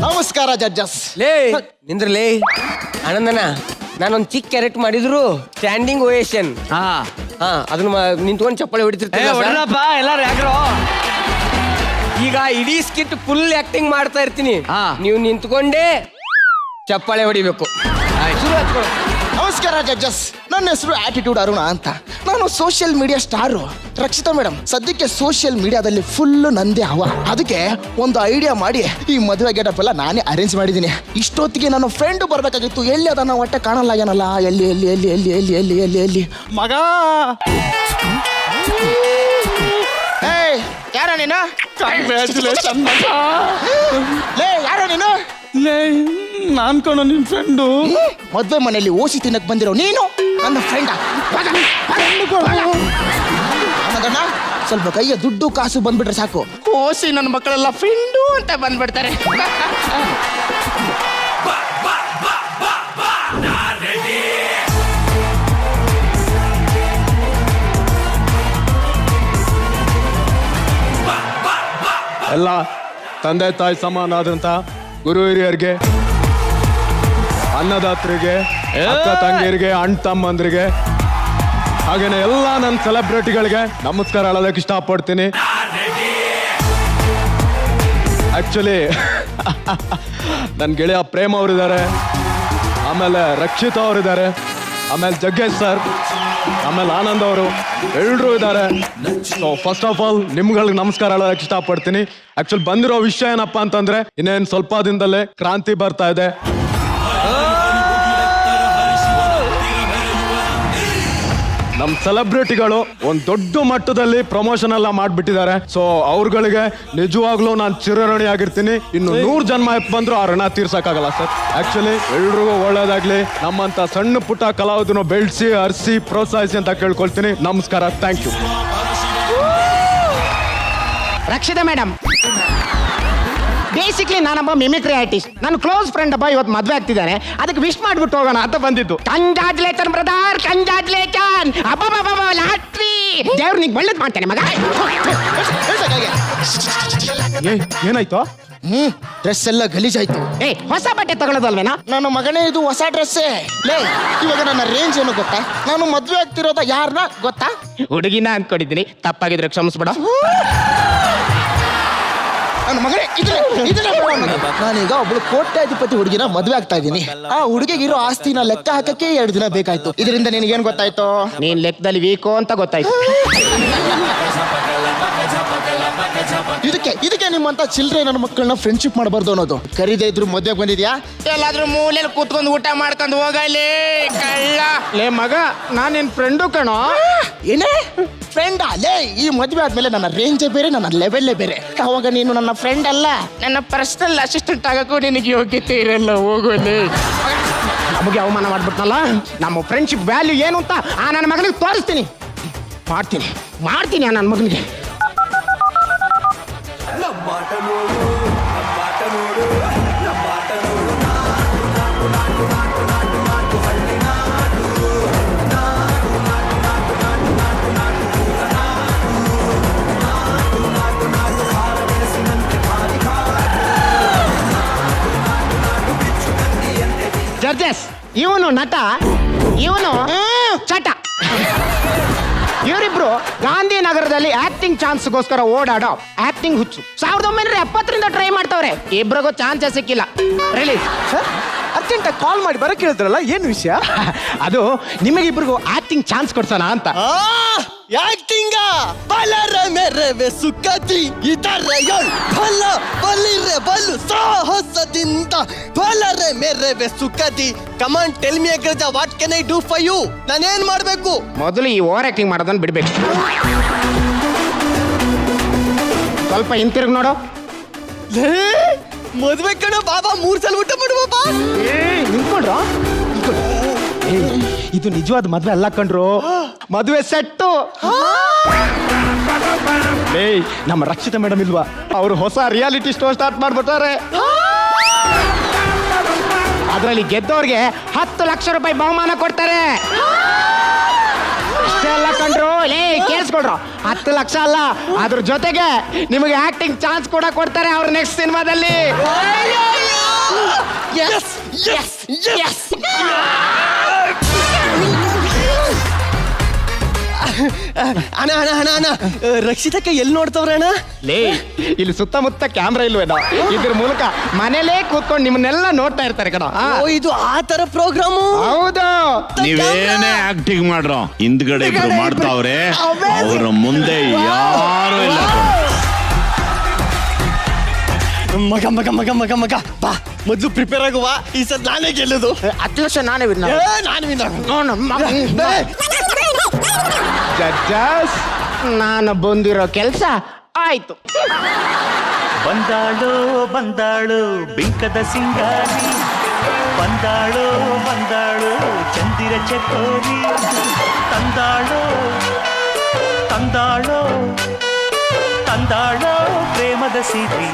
ನಮಸ್ಕಾರ ಜಡ್ಜಸ್. ನಿಂದ್ರಲೇ ಆನಂದನ, ನಾನೊಂದು ಚಿಕ್ಕ ಕ್ಯಾರೆಕ್ಟ್ ಮಾಡಿದ್ರು ಸ್ಟ್ಯಾಂಡಿಂಗ್ ಓವೇಷನ್. ಅದನ್ನ ನಿಂತ್ಕೊಂಡು ಚಪ್ಪಾಳೆ ಹೊಡಿತಿರ್ತೀನಿ. ಎಲ್ಲಾರು ಯಾಕ್ರೋ ಈಗ ಇಡೀ ಸ್ಕಿಟ್ ಫುಲ್ ಆಕ್ಟಿಂಗ್ ಮಾಡ್ತಾ ಇರ್ತೀನಿ, ನೀವು ನಿಂತ್ಕೊಂಡೇ ಚಪ್ಪಾಳೆ ಹೊಡಿಬೇಕು. ನಮಸ್ಕಾರ ಜಡ್ಜಸ್. ನನ್ನ ಹೆಸರು ಆಟಿಟ್ಯೂಡ್ ಅರುಣ ಅಂತ. ನಾನು social media star. Rakshita madam, ಸದ್ಯಕ್ಕೆ ಸೋಷಿಯಲ್ ಮೀಡಿಯಾದಲ್ಲಿ ಫುಲ್ ನಂದೇ ಹವಾ. ಅದಕ್ಕೆ ಒಂದು ಐಡಿಯಾ ಮಾಡಿ ಈ ಮದುವೆ ಗೆಟಪ್ ಎಲ್ಲ ನಾನೇ ಅರೇಂಜ್ ಮಾಡಿದ್ದೀನಿ. ಇಷ್ಟೊತ್ತಿಗೆ ನನ್ನ ಫ್ರೆಂಡ್ ಬರ್ಬೇಕಾಗಿತ್ತು, ಎಲ್ಲಿ ಅದನ್ನ ಒಟ್ಟೆ ಕಾಣಲ್ಲ ಏನಲ್ಲ. ಎಲ್ಲಿ ಎಲ್ಲಿ ಎಲ್ಲಿ ಎಲ್ಲಿ ಎಲ್ಲಿ ಎಲ್ಲಿ ಎಲ್ಲಿ ಎಲ್ಲಿ ಮಗ ಯಾರೋ ನೀನು? ಲೇ ಯಾರೋ ನೀನು? ನಾನ್ ಕಣೋ ನಿನ್ ಫ್ರೆಂಡು. ಮದ್ವೆ ಮನೆಯಲ್ಲಿ ಓಸಿ ತಿನ್ನಕ್ ಬಂದಿರೋ ನೀನು ನನ್ನ ಫ್ರೆಂಡ? ಸ್ವಲ್ಪ ಕೈಯ ದುಡ್ಡು ಕಾಸು ಬಂದ್ಬಿಟ್ರೆ ಸಾಕು, ಓಸಿ ನನ್ನ ಮಕ್ಕಳೆಲ್ಲ ಫ್ರೆಂಡು ಅಂತ ಬಂದ್ಬಿಡ್ತಾರೆ. ಎಲ್ಲ ತಂದೆ ತಾಯಿ ಸಮಾನಾದಂಥ ಗುರು ಹಿರಿಯರಿಗೆ, ಅನ್ನದಾತರಿಗೆ, ಅಕ್ಕ ತಂಗಿಯರಿಗೆ, ಅಣ್ಣ ತಮ್ಮಂದ್ರಿಗೆ, ಹಾಗೇನೆ ಎಲ್ಲ ನನ್ನ ಸೆಲೆಬ್ರಿಟಿಗಳಿಗೆ ನಮಸ್ಕಾರ ಹೇಳೋದಕ್ಕೆ ಇಷ್ಟಪಡ್ತೀನಿ. ಆಕ್ಚುಲಿ ನನ್ನ ಗೆಳೆಯ ಪ್ರೇಮ್ ಅವರಿದ್ದಾರೆ, ಆಮೇಲೆ ರಕ್ಷಿತಾ ಅವರಿದ್ದಾರೆ, ಆಮೇಲೆ ಜಗ್ಗೇಶ್ ಸರ್, ಆಮೇಲೆ ಆನಂದ್ ಅವರು, ಎಲ್ಲರೂ ಇದ್ದಾರೆ. ಸೊ ಫಸ್ಟ್ ಆಫ್ ಆಲ್ ನಿಮ್ಗಳಿಗೆ ನಮಸ್ಕಾರ ಹೇಳೋದಕ್ಕೆ ಇಷ್ಟಪಡ್ತೀನಿ. ಆಕ್ಚುಲಿ ಬಂದಿರೋ ವಿಷಯ ಏನಪ್ಪಾ ಅಂತಂದ್ರೆ, ಇನ್ನೇನು ಸ್ವಲ್ಪ ದಿನದಲ್ಲೇ ಕ್ರಾಂತಿ ಬರ್ತಾ ಇದೆ. ನಮ್ಮ ಸೆಲೆಬ್ರಿಟಿಗಳು ಒಂದು ದೊಡ್ಡ ಮಟ್ಟದಲ್ಲಿ ಪ್ರಮೋಷನ್ ಎಲ್ಲ ಮಾಡ್ಬಿಟ್ಟಿದ್ದಾರೆ. ಸೊ ಅವ್ರಗಳಿಗೆ ನಿಜವಾಗ್ಲೂ ನಾನು ಚಿರಋಣಿ ಆಗಿರ್ತೀನಿ. ಇನ್ನು 100 ಜನ್ಮ ಬಂದ್ರು ಆ ಋಣ ತೀರ್ಸಕ್ಕಾಗಲ್ಲ ಸರ್. ಆಕ್ಚುಲಿ ಎಲ್ರಿಗೂ ಒಳ್ಳೇದಾಗ್ಲಿ. ನಮ್ಮಂತ ಸಣ್ಣ ಪುಟ್ಟ ಕಲಾವಿದನ್ನು ಬೆಳೆಸಿ ಹರಿಸಿ ಪ್ರೋತ್ಸಾಹಿಸಿ ಅಂತ ಕೇಳ್ಕೊಳ್ತೀನಿ. ನಮಸ್ಕಾರ, thank you. Rakshita madam, basically ನಾನೊಬ್ಬ ಮಿಮಿಕ್ರಿ ಆರ್ಟಿಸ್ಟ್. ನನ್ನ ಕ್ಲೋಸ್ ಫ್ರೆಂಡ್ ಒಬ್ಬ ಇವತ್ತು ಮದುವೆ ಆಗ್ತಿದ್ದಾನೆ, ಅದಕ್ಕೆ ವಿಶ್ ಮಾಡ್ಬಿಟ್ಟು ಹೋಗೋಣ ಅಂತ ಬಂದಿದ್ದು. Congratulation brother, congratulation. ಅಬ್ಬಬ್ಬಬ್ಬ ಲಾಟ್ರಿ. ದೇವ್ರು ನಿಂಗೆ ಒಳ್ಳೇದು ಮಾಡ್ತಾನೆ ಮಗ. ಏನಾಯ್ತು? ಡ್ರೆಸ್ ಎಲ್ಲ ಗಲೀಜಾಯ್ತು. ಹೊಸ ಬಟ್ಟೆ ತಗೊಳ್ಳೋದಲ್ವೇನಾ? ನನ್ನ ಮಗನೇ ಇದು ಹೊಸ ಡ್ರೆಸ್ಸೇ. ಲೇ, ಇವಾಗ ನನ್ನ ರೇಂಜ್ ಏನು ಗೊತ್ತಾ? ನಾನು ಮದ್ವೆ ಆಗ್ತಿರೋದ ಯಾರನ್ನ ಗೊತ್ತಾ? ಹುಡುಗಿನ ಅನ್ಕೊಂಡಿದ್ದೀನಿ, ತಪ್ಪಾಗಿದ್ರೆ ಕ್ಷಮಿಸ್ಬಿಡ. ನನ್ನ ಮಗನೇ ನಾನೀಗ ಒಬ್ಳು ಕೋಟ್ಯಾಧಿಪತಿ ಹುಡುಗಿನ ಮದ್ವೆ ಆಗ್ತಾ ಇದ್ದೀನಿ. ಆ ಹುಡುಗಿಗಿರೋ ಆಸ್ತಿನ ಲೆಕ್ಕ ಹಾಕಕ್ಕೆ 2 ದಿನ ಬೇಕಾಯ್ತು. ಇದರಿಂದ ನಿನಗೇನ್ ಗೊತ್ತಾಯ್ತು? ನೀನ್ ಲೆಕ್ಕದಲ್ಲಿ ವೀಕೋ ಅಂತ ಗೊತ್ತಾಯ್ತು. ಇದಕ್ಕೆ ನಿಮ್ಮಂತ ಚಿಲ್ಡ್ರೆ ನನ್ನ ಮಕ್ಕಳನ್ನ ಫ್ರೆಂಡ್ಶಿಪ್ ಮಾಡಬಾರ್ದು ಅನ್ನೋದು. ಕರೀದೇ ಇದ್ರು ಮದ್ವೆಗೆ ಬಂದಿದ್ಯಾ? ಎಲ್ಲಾದ್ರೂ ಮೂಲೆಯಲ್ಲಿ ಕೂತ್ಕೊಂಡು ಊಟ ಮಾಡ್ಕೊಂಡು ಹೋಗಲಿ ಕಳ್ಳ. ಲೇ ಮಗ, ನಾನೇನ್ ಫ್ರೆಂಡು ಕಣೋ. ಏನೇ ಫ್ರೆಂಡ್? ಲೇ, ಈ ಮದ್ವೆ ಆದ್ಮೇಲೆ ನನ್ನ ರೇಂಜೇ ಬೇರೆ, ನನ್ನ ಲೆವೆಲ್ಲೇ ಬೇರೆ. ಅವಾಗ ನೀನು ನನ್ನ ಫ್ರೆಂಡ್ ಅಲ್ಲ, ನನ್ನ ಪರ್ಸನಲ್ ಅಸಿಸ್ಟೆಂಟ್ ಆಗಕ್ಕೂ ನಿನಗೆ ಯೋಗ್ಯತೆ ಇರಲ್ಲ. ಹೋಗೋಲಿ. ನಮಗೆ ಅವಮಾನ ಮಾಡ್ಬಿಟ್ನಲ್ಲ. ನಮ್ಮ ಫ್ರೆಂಡ್ಶಿಪ್ ವ್ಯಾಲ್ಯೂ ಏನು ಅಂತ ಆ ನನ್ನ ಮಗನಿಗೆ ತೋರಿಸ್ತೀನಿ. ಮಾಡ್ತೀನಿ ಆ ನನ್ನ ಮಗನಿಗೆ. ಜಡ್ಜಸ್, ಇವನು ನಟ, ಇವನು ಚಟ. ಇವರಿಬ್ರು ಗಾಂಧಿನಗರದಲ್ಲಿ ಆಕ್ಟಿಂಗ್ ಚಾನ್ಸ್ಗೋಸ್ಕರ ಓಡಾಡೋ ಆಕ್ಟಿಂಗ್ ಹುಚ್ಚು. 1970ರಿಂದ ಟ್ರೈ ಮಾಡ್ತಾವ್ರೆ. ಇಬ್ರಿಗೂ ಚಾನ್ಸೇ ಸಿಕ್ಕಿಲ್ಲ. ರಿಲೀಸ್ ಅರ್ಜೆಂಟ್ ಕಾಲ್ ಮಾಡಿ ಬರಕ್ಕೆ ಹೇಳಿದ್ರಲ್ಲ, ಏನು ವಿಷಯ? ಅದು ನಿಮಗಿಬ್ರಿಗೂ ಆಕ್ಟಿಂಗ್ ಚಾನ್ಸ್ ಕೊಡ್ಸೋಣ ಅಂತ. ಆಕ್ಟಿಂಗ ಬಲರ ಮೇರೆ ಸುಖದಿ ಇದರ ಬಲ ಬಲಿರೆ ಬಲು ಸಾಹಸದಿಂದ ಬಲರೆ ಮೇರೆ ಸುಖದಿ. ಕಮಾನ್ ಟೆಲ್ ಮಿ ಅಗ್ರಜ, what can I do for you? ನಾನೇನ್ ಮಾಡ್ಬೇಕು? ಮೊದಲು ಈ ಓವರ್ ಆಕ್ಟಿಂಗ್ ಮಾಡೋದನ್ನ ಬಿಡ್ಬೇಕು. ಸ್ವಲ್ಪ ಹಿಂತಿರುಗಿ ನೋಡು. ಮದ್ವೆ ಕಣ ಬಾಬಾ, 3 ಸಲ ಊಟ ಮಾಡುವ. ನಿಂತ್ಕೊಂಡ್ರ? ಇದು ನಿಜವಾದ ಮದ್ವೆ ಅಲ್ಲ ಕಣ್ರು, ಮದುವೆ ಸೆಟ್ಟು. ನಮ್ಮ ರಕ್ಷಿತಾ ಮೇಡಮ್ ಇಲ್ವಾ, ಅವರು ಹೊಸ ರಿಯಾಲಿಟಿ ಶೋ ಸ್ಟಾರ್ಟ್ ಮಾಡ್ಬಿಟ್ಟಾರೆ. ಅದರಲ್ಲಿ ಗೆದ್ದವ್ರಿಗೆ 10 ಲಕ್ಷ ರೂಪಾಯಿ ಬಹುಮಾನ ಕೊಡ್ತಾರೆ. ಅಷ್ಟೇ ಅಲ್ಲ ಕಣ್ರು, ಕೇಳಿಸ್ಕೊಳ್ರು, 10 ಲಕ್ಷ ಅಲ್ಲ, ಅದ್ರ ಜೊತೆಗೆ ನಿಮಗೆ ಆಕ್ಟಿಂಗ್ ಚಾನ್ಸ್ ಕೂಡ ಕೊಡ್ತಾರೆ ಅವ್ರ ನೆಕ್ಸ್ಟ್ ಸಿನಿಮಾದಲ್ಲಿ. ಅಣ್ಣ ಅಣ್ಣ ಅಣ್ಣ ಅಣ್ಣ, ರಕ್ಷಿತಕ್ಕ ಎಲ್ಲಿ ನೋಡ್ತವ್ರ ಅಣ್ಣ? ಇಲ್ಲಿ ಸುತ್ತಮುತ್ತ ಕ್ಯಾಮ್ರಾ ಇಲ್ವೇನೋ, ಇದ್ರ ಮೂಲಕ ಮನೇಲೇ ಕೂತ್ಕೊಂಡು ನಿಮ್ಮನ್ನೆಲ್ಲ ನೋಡ್ತಾ ಇರ್ತಾರೆ ಕಣ. ಇದು ಆ ತರ ಪ್ರೋಗ್ರಾಮು? ಹೌದು. ನೀವೇನೇ ಆಕ್ಟಿಂಗ್ ಮಾಡ್ರೋ, ಹಿಂದ್ಗಡೆ ಇಬ್ರು ಮಾಡ್ತಾವ್ರೆ, ಅವ್ರ ಮುಂದೆ ಯಾರು ಇಲ್ಲ. ಮಗ ಮಗ ಮಗ ಮಗ ಮಗ ಬಾ, ಮೊದ್ಲು ಪ್ರಿಪೇರ್ ಆಗುವ. ಈ ಸದ್ ನಾನೇ ಗೆಲ್ಲುದು. 10 ಲಕ್ಷ ನಾನೇ ವಿನ್. ಜಡ್ಜಸ್, ನಾನು ಬಂದಿರೋ ಕೆಲಸ ಆಯ್ತು. ಬಂದಾಳು ಬಂದಾಳು ಬಿಂಕದ ಸಿಂಗಾರಿ, ಬಂದಾಳು ಬಂದಾಳು ಚಂದಿರ ಚಕೋರಿ, ತಂದಾಳು ತಂದಾಳು ತಂದಾಳು ಪ್ರೇಮದ ಸಿರಿ.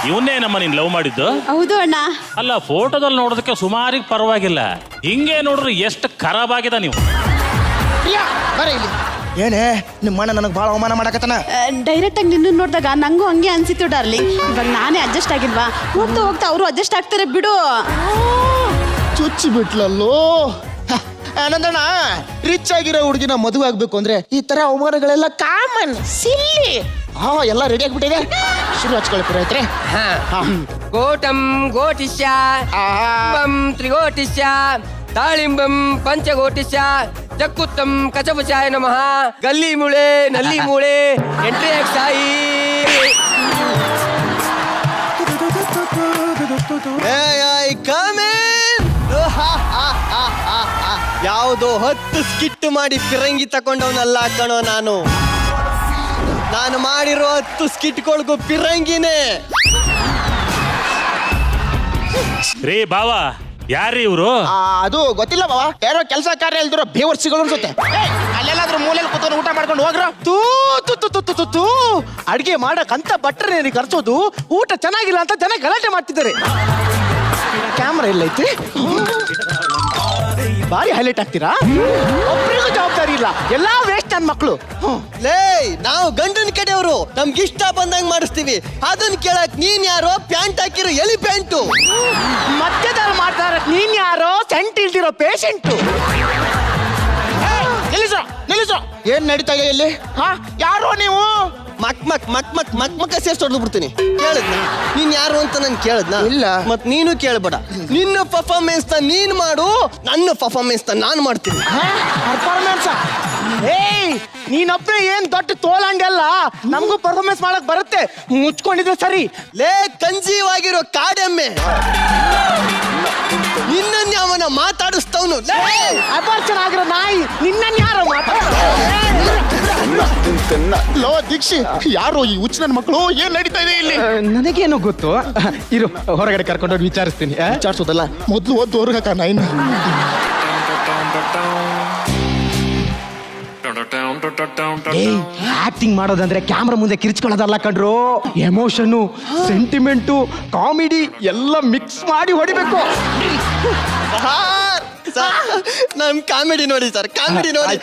ಇವನ್ನೇ ನಮ್ಮ ನೀನ್ ಲವ್ ಮಾಡಿದ್ದು? ಹೌದು ಅಣ್ಣ. ಅಲ್ಲ, ಫೋಟೋದಲ್ಲಿ ನೋಡೋದಕ್ಕೆ ಸುಮಾರಿಗೆ ಪರವಾಗಿಲ್ಲ, ಹಿಂಗೆ ನೋಡ್ರಿ ಎಷ್ಟು ಖರಾಬ್ ಆಗಿದೆ ನೀವು. ಬರ ಇಲ್ಲಿ. ಏನೇ ನಿಮ್ಮ ಅಣ್ಣ ನನಗೆ ಭಾಳ ಅವಮಾನ ಮಾಡಕತ್ತನ. ಡೈರೆಕ್ಟ್ ಆಗಿ ನಿನ್ನ ನೋಡಿದಾಗ ನಂಗೂ ಹಂಗೆ ಅನ್ಸಿತ್ತು ಡಾರ್ಲಿಂಗ್. ಇವಾಗ ನಾನೇ ಅಡ್ಜಸ್ಟ್ ಆಗಿಲ್ವಾ, ಹೋಗ್ತಾ ಹೋಗ್ತಾ ಅವರು ಅಡ್ಜಸ್ಟ್ ಆಗ್ತಾರೆ ಬಿಡು. ಚುಚ್ಚಿ ಬಿಟ್ಲಲ್ಲೋ. ಆನಂದಣ್ಣ, ರಿಚ್ ಆಗಿರೋ ಹುಡುಗಿನ ಮದುವೆ ಆಗ್ಬೇಕು ಅಂದ್ರೆ ಈ ತರ ಅವಮಾನಗಳೆಲ್ಲ ಕಾಮನ್, ಸಿಲ್ಲಿ. ಎಲ್ಲ ರೆಡಿ ಆಗ್ಬಿಟ್ಟಿದೆ, ಶುರು ಹಚ್ಕೊಳ್ಳಿ ಪುರೋಹಿತ್ರೆ. ಗೋಟಂ ಗೋಟಿಷ್ಯ ಬಂ ತ್ರಿಗೋಟಿಷ್ಯ ತಾಳಿಂಬಂ ಪಂಚಗೋಟಿಷ್ಯ ಜಕ್ಕುತ್ತಂ ಕಚಪಚಾಯ ನಮಃ ಗಲ್ಲಿ ಮೂಳೆ ನಲ್ಲಿ ಮೂಳೆ ಎಂಟ್ರಿ ಸಾಯಿ. ಯಾವುದೋ 10 ಸ್ಕಿಟ್ ಮಾಡಿ ಫಿರಂಗಿ ತಕೊಂಡವನಲ್ಲ ಕಣೋ ನಾನು ಮಾಡಿರೋ 10 ಸ್ಕಿಟ್ಗಳಿಗೂ ಫಿರಂಗಿನೇ. ರೇ ಬಾವ, ಯಾರ್ರೀ ಇವರು? ಅದು ಗೊತ್ತಿಲ್ಲ ಬಾವ, ಯಾರೋ ಕೆಲಸ ಕಾರ್ಯ ಇಲ್ದಿರೋ ಬೇವರ್ಸಿಗಳು ಅನ್ಸುತ್ತೆ. ಅಲ್ಲೆಲ್ಲಾದ್ರೂ ಮೂಲೆಯಲ್ಲಿ ಕೂತ್ಕೊಂಡು ಊಟ ಮಾಡ್ಕೊಂಡು ಹೋಗ್ರ. ತೂ ಅಡ್ಗೆ ಮಾಡಕ್ಕಂತ ಬಟ್ಟರೆ ಕರ್ಸೋದು, ಊಟ ಚೆನ್ನಾಗಿಲ್ಲ ಅಂತ ಜನ ಗಲಾಟೆ ಮಾಡ್ತಿದ್ದಾರೆ. ಕ್ಯಾಮ್ರಾ ಎಲ್ಲೈತಿ, ಬಾರಿ ಹೈಲೈಟ್ ಆಗ್ತೀರಾ. ಒಬ್ಬರಿಗೂ ಜವಾಬ್ದಾರಿ ಇಲ್ಲ, ಎಲ್ಲಾ ವೇಸ್ಟ್ ನನ್ನ ಮಕ್ಕಳು. ಲೇ, ನಾವು ಗಂಡನ ಕಡೆಯವರು, ನಮ್ಗೆ ಇಷ್ಟ ಬಂದಂಗ್ ಮಾಡಿಸ್ತೀವಿ. ಅದನ್ನ ಕೇಳಕ್ ನೀನ್ ಯಾರೋ ಪ್ಯಾಂಟ್ ಹಾಕಿರೋ ಎಲಿ ಪ್ಯಾಂಟು. ಮಧ್ಯದಲ್ಲಿ ಮಾಡ್ತಾರ ನೀನ್ ಯಾರೋ ಸೆಂಟ್ ಇಲ್ದಿರೋ ಪೇಷಂಟು. ನಿಲ್ಲಿಸೋ, ಏನ್ ನಡೀತಾ ಇದೆ ಇಲ್ಲಿ? ಯಾರೋ ನೀವು? ಮಕ್ ಸೇರ್ಸಿ ಹೊಡೆದು ಬಿಡ್ತೀನಿ. ಕೇಳದ್ನ ನೀನ್ ಯಾರು ಅಂತ ನಾನು ಕೇಳದ್ನ? ಇಲ್ಲ. ಮತ್ ನೀನು ಕೇಳ್ಬೇಡ. ನಿನ್ನ ಪರ್ಫಾರ್ಮೆನ್ಸ್ ನೀನ್ ಮಾಡು, ನನ್ನ ಪರ್ಫಾರ್ಮೆನ್ಸ್ ನಾನು ಮಾಡ್ತೀನಿ. ಪರ್ಫಾರ್ಮೆನ್ಸ್? ನೀನೊಬ್ಬನೇ ಏನ್ ದೊಡ್ಡ ತೋಲಂಗಲ್ಲ, ನಮಗೂ ಪರ್ಫಾರ್ಮೆನ್ಸ್ ಮಾಡಕ್ ಬರುತ್ತೆ. ಮುಚ್ಕೊಂಡಿದ್ರೆ ಸರಿ. ಲೇ ಕನ್ಸೀವಾಗಿರೋ ಕಾಡೆಮ್ಮೆ, ನಿನ್ನ ಅವನ ಮಾತಾಡಿಸ್ತವನು. ಅಪರ್ಚನ ಆಗಿರೋ ನಾಯಿ, ನಿನ್ನ ಯಾರೋ ಲೋ ದೀಕ್ಷಿ, ಯಾರೋ ಈ ಹುಚ್ಚ ನನ್ನ ಮಕ್ಕಳು, ಏನ್ ನಡೀತಾ ಇದೆ ಇಲ್ಲಿ? ನನಗೇನೋ ಗೊತ್ತು, ಇರು ಹೊರಗಡೆ ಕರ್ಕೊಂಡೋಗಿ ವಿಚಾರಿಸ್ತೀನಿ. ವಿಚಾರಿಸೋದಲ್ಲ, ಮೊದ್ಲು ಓದ್ ಹೊರಗಕ್ಕ ನಾಯಿನ. ಆಕ್ಟಿಂಗ್ ಮಾಡೋದಂದ್ರೆ ಕ್ಯಾಮ್ರಾ ಮುಂದೆ ಕಿರ್ಚ್ಕೊಳ್ಳೋದಲ್ಲ ಕಣ್ರು. ಎಮೋಷನ್ನು, ಸೆಂಟಿಮೆಂಟು, ಕಾಮಿಡಿ ಎಲ್ಲ ಮಿಕ್ಸ್ ಮಾಡಿ ಹೊಡಿಬೇಕು. ನಮ್ ಕಾಮಿಡಿ ನೋಡಿ ಸರ್, ಕಾಮಿಡಿ ನೋಡಿ.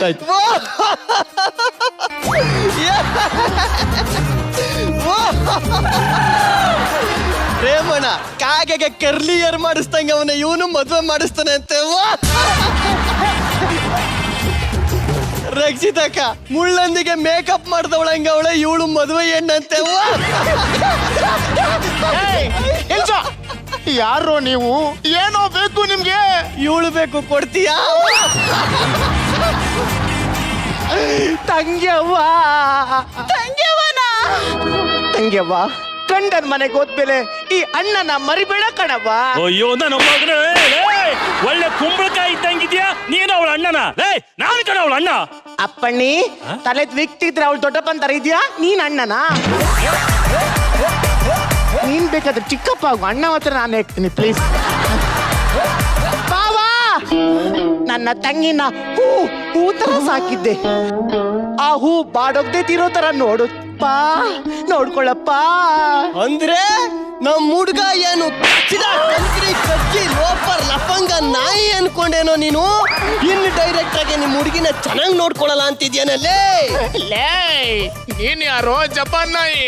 ಪ್ರೇಮಣ್ಣ ಕಾಗೆಗೆ ಕರ್ಲಿಯರ್ ಮಾಡಿಸ್ದಂಗೆ ಅವನ ಇವನು ಮದುವೆ ಮಾಡಿಸ್ತಾನೆ ಅಂತೆ. ರಕ್ಷಿತಕ್ಕ ಮುಳ್ಳಂದಿಗೆ ಮೇಕಪ್ ಮಾಡ್ದವಳಂಗ ಅವಳೆ, ಇವಳು ಮದುವೆ ಹೆಣ್ಣಂತೆ. ಯಾರೋ ನೀವು? ಏನೋ ಬೇಕು ನಿಮ್ಗೆ? ಇವಳು ಬೇಕು, ಕೊಡ್ತೀಯಾ? ತಂಗ್ಯವ್ವ, ತಂಗ್ಯವ್ವ, ಗಂಡನ ಮನೆಗೆ ಹೋದ್ಮೇಲೆ ಈ ಅಣ್ಣನ ಮರಿಬೇಡ ಕಣವ್ವ. ಅಯ್ಯೋ ನನ್ನ ಮಗನೇ, ಒಳ್ಳೆ ಕುಂಬಳಕಾಯಿ ಇದ್ದಂಗಿದ್ಯಾ ನೀನು ಅವಳ ಅಣ್ಣನ? ನಾನು ಕಣ ಅವಳ ಅಣ್ಣ. ಅಪ್ಪಣ್ಣಿ, ತಲೆ ವಿಕ್ತಿದ್ರೆ ಅವಳು ದೊಡ್ಡಪ್ಪನ ತರ ಇದೆಯಾ? ನೀನ್ ಅಣ್ಣನ? ನೀನ್ ಬೇಕಾದ್ರೆ ಚಿಕ್ಕಪ್ಪ ಆಗು, ಅಣ್ಣ ಮಾತ್ರ ನಾನು ಹೇಳ್ತೀನಿ ಪ್ಲೀಸ್. ಬಾವಾ, ನನ್ನ ತಂಗಿನ ಹೂ ತರ ಸಾಕಿದ್ದೆ, ಆ ಹೂ ಬಾಡೋಗ್ದೆ ತಿರೋ ತರ ನೋಡ್ಕೊಳಪ್ಪ. ಅಂದ್ರೆ ನಮ್ ಹುಡ್ಗ ಏನು ಕಚ್ಚಿ ಲೋಪರ್ ಲಫಂಗ ನಾಯಿ ಅನ್ಕೊಂಡೇನೋ ನೀನು? ಇನ್ನು ಡೈರೆಕ್ಟ್ ಆಗಿ ನಿಮ್ ಹುಡುಗಿನ ಚೆನ್ನಾಗಿ ನೋಡ್ಕೊಳಲ್ಲ ಅಂತಿದ್ಯಾನಲ್ಲೇ? ನೀನ್ ಯಾರೋ ಜಪಾನ್ ನಾಯಿ?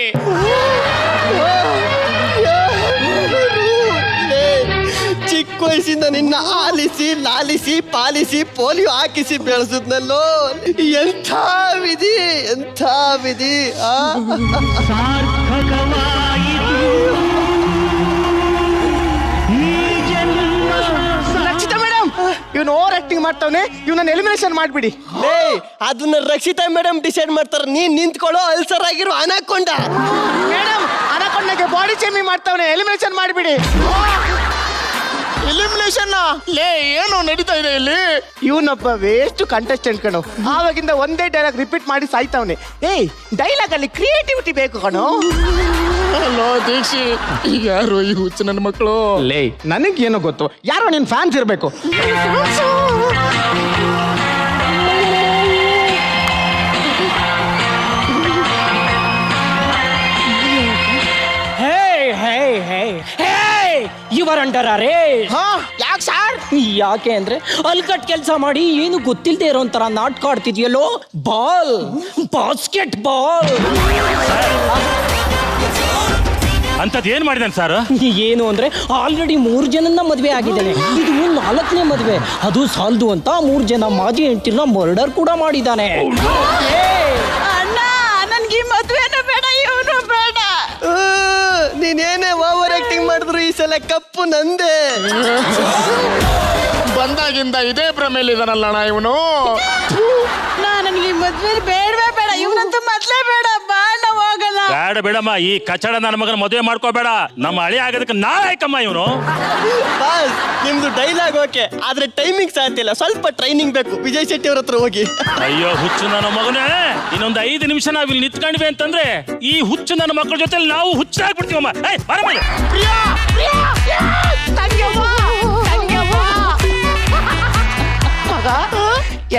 ಚಿಕ್ಕ ವಯಸ್ಸಿಂದ ನಿನ್ನ ಆಲಿಸಿ ಲಾಲಿಸಿ ಪಾಲಿಸಿ ಪೋಲಿಯೋ ಹಾಕಿಸಿ ಬೆಳೆಸಿದ್ನಲ್ಲೋ. ಎಂಥ ವಿಧಿ, ಎಂಥ ವಿಧಿ. ರಕ್ಷಿತಾ ಮೇಡಮ್, ಇವನು ಓವರ್ ಆಕ್ಟಿಂಗ್ ಮಾಡ್ತಾವನೆ, ಇವನನ್ನ ಎಲಿಮಿನೇಷನ್ ಮಾಡ್ಬಿಡಿ. ಅದನ್ನ ರಕ್ಷಿತಾ ಮೇಡಮ್ ಡಿಸೈಡ್ ಮಾಡ್ತಾರ. ನೀನ್ ನಿಂತ್ಕೊಳ್ಳೋ ಅಲ್ಸರ್ ಆಗಿರೋ ಅನಾಕೊಂಡ. ಮೇಡಮ್, ಅನಾಕೊಂಡಗೆ ಬಾಡಿ ಚೇಂಜಿಂಗ್ ಮಾಡ್ತಾವನೆ, ಎಲಿಮಿನೇಷನ್ ಮಾಡ್ಬಿಡಿ. ಎಲಿಮಿನೇಷನ್ ಲೇ, ಏನು ನಡೀತಾ ಇದೆ ಇಲ್ಲಿ? ಇವನೊಬ್ಬ ವೇಸ್ಟ್ ಕಂಟೆಸ್ಟೆಂಟ್ ಕಣೋ, ಆವಾಗಿಂದ ಒಂದೇ ಡೈಲಾಗ್ ರಿಪೀಟ್ ಮಾಡಿ ಸಾಯ್ತಾವನೆ. ಡೈಲಾಗ್ ಅಲ್ಲಿ ಕ್ರಿಯೇಟಿವಿಟಿ ಬೇಕು ಕಣೋ. ಹಲೋ ದೀಕ್ಷಿ, ಯಾರು ಈ ಹುಚ್ಚು ನನ್ನ ಮಕ್ಕಳು? ಲೇ, ನನಗೇನೋ ಗೊತ್ತು, ಯಾರೋ ನಿನ್ ಫ್ಯಾನ್ಸ್ ಇರ್ಬೇಕು. You are under arrest. ಯಾಕೆ ಸರ್? ಯಾಕೆ ಅಂದ್ರೆ ಅಲ್ಕಟ್ ಕೆಲಸ ಮಾಡಿ ಏನು ಗೊತ್ತಿಲ್ಲದೆ ಇರೋ ಒಂಥರ ನಾಟಕ ಆಡ್ತಿದ್ಯಲ್ಲೋ, ಬಾಲ್ ಬಾಸ್ಕೆಟ್ ಬಾಲ್ ಅಂತದ್ ಏನ್ ಮಾಡಿದಾನೆ ಸರ್? ಏನು ಅಂದ್ರೆ ಆಲ್ರೆಡಿ 3 ಜನನ್ನ ಮದ್ವೆ ಆಗಿದ್ದಾನೆ, ಇದು 4ನೇ ಮದ್ವೆ. ಅದು ಸಾಲದು ಅಂತ 3 ಜನ ಮಾಜಿ ಹೆಂಡತಿನ ಮರ್ಡರ್ ಕೂಡ ಮಾಡಿದ್ದಾನೆ. ಅಣ್ಣ ನನ್ಗೆ ಈ ಮದ್ವೆನೂ ಬೇಡ, ಇವನು ಬೇಡ. ನೀನೇನೇ ಓವರ್ ಆಕ್ಟಿಂಗ್ ಮಾಡಿದ್ರು ಈ ಸಲ ಕಪ್ಪು ನಂದೆ. ಬಂದಾಗಿಂದ ಇದೇ ಭ್ರಮೇಲಿದಾನಲ್ಲ ಅಣ್ಣ ಇವನು. ನನಗೆ ಈ ಮದ್ವೆ ಬೇಡವೇ ಬೇಡ, ಇವನಂತೂ ಮೊದ್ಲೇ ಬೇಡ. ಬಾಣ ಹೋಗಲ್ಲ. ಬೇಡ ಬೇಡಮ್ಮ, ಈ ಕಚಡ ನನ್ನ ಮಗನ ಮದುವೆ ಮಾಡ್ಕೋಬೇಡ. ನಮ್ಮ ಹಳಿ ಆಗೋದಕ್ಕೆ ನಾಯಕಮ್ಮ ಇವನು. ಬಾಸ್ ನಿಮ್ದು ಡೈಲಾಗ್ ಓಕೆ, ಆದ್ರೆ ಟೈಮಿಂಗ್ ಸಾಧ್ಯ ಇಲ್ಲ, ಸ್ವಲ್ಪ ಟ್ರೈನಿಂಗ್ ಬೇಕು. ವಿಜಯ್ ಶೆಟ್ಟಿ ಅವ್ರ ಹತ್ರ ಹೋಗಿ. ಅಯ್ಯೋ ಹುಚ್ಚು ನನ್ನ ಮಗನೇ, ಇನ್ನೊಂದು 5 ನಿಮಿಷ ನಾವಿಲ್ಲಿ ನಿಂತ್ಕೊಂಡಿವಿ ಅಂತಂದ್ರೆ ಈ ಹುಚ್ಚು ನನ್ನ ಮಕ್ಕಳ ಜೊತೆ ನಾವು ಹುಚ್ಚಾಗ್ಬಿಡ್ತೀವಮ್ಮ.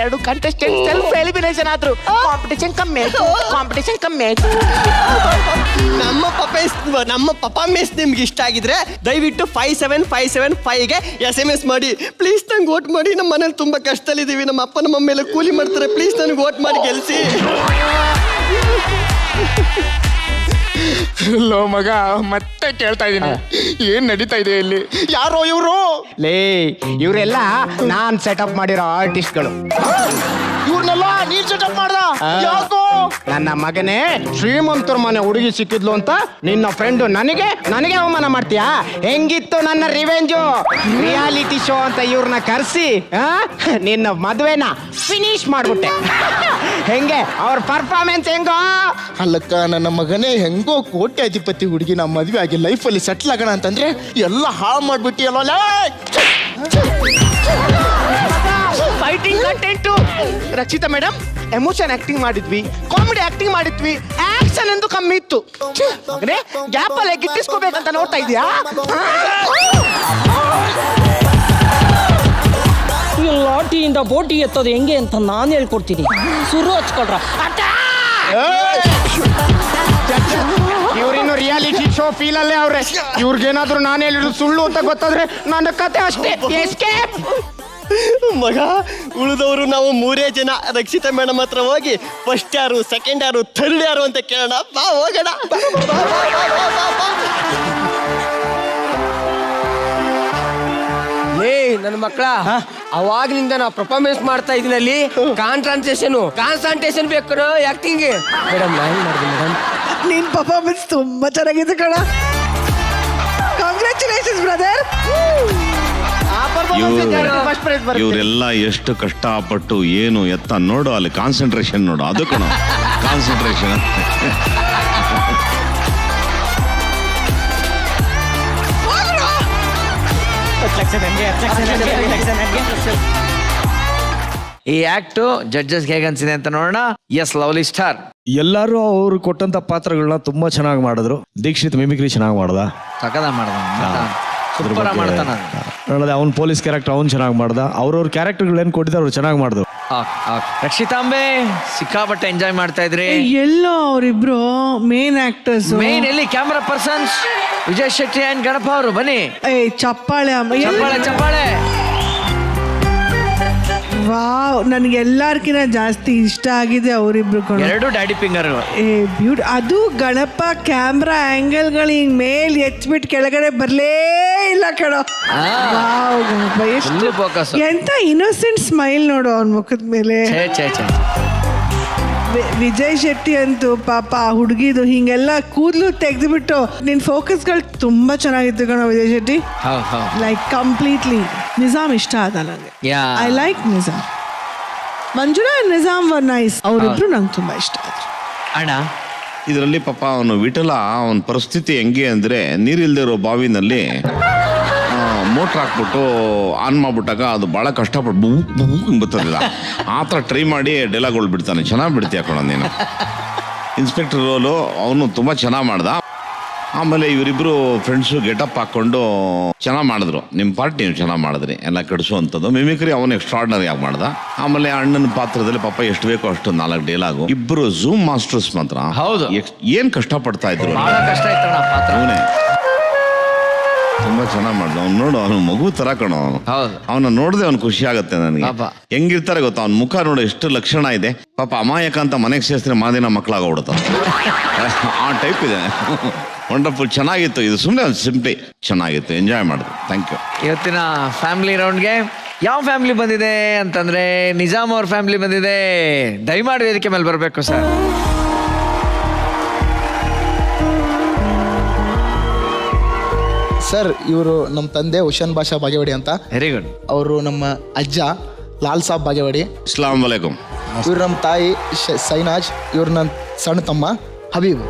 ಎರಡು ಕಂಟೆಸ್ಟೆಂಟ್ ಸೆಲ್ಫ್ ಎಲಿಮಿನೇಷನ್ ಆದ್ರು. ಕಾಂಪಿಟೇಷನ್ ಕಮ್ಮಿ ಆಯ್ತು, ಕಾಂಪಿಟೇಷನ್ ಕಮ್ಮಿ ಆಯ್ತು. ನಮ್ಮ ಪರ್ಫಾರ್ಮೆನ್ಸ್ ನಿಮ್ಗೆ ಇಷ್ಟ ಆಗಿದ್ರೆ ದಯವಿಟ್ಟು 57575ಗೆ SMS ಮಾಡಿ. ಪ್ಲೀಸ್ ನಂಗೆ ವೋಟ್ ಮಾಡಿ. ನಮ್ಮ ಮನೇಲಿ ತುಂಬಾ ಕಷ್ಟದಲ್ಲಿದ್ದೀವಿ, ನಮ್ಮ ಅಪ್ಪ ನಮ್ಮ ಮೇಲೆ ಕೂಲಿ ಮಾಡ್ತಾರೆ. ಪ್ಲೀಸ್ ನನಗೆ ವೋಟ್ ಮಾಡಿ ಗೆಲ್ಸಿ. ಲೋ ಮಗ, ಮತ್ತೆ ಕೇಳ್ತಾ ಇದೀನಿ, ಏನ್ ನಡೀತಾ ಇದೆ ಇಲ್ಲಿ? ಯಾರೋ ಇವರು? ಇವರೆಲ್ಲ ನಾನ್ ಸೆಟಪ್ ಮಾಡಿರೋ ಆರ್ಟಿಸ್ಟ್ಗಳು. ಇವ್ರನ್ನೆಲ್ಲ ನೀನ್ ಸೆಟಪ್ ಮಾಡ್ದ? ಯಾಕೋ? ನನ್ನ ಮಗನೇ ಶ್ರೀಮಂತರ ಮನೆ ಹುಡುಗಿ ಸಿಕ್ಕಿದ್ಲು ಅಂತ ನಿನ್ನ ಫ್ರೆಂಡ್ ನನಗೆ ಅವಮಾನ ಮಾಡ್ತೀಯಾ? ಹೆಂಗಿತ್ತು ನನ್ನ ರಿವೆಂಜು? ರಿಯಾಲಿಟಿ ಶೋ ಅಂತ ಇವ್ರನ್ನ ಕರೆಸಿ ನಿನ್ನ ಮದ್ವೆನ ಫಿನಿಶ್ ಮಾಡ್ಬಿಟ್ಟೆ. ಹೆಂಗೆ ಅವ್ರ ಪರ್ಫಾರ್ಮೆನ್ಸ್ ಹೆಂಗೋ? ಅಲ್ಲಕ್ಕ ನನ್ನ ಮಗನೇ, ಹೆಂಗೋ ಕೋಟ್ಯಾಧಿಪತಿ ಹುಡುಗಿ ನಮ್ಮ ಮದ್ವೆ ಆಗಿ ಲೈಫಲ್ಲಿ ಸೆಟ್ಲ್ ಆಗೋಣ ಅಂತಂದ್ರೆ ಎಲ್ಲ ಹಾಳು ಮಾಡ್ಬಿಟ್ಟಿಯಲ್ಲ. Fighting content. Rakshita madam emotion acting ಮಾಡಿದ್ವಿ, ಕಾಮಿಡಿ ಆಕ್ಟಿಂಗ್ ಮಾಡಿದ್ವಿ, ಆಕ್ಷನ್ ಎಂದು ಕಮ್ಮಿ ಇತ್ತು. ಗ್ಯಾಪ್ ಅಲ್ಲಿ ಗಿಟ್ಟಿಸ್ಕೋಬೇಕಂತ ನೋಡ್ತಾ ಇದೀಯಾ? ಈ ಲಾಟಿಯಿಂದ ಬೋಟಿ ಎತ್ತೋದು ಹೆಂಗೆ ಅಂತ ನಾನು ಹೇಳ್ಕೊಡ್ತೀನಿ. ಸುರು ಹಚ್ಕೊಳ್ರ. ಇವ್ರಿನ್ನು ರಿಯಾಲಿಟಿ ಶೋ ಫೀಲ್ ಅಲ್ಲೇ ಅವ್ರೆ. ಇವ್ರಿಗೇನಾದ್ರೂ ನಾನು ಹೇಳಿದ್ರು ಸುಳ್ಳು ಅಂತ ಗೊತ್ತಾದ್ರೆ ನನ್ನ ಕತೆ ಅಷ್ಟೇ. ಎಸ್ಕೇಪ್. ಮಗ, ಉಳಿದವರು ನಾವು 3 ಜನ. ರಕ್ಷಿತಾ ಮೇಡಮ್ ಹತ್ರ ಹೋಗಿ ಫಸ್ಟ್ ಯಾರು, ಸೆಕೆಂಡ್ ಯಾರು, ಥರ್ಡ್ ಯಾರು ಅಂತ ಕೇಳೋಣ. ಬಾ ಹೋಗೋಣ. ನನ್ನ ಮಕ್ಕಳ, ಅವಾಗ್ಲಿಂದ ನಾವು ಪರ್ಫಾರ್ಮೆನ್ಸ್ ಮಾಡ್ತಾ ಇದೀನಲ್ಲಿ ಕಾನ್ಸಂಟ್ರೇಷನ್ ಬೇಕು ಆಕ್ಟಿಂಗ್. ಮೇಡಮ್ ನಾನು ಮಾಡಿದೆ ಮೇಡಮ್. ನಿನ್ ಪರ್ಫಾರ್ಮೆನ್ಸ್ ತುಂಬಾ ಚೆನ್ನಾಗಿದೆ ಕಣ. Congratulations brother. ಇವರೆಲ್ಲ ಎಷ್ಟು ಕಷ್ಟಪಟ್ಟು ಏನು ಎತ್ತ ನೋಡು, ಅಲ್ಲಿ ಕಾನ್ಸಂಟ್ರೇಷನ್ ನೋಡು, ಅದು ಕಣ ಕಾನ್ಸಂಟ್ರೇಷನ್. ಈ ಆಕ್ಟ್ ಜಡ್ಜಸ್ ಹೇಗೆ ಅನ್ಸಿದೆ ಅಂತ ನೋಡೋಣ. Yes lovely star. ಎಲ್ಲರೂ ಅವ್ರು ಕೊಟ್ಟಂತ ಪಾತ್ರಗಳನ್ನ ತುಂಬಾ ಚೆನ್ನಾಗಿ ಮಾಡಿದ್ರು. ದೀಕ್ಷಿತ್ ಮಿಮಿಕ್ರಿ ಚೆನ್ನಾಗಿ ಮಾಡ್ದ, ಸಕದ ಮಾಡ್ದ, ಸೂಪರ್ ಮಾಡ್ತಾನ. ನೋಡದೆ ಅವ್ನ್ ಪೊಲೀಸ್ ಕ್ಯಾರೆಕ್ಟರ್ ಅವ್ನು ಚೆನ್ನಾಗಿ ಮಾಡ್ದ. ಅವ್ರವ್ರ ಕ್ಯಾರೆಕ್ಟರ್ಗಳು ಏನ್ ಕೊಟ್ಟಿದ್ದಾರೆ ಅವ್ರು ಚೆನ್ನಾಗಿ ಮಾಡಿದ್ರು. ರಕ್ಷಿತಾಂಬೆ ಸಿಕ್ಕಾಪಟ್ಟೆ ಎಂಜಾಯ್ ಮಾಡ್ತಾ ಇದ್ರಿ. ಎಲ್ಲೋ ಅವರಿಬ್ರು ಮೇನ್ ಆಕ್ಟರ್ಸ್. ಮೇನ್ ಎಲ್ಲಿ camera persons Vijay Shetty and Ganapa ಅವರು. ಬನ್ನಿ ಚಪ್ಪಾಳೆ ಚಪ್ಪಾಳೆ ಚಪ್ಪಾಳೆ. ವಾವ್, ನನಗೆ ಎಲ್ಲಾರ್ಕಿನ್ನ ಜಾಸ್ತಿ ಇಷ್ಟ ಆಗಿದೆ ಅವರಿಬ್ರು. 2 ಡ್ಯಾಡಿ ಫಿಂಗರ್. ಬ್ಯೂಟಿ. ಅದು ಗಣಪ ಕ್ಯಾಮ್ರಾ ಆಂಗಲ್ಗಳು ಹಿಂಗ್ ಮೇಲ್ ಎಚ್ಬಿಟ್ಟು ಕೆಳಗಡೆ ಬರ್ಲೇ ಇಲ್ಲ ಕಣೋ. ವಾವ್ ಗಣಪ, ಎಷ್ಟು ಎಂತ ಇನ್ನೋಸೆಂಟ್ ಸ್ಮೈಲ್ ನೋಡು ಅವನ ಮುಖದ ಮೇಲೆ. ವಿಜಯ್ ಶೆಟ್ಟಿ ಅಂತೂ ಪಾಪ ಆ ಹುಡುಗಿದು ಹಿಂಗೆಲ್ಲ ಕೂದಲು ತೆಗೆದುಬಿಟ್ಟು ನಿನ್ ಫೋಕಸ್ಗಳು ತುಂಬಾ ಚೆನ್ನಾಗಿತ್ತು ಕಣ ವಿಜಯ್ ಶೆಟ್ಟಿ. Like completely. ನಿಜಾಮ್ ಇಷ್ಟ ಆದ ನನಗೆ. I like Nizam. Manjula Nizam very nice. ಅವರಿಬ್ರು ನಂಗೆ ತುಂಬಾ ಇಷ್ಟ ಆದ್ರು. ಅಣ್ಣ ಇದರಲ್ಲಿ ಪಾಪ ಅವನು ವಿಠಲ, ಅವನ ಪರಿಸ್ಥಿತಿ ಹೆಂಗೆ ಅಂದ್ರೆ ನೀರಿಲ್ದೇ ಇರೋ ಬಾವಿನಲ್ಲಿ ಮೋಟ್ರ್ ಹಾಕ್ಬಿಟ್ಟು ಆನ್ ಮಾಡ್ಬಿಟ್ಟಾಗ ಅದು ಭಾಳ ಕಷ್ಟಪಟ್ಟು ಬರ್ತದಿಲ್ಲ. ಆ ಥರ ಟ್ರೈ ಮಾಡಿ ಡೈಲಾಗ್ಗಳು ಬಿಡ್ತಾನೆ. ಚೆನ್ನಾಗಿ ಬಿಡ್ತೀಯ ಕಣ ನೀನು. ಇನ್ಸ್ಪೆಕ್ಟರ್ ರೋಲು ಅವನು ತುಂಬ ಚೆನ್ನಾಗಿ ಮಾಡ್ದ. ಆಮೇಲೆ ಇವರಿಬ್ಬರು ಫ್ರೆಂಡ್ಸು ಗೆಟಪ್ ಹಾಕ್ಕೊಂಡು ಚೆನ್ನಾಗಿ ಮಾಡಿದ್ರು. ನಿಮ್ಮ ಪಾರ್ಟಿ ನೀವು ಚೆನ್ನಾಗಿ ಮಾಡಿದ್ರಿ, ಎಲ್ಲ ಕೆಡಿಸುವಂಥದ್ದು. ಮಿಮಿಕ್ರಿ ಅವನು ಎಕ್ಸ್ಟ್ರಾರ್ಡನರಿ ಆಗಿ ಮಾಡ್ದ. ಆಮೇಲೆ ಅಣ್ಣನ ಪಾತ್ರದಲ್ಲಿ ಪಾಪ ಎಷ್ಟು ಬೇಕೋ ಅಷ್ಟು 4 ಡೈಲಾಗು. ಇಬ್ಬರು ಝೂಮ್ ಮಾಸ್ಟರ್ಸ್ ಮಾತ್ರ. ಹೌದು, ಏನು ಕಷ್ಟಪಡ್ತಾ ಇದ್ರು. ಕಷ್ಟ ಆಯ್ತಣ್ಣ ಪಾತ್ರ. ತುಂಬಾ ಚೆನ್ನಾಗಿ ಮಾಡ್ದ. ಅವ್ನು ನೋಡು, ಅವನು ಮಗು ತರ ಕಣೋ ಅವನು. ಅವನ ನೋಡಿದ್ರೆ ಅವ್ನು ಖುಷಿ ಆಗುತ್ತೆ ನನಗೆ. ಹೆಂಗಿರ್ತಾರೆ ಗೊತ್ತಾ, ಅವ್ನ ಮುಖ ನೋಡು ಎಷ್ಟು ಲಕ್ಷಣ ಇದೆ. ಪಾಪ ಅಮಾಯಕ ಅಂತ ಮನೆಗೆ ಸೇರಿಸಿದ್ರೆ ಮಾದಿನ ಮಕ್ಕಳಾಗೋಗ್ಬಿಡುತ್ತ. ಆ ಟೈಪ್ ಇದೆ. ವಂಡರ್ಫುಲ್, ಚೆನ್ನಾಗಿತ್ತು. ಇದು ಸುಮ್ಮನೆ ಒಂದು ಸಿಂಪ್ಲಿ ಚೆನ್ನಾಗಿತ್ತು, ಎಂಜಾಯ್ ಮಾಡಿದ್ರು. Thank you. ಇವತ್ತಿನ ಫ್ಯಾಮಿಲಿ ರೌಂಡ್ಗೆ ಯಾವ ಫ್ಯಾಮಿಲಿ ಬಂದಿದೆ ಅಂತಂದ್ರೆ ನಿಜಾಮ್ ಅವ್ರ ಫ್ಯಾಮಿಲಿ ಬಂದಿದೆ. ದಯಮಾಡಿ ವೇದಿಕೆ ಮೇಲೆ ಬರಬೇಕು ಸರ್. ಸರ್, ಇವರು ನಮ್ಮ ತಂದೆ ಹುಸೇನ್ ಬಾಷಾ ಬಾಗೇವಾಡಿ ಅಂತ. Very good. ಅವರು ನಮ್ಮ ಅಜ್ಜ ಲಾಲ್ ಸಾಬ್ ಬಾಗೇವಾಡಿ. ಅಸ್ಲಾಂ ವಲೈಕುಂ. ಇವ್ರು ನಮ್ಮ ತಾಯಿ ಸೈನಾಜ್. ಇವ್ರು ನನ್ನ ಸಣ್ಣ ತಮ್ಮ ಹಬೀಬ್.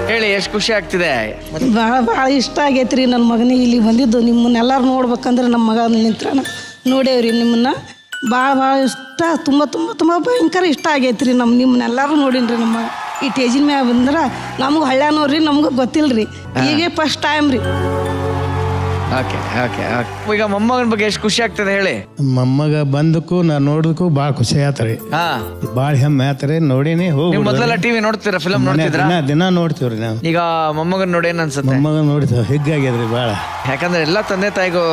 ಹೇಳಿ, ಎಷ್ಟು ಖುಷಿ ಆಗ್ತಿದೆ? ಭಾಳ ಇಷ್ಟ ಆಗೈತ್ರಿ ನನ್ನ ಮಗನಿಗೆ ಇಲ್ಲಿ ಬಂದಿದ್ದು. ನಿಮ್ಮನ್ನೆಲ್ಲರೂ ನೋಡ್ಬೇಕಂದ್ರೆ ನಮ್ಮ ಮಗ ನಿಂತ್ರಣ ನೋಡೇವ್ರಿ ನಿಮ್ಮನ್ನ. ಭಾಳ ಇಷ್ಟ, ತುಂಬ ಭಯಂಕರ ಇಷ್ಟ ಆಗೈತ್ರಿ. ನಿಮ್ಮನ್ನೆಲ್ಲರೂ ನೋಡಿನ್ರಿ. ನಮ್ಮ ಈ ಟೇಜಿನ ಮ್ಯಾಗ ಬಂದ್ರೆ ನಮ್ಗೆ ಹಳ್ಳ್ಯಾನವ್ರಿ, ನಮ್ಗೆ ಗೊತ್ತಿಲ್ರಿ. ಹೀಗೆ ಫಸ್ಟ್ ಟೈಮ್ ರೀ. Okay okay okay. ಈಗ ಮೊಮ್ಮಗನ ಬಗ್ಗೆ ಎಷ್ಟು ಖುಷಿ ಆಗ್ತದೆ ಹೇಳಿ? ಮೊಮ್ಮಗ ಬಂದಕ್ಕೂ ನಾ ನೋಡೋದಕ್ಕೂ ಭಾಳ ಖುಷಿ ಆಯ್ತ್ರಿ. ಭಾಳ ಹೆಮ್ಮೆ ಆಯ್ತ್ರಿ. ನೋಡಿನಿ ಹೋಗಿ. ಮೊದಲೆಲ್ಲ ಟಿವಿ ನೋಡ್ತೀರಾ, ಫಿಲಮ್ ನೋಡ್ತಿದ್ರಾ? ದಿನ ನೋಡ್ತೀವ್ರಿ ನಾವು. ಈಗ ಮೊಮ್ಮಗನ್ ನೋಡಿ ಏನ್ ಅನ್ಸುತ್ತೆ? ಮೊಮ್ಮಗ ನೋಡ್ತೀವಿ, ಹಿಗ್ಗಾಗ್ಯದ್ರಿ ಭಾಳ. ಯಾಕಂದ್ರೆ ಎಲ್ಲ ತಂದೆ ತಾಯಿಗೂ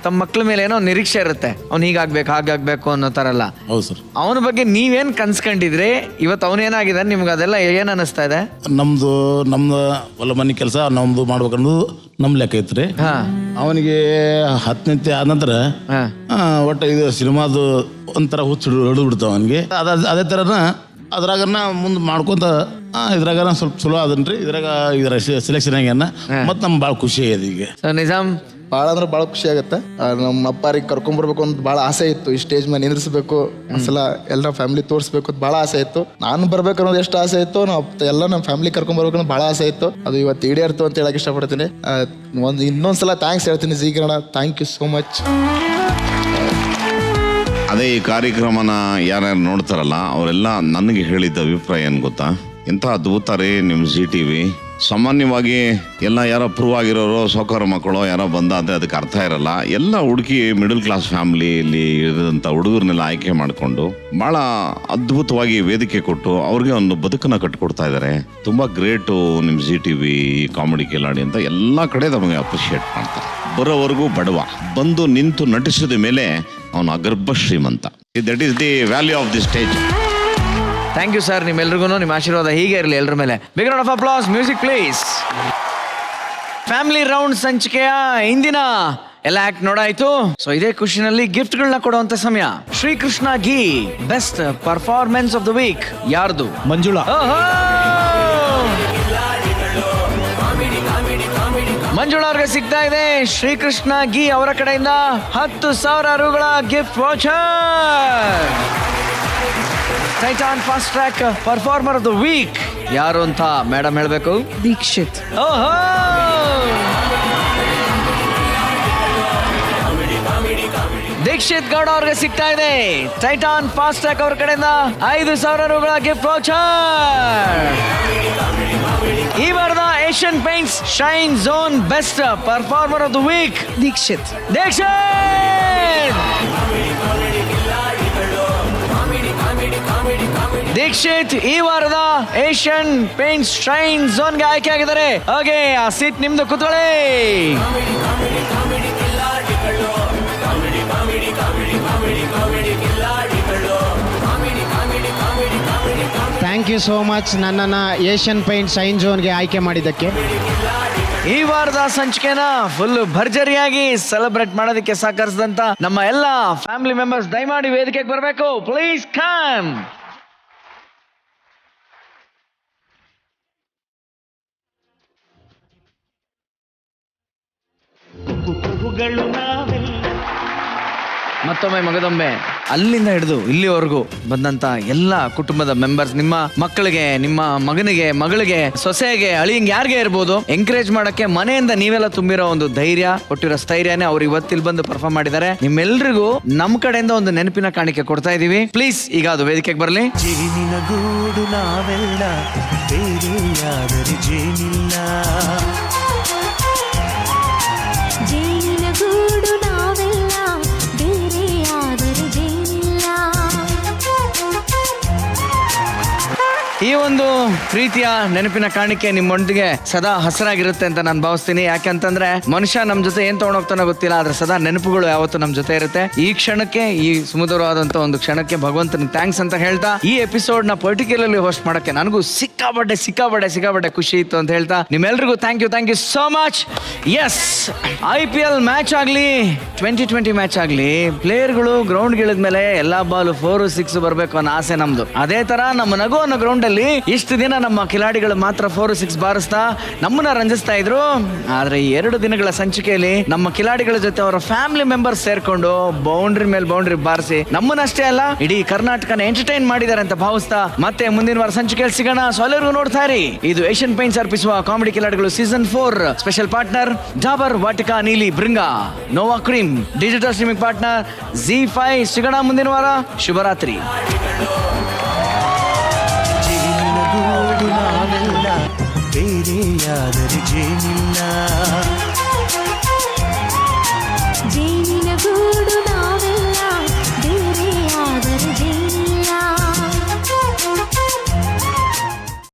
ತಮ್ಮ ಮಕ್ಳ ಮೇಲೆ ಏನೋ ನಿರೀಕ್ಷೆ ಇರುತ್ತೆ. ಅವ್ನು ಹೀಗಾಗ್ಬೇಕು ಹಾಗಾಗ್ಬೇಕು ಅನ್ನೋ ತರ ಎಲ್ಲ. ಹೌದು ಸರ್. ಅವನ ಬಗ್ಗೆ ನೀವೇನ್ ಕನ್ಸ್ಕೊಂಡಿದ್ರಿ? ಇವತ್ತು ಅವನೇನಾಗಿದೆ ನಿಮ್ಗೆ ಅದೆಲ್ಲ ಏನ್ ಅನಿಸ್ತಾ ಇದೆ? ನಮ್ದು ಹೊಲ ಮನೆ ಕೆಲಸ ನಮ್ದು ಮಾಡ್ಬೇಕನ್ನೋದು ನಮ್ ಲೆಕ್ಕ ಐತ್ರಿ. ಅವನಿಗೆ 10ನೇ ಆದ ನಂತರ ಒಟ್ಟು ಇದು ಸಿನಿಮಾದು ಒಂಥರ ಹುಚ್ಚು ಹಿಡಿದು ಬಿಡ್ತಾವ ಅವನಿಗೆ. ಅದೇ ಥರನ ಅದ್ರಾಗನ ಮುಂದೆ ಮಾಡ್ಕೊಂತ ಇದ್ರಾಗ ಸ್ವಲ್ಪ ಚಲೋ ಅದನ್ರಿ. ಇದ್ರಾಗ ಸೆಲೆಕ್ಷನ್ ಆಗ್ಯಾನ. ಮತ್ತು ನಮ್ಗೆ ಭಾಳ ಖುಷಿ ಆಗಿದೆ ಈಗ. ನಿಜಾಮ್ ಭಾಳ ಅಂದ್ರೆ ಭಾಳ ಖುಷಿ ಆಗುತ್ತೆ. ನಮ್ಮ ಅಪ್ಪಾರಿಗೆ ಕರ್ಕೊಂಡ್ಬರ್ಬೇಕು ಅಂತ ಭಾಳ ಆಸೆ ಇತ್ತು. ಈ ಸ್ಟೇಜ್ ಮೇಲೆ ನಿಂದ್ರಿಸ್ಬೇಕು, ಒಂದ್ಸಲ ಎಲ್ಲ ಫ್ಯಾಮಿಲಿ ತೋರಿಸ್ಬೇಕು ಅಂತ ಭಾಳ ಆಸೆ ಇತ್ತು. ನಾನು ಬರ್ಬೇಕು ಅನ್ನೋದು ಎಷ್ಟು ಆಸೆ ಇತ್ತು, ನಾವು ಎಲ್ಲ ನಮ್ಮ ಫ್ಯಾಮಿಲಿ ಕರ್ಕೊಂಡ್ಬರ್ಬೇಕು ಅನ್ನೋದು ಭಾಳ ಆಸೆ ಇತ್ತು. ಅದು ಇವತ್ತು ಈಡೇರ್ತು ಅಂತ ಹೇಳಕ್ ಇಷ್ಟಪಡ್ತೀನಿ. ಇನ್ನೊಂದ್ಸಲ ಥ್ಯಾಂಕ್ಸ್ ಹೇಳ್ತೀನಿ Zee Kannada. Thank you so much. ಅದೇ ಈ ಕಾರ್ಯಕ್ರಮನ ಯಾರ್ಯಾರು ನೋಡ್ತಾರಲ್ಲ ಅವರೆಲ್ಲ ನನಗೆ ಹೇಳಿದ್ದ ಅಭಿಪ್ರಾಯ ಏನು ಗೊತ್ತಾ, ಎಂಥ ಅದ್ಭುತ ರೀ ನಿಮ್ಮ ZTV. ಸಾಮಾನ್ಯವಾಗಿ ಎಲ್ಲ ಯಾರೋ ಪ್ರೂವ್ ಆಗಿರೋರು ಸಾವುಕಾರ ಮಕ್ಕಳು ಯಾರೋ ಬಂದಾದ್ರೆ ಅದಕ್ಕೆ ಅರ್ಥ ಇರಲ್ಲ. ಎಲ್ಲ ಹುಡುಕಿ ಮಿಡಲ್ ಕ್ಲಾಸ್ ಫ್ಯಾಮಿಲಿಯಲ್ಲಿ ಇರೋದಂಥ ಹುಡುಗರನ್ನೆಲ್ಲ ಆಯ್ಕೆ ಮಾಡಿಕೊಂಡು ಭಾಳ ಅದ್ಭುತವಾಗಿ ವೇದಿಕೆ ಕೊಟ್ಟು ಅವ್ರಿಗೆ ಒಂದು ಬದುಕನ್ನು ಕಟ್ಟಿಕೊಡ್ತಾ ಇದ್ದಾರೆ. ತುಂಬ ಗ್ರೇಟು ನಿಮ್ಮ ZTV ಕಾಮಿಡಿ ಕಿಲಾಡಿ ಅಂತ ಎಲ್ಲ ಕಡೆ ನಮಗೆ ಅಪ್ರಿಷಿಯೇಟ್ ಮಾಡ್ತಾರೆ. ಬರೋವರೆಗೂ ಬಡವ, ಬಂದು ನಿಂತು ನಟಿಸಿದ ಮೇಲೆ ಅವನು ಅಗರ್ಭ ಶ್ರೀಮಂತ. That is the value of the stage. Thank you sir. ನಿಮ್ಮೆಲ್ರಿಗೂ ನಿಮ್ಮ ಆಶೀರ್ವಾದ ಹೀಗೆ ಇರಲಿ ಎಲ್ಲರ ಮೇಲೆ. Big round of applause. Music please. Family round ಸಂಚಿಕೆಯ ಇಂದಿನ ಎಲ್ಲ ಆಕ್ಟ್ ನೋಡಾಯ್ತು. ಸೊ ಇದೇ ಖುಷಿನಲ್ಲಿ ಗಿಫ್ಟ್ಗಳನ್ನ ಕೊಡುವಂತ ಸಮಯ. Srikrishna ghee best performance of the week ಯಾರ್ದು? ಮಂಜುಳಾ. ಮಂಜುಳಾ ಅವ್ರಿಗೆ ಸಿಗ್ತಾ ಇದೆ ಶ್ರೀಕೃಷ್ಣ ಘೀ ಅವರ ಕಡೆಯಿಂದ 10,000 ರೂಗಳ gift voucher. Titan Fastrack performer of the week ಯಾರು ಅಂತ ಮೇಡಮ್ ಹೇಳ್ಬೇಕು? ದೀಕ್ಷಿತ್. ಓಹೋ, ದೀಕ್ಷಿತ್ ಗೌಡ ಅವ್ರಿಗೆ ಸಿಗ್ತಾ ಇದೆ ಟೈಟಾನ್ ಫಾಸ್ಟ್ ಟ್ರ್ಯಾಕ್ ಅವ್ರ ಕಡೆಯಿಂದ 5,000 ರೂಗಳ ಗಿಫ್ಟ್ ವಾಚರ್. ಈ ವಾರದ Asian Paints shine zone best performer of the week Dikshith. Dikshith ಈ ವಾರದ ಏಷ್ಯನ್ ಪೇಂಟ್ಸ್ ಶೈನ್ ಝೋನ್ಗೆ ಆಯ್ಕೆ ಆಗಿದ್ದಾರೆ. ಹಾಗೆ ಆ ಸೀಟ್ ನಿಮ್ದು, ಕೂತ್ಕೊಳ್ಳಿ. ಥ್ಯಾಂಕ್ ಯು ಸೋ ಮಚ್ ನನ್ನನ್ನು ಏಷ್ಯನ್ ಪೇಂಟ್ ಶೈನ್ ಝೋನ್ಗೆ ಆಯ್ಕೆ ಮಾಡಿದ್ದಕ್ಕೆ. ಈ ವಾರದ ಸಂಚಿಕೆನ ಫುಲ್ ಭರ್ಜರಿಯಾಗಿ ಸೆಲೆಬ್ರೇಟ್ ಮಾಡೋದಕ್ಕೆ ಸಹಕರಿಸಿದಂತ ನಮ್ಮ ಎಲ್ಲ ಫ್ಯಾಮಿಲಿ ಮೆಂಬರ್ಸ್ ದಯಮಾಡಿ ವೇದಿಕೆಗೆ ಬರಬೇಕು. Please come. ಮತ್ತೊಮ್ಮೆ ಮಗದೊಮ್ಮೆ ಅಲ್ಲಿಂದ ಹಿಡಿದು ಇಲ್ಲಿವರೆಗೂ ಬಂದಂತ ಎಲ್ಲ ಕುಟುಂಬದ ಮೆಂಬರ್ಸ್, ನಿಮ್ಮ ಮಕ್ಕಳಿಗೆ, ನಿಮ್ಮ ಮಗನಿಗೆ, ಮಗಳಿಗೆ, ಸೊಸೆಗೆ, ಅಳಿಯಂಗೆ ಯಾರಿಗೆ ಇರ್ಬೋದು, ಎಂಕರೇಜ್ ಮಾಡಕ್ಕೆ ಮನೆಯಿಂದ ನೀವೆಲ್ಲ ತುಂಬಿರೋ ಒಂದು ಧೈರ್ಯ ಕೊಟ್ಟಿರೋ ಸ್ಥೈರ್ಯನೇ ಅವ್ರು ಇವತ್ತಿಲ್ಲಿ ಬಂದು ಪರ್ಫಾರ್ಮ್ ಮಾಡಿದ್ದಾರೆ. ನಿಮ್ಮೆಲ್ರಿಗೂ ನಮ್ಮ ಕಡೆಯಿಂದ ಒಂದು ನೆನಪಿನ ಕಾಣಿಕೆ ಕೊಡ್ತಾ ಇದೀವಿ. ಪ್ಲೀಸ್ ಈಗ ಅದು ವೇದಿಕೆಗೆ ಬರಲಿ. ಗೂಡು ನಾವೆಲ್ಲ ಬೇರೆಯಾದರೆ ಜೇನಿಲ್ಲ, ಜೇನಿನ ಗೂಡು ನಾವೆಲ್ಲ ಬೇರೆಯಾದರೆ ಜೇನಿಲ್ಲ. ಈ ಒಂದು ಪ್ರೀತಿಯ ನೆನಪಿನ ಕಾಣಿಕೆ ನಿಮ್ಮೊಂದಿಗೆ ಸದಾ ಹಸರಾಗಿರುತ್ತೆ ಅಂತ ನಾನು ಭಾವಿಸ್ತೀನಿ. ಯಾಕೆಂತಂದ್ರೆ ಮನುಷ್ಯ ನಮ್ ಜೊತೆ ಏನ್ ತಗೊಂಡೋಗ್ತಾನೋ ಗೊತ್ತಿಲ್ಲ, ಆದ್ರೆ ಸದಾ ನೆನಪುಗಳು ಯಾವತ್ತೂ ನಮ್ ಜೊತೆ ಇರುತ್ತೆ. ಈ ಕ್ಷಣಕ್ಕೆ, ಈ ಸುಮಧುರವಾದಂತ ಒಂದು ಕ್ಷಣಕ್ಕೆ ಭಗವಂತನಿಗೆ ಥ್ಯಾಂಕ್ಸ್ ಅಂತ ಹೇಳ್ತಾ ಈ ಎಪಿಸೋಡ್ ನ ಪರ್ಟಿಕ್ಯುಲರ್ಲಿ ಹೋಸ್ಟ್ ಮಾಡಕ್ಕೆ ನನಗೂ ಸಿಕ್ಕಾಪಟ್ಟೆ ಖುಷಿ ಇತ್ತು ಅಂತ ಹೇಳ್ತಾ ನಿಮ್ಮೆಲ್ರಿಗೂ thank you so much. Yes, IPL match ಆಗ್ಲಿ 2020 ಮ್ಯಾಚ್ ಆಗ್ಲಿ, ಪ್ಲೇಯರ್ಗಳು ಗ್ರೌಂಡ್ ಗಿಳಿದ ಮೇಲೆ ಎಲ್ಲಾ ಬಾಲ್ 4, 6 ಬರ್ಬೇಕು ಅನ್ನೋ ಆಸೆ ನಮ್ದು. ಅದೇ ತರ ನಮ್ಮ ನಗು ಅನ್ನೋ ಗ್ರೌಂಡ್ ಅಲ್ಲಿ ಇಷ್ಟು ದಿನ ನಮ್ಮ ಕಿಲಾಡಿಗಳು ಮಾತ್ರ 4, 6 ಬಾರಿಸ್ತಾ ನಮ್ಮನ್ನ ರಂಜಿಸ್ತಾ ಇದ್ರು. ಆದ್ರೆ ಈ 2 ದಿನಗಳ ಸಂಚಿಕೆಯಲ್ಲಿ ನಮ್ಮ ಕಿಲಾಡಿಗಳ ಜೊತೆ ಅವರ ಫ್ಯಾಮಿಲಿ ಮೆಂಬರ್ಸ್ ಸೇರ್ಕೊಂಡು ಬೌಂಡ್ರಿ ಮೇಲೆ ಬೌಂಡ್ರಿ ಬಾರಿಸಿ ನಮ್ಮನ್ನಷ್ಟೇ ಅಲ್ಲ ಇಡೀ ಕರ್ನಾಟಕನ ಎಂಟರ್ಟೈನ್ ಮಾಡಿದ್ದಾರೆ ಅಂತ ಭಾವಿಸ್ತಾ ಮತ್ತೆ ಮುಂದಿನ ವಾರ ಸಂಚಿಕೆಯಲ್ಲಿ ಸಿಗೋಣ. ಸೊ ಎಲ್ಲರಿಗೂ ನೋಡ್ತಾ ಇರಿ, ಇದು ಏಷ್ಯನ್ ಪೇಂಟ್ಸ್ ಅರ್ಪಿಸುವ ಕಾಮಿಡಿ ಕಿಲಾಡಿಗಳು season 4 special partner Dabur Vatika Neeli Bhringa Nova cream, digital streaming partner ZEE5. ಸಿಗೋಣ ಮುಂದಿನ ವಾರ. ಶುಭರಾತ್ರಿ. ಗೂಡು ನಾವೆಲ್ಲ ಬೇರೆಯಾದರೆ ಜೇನಿಲ್ಲ.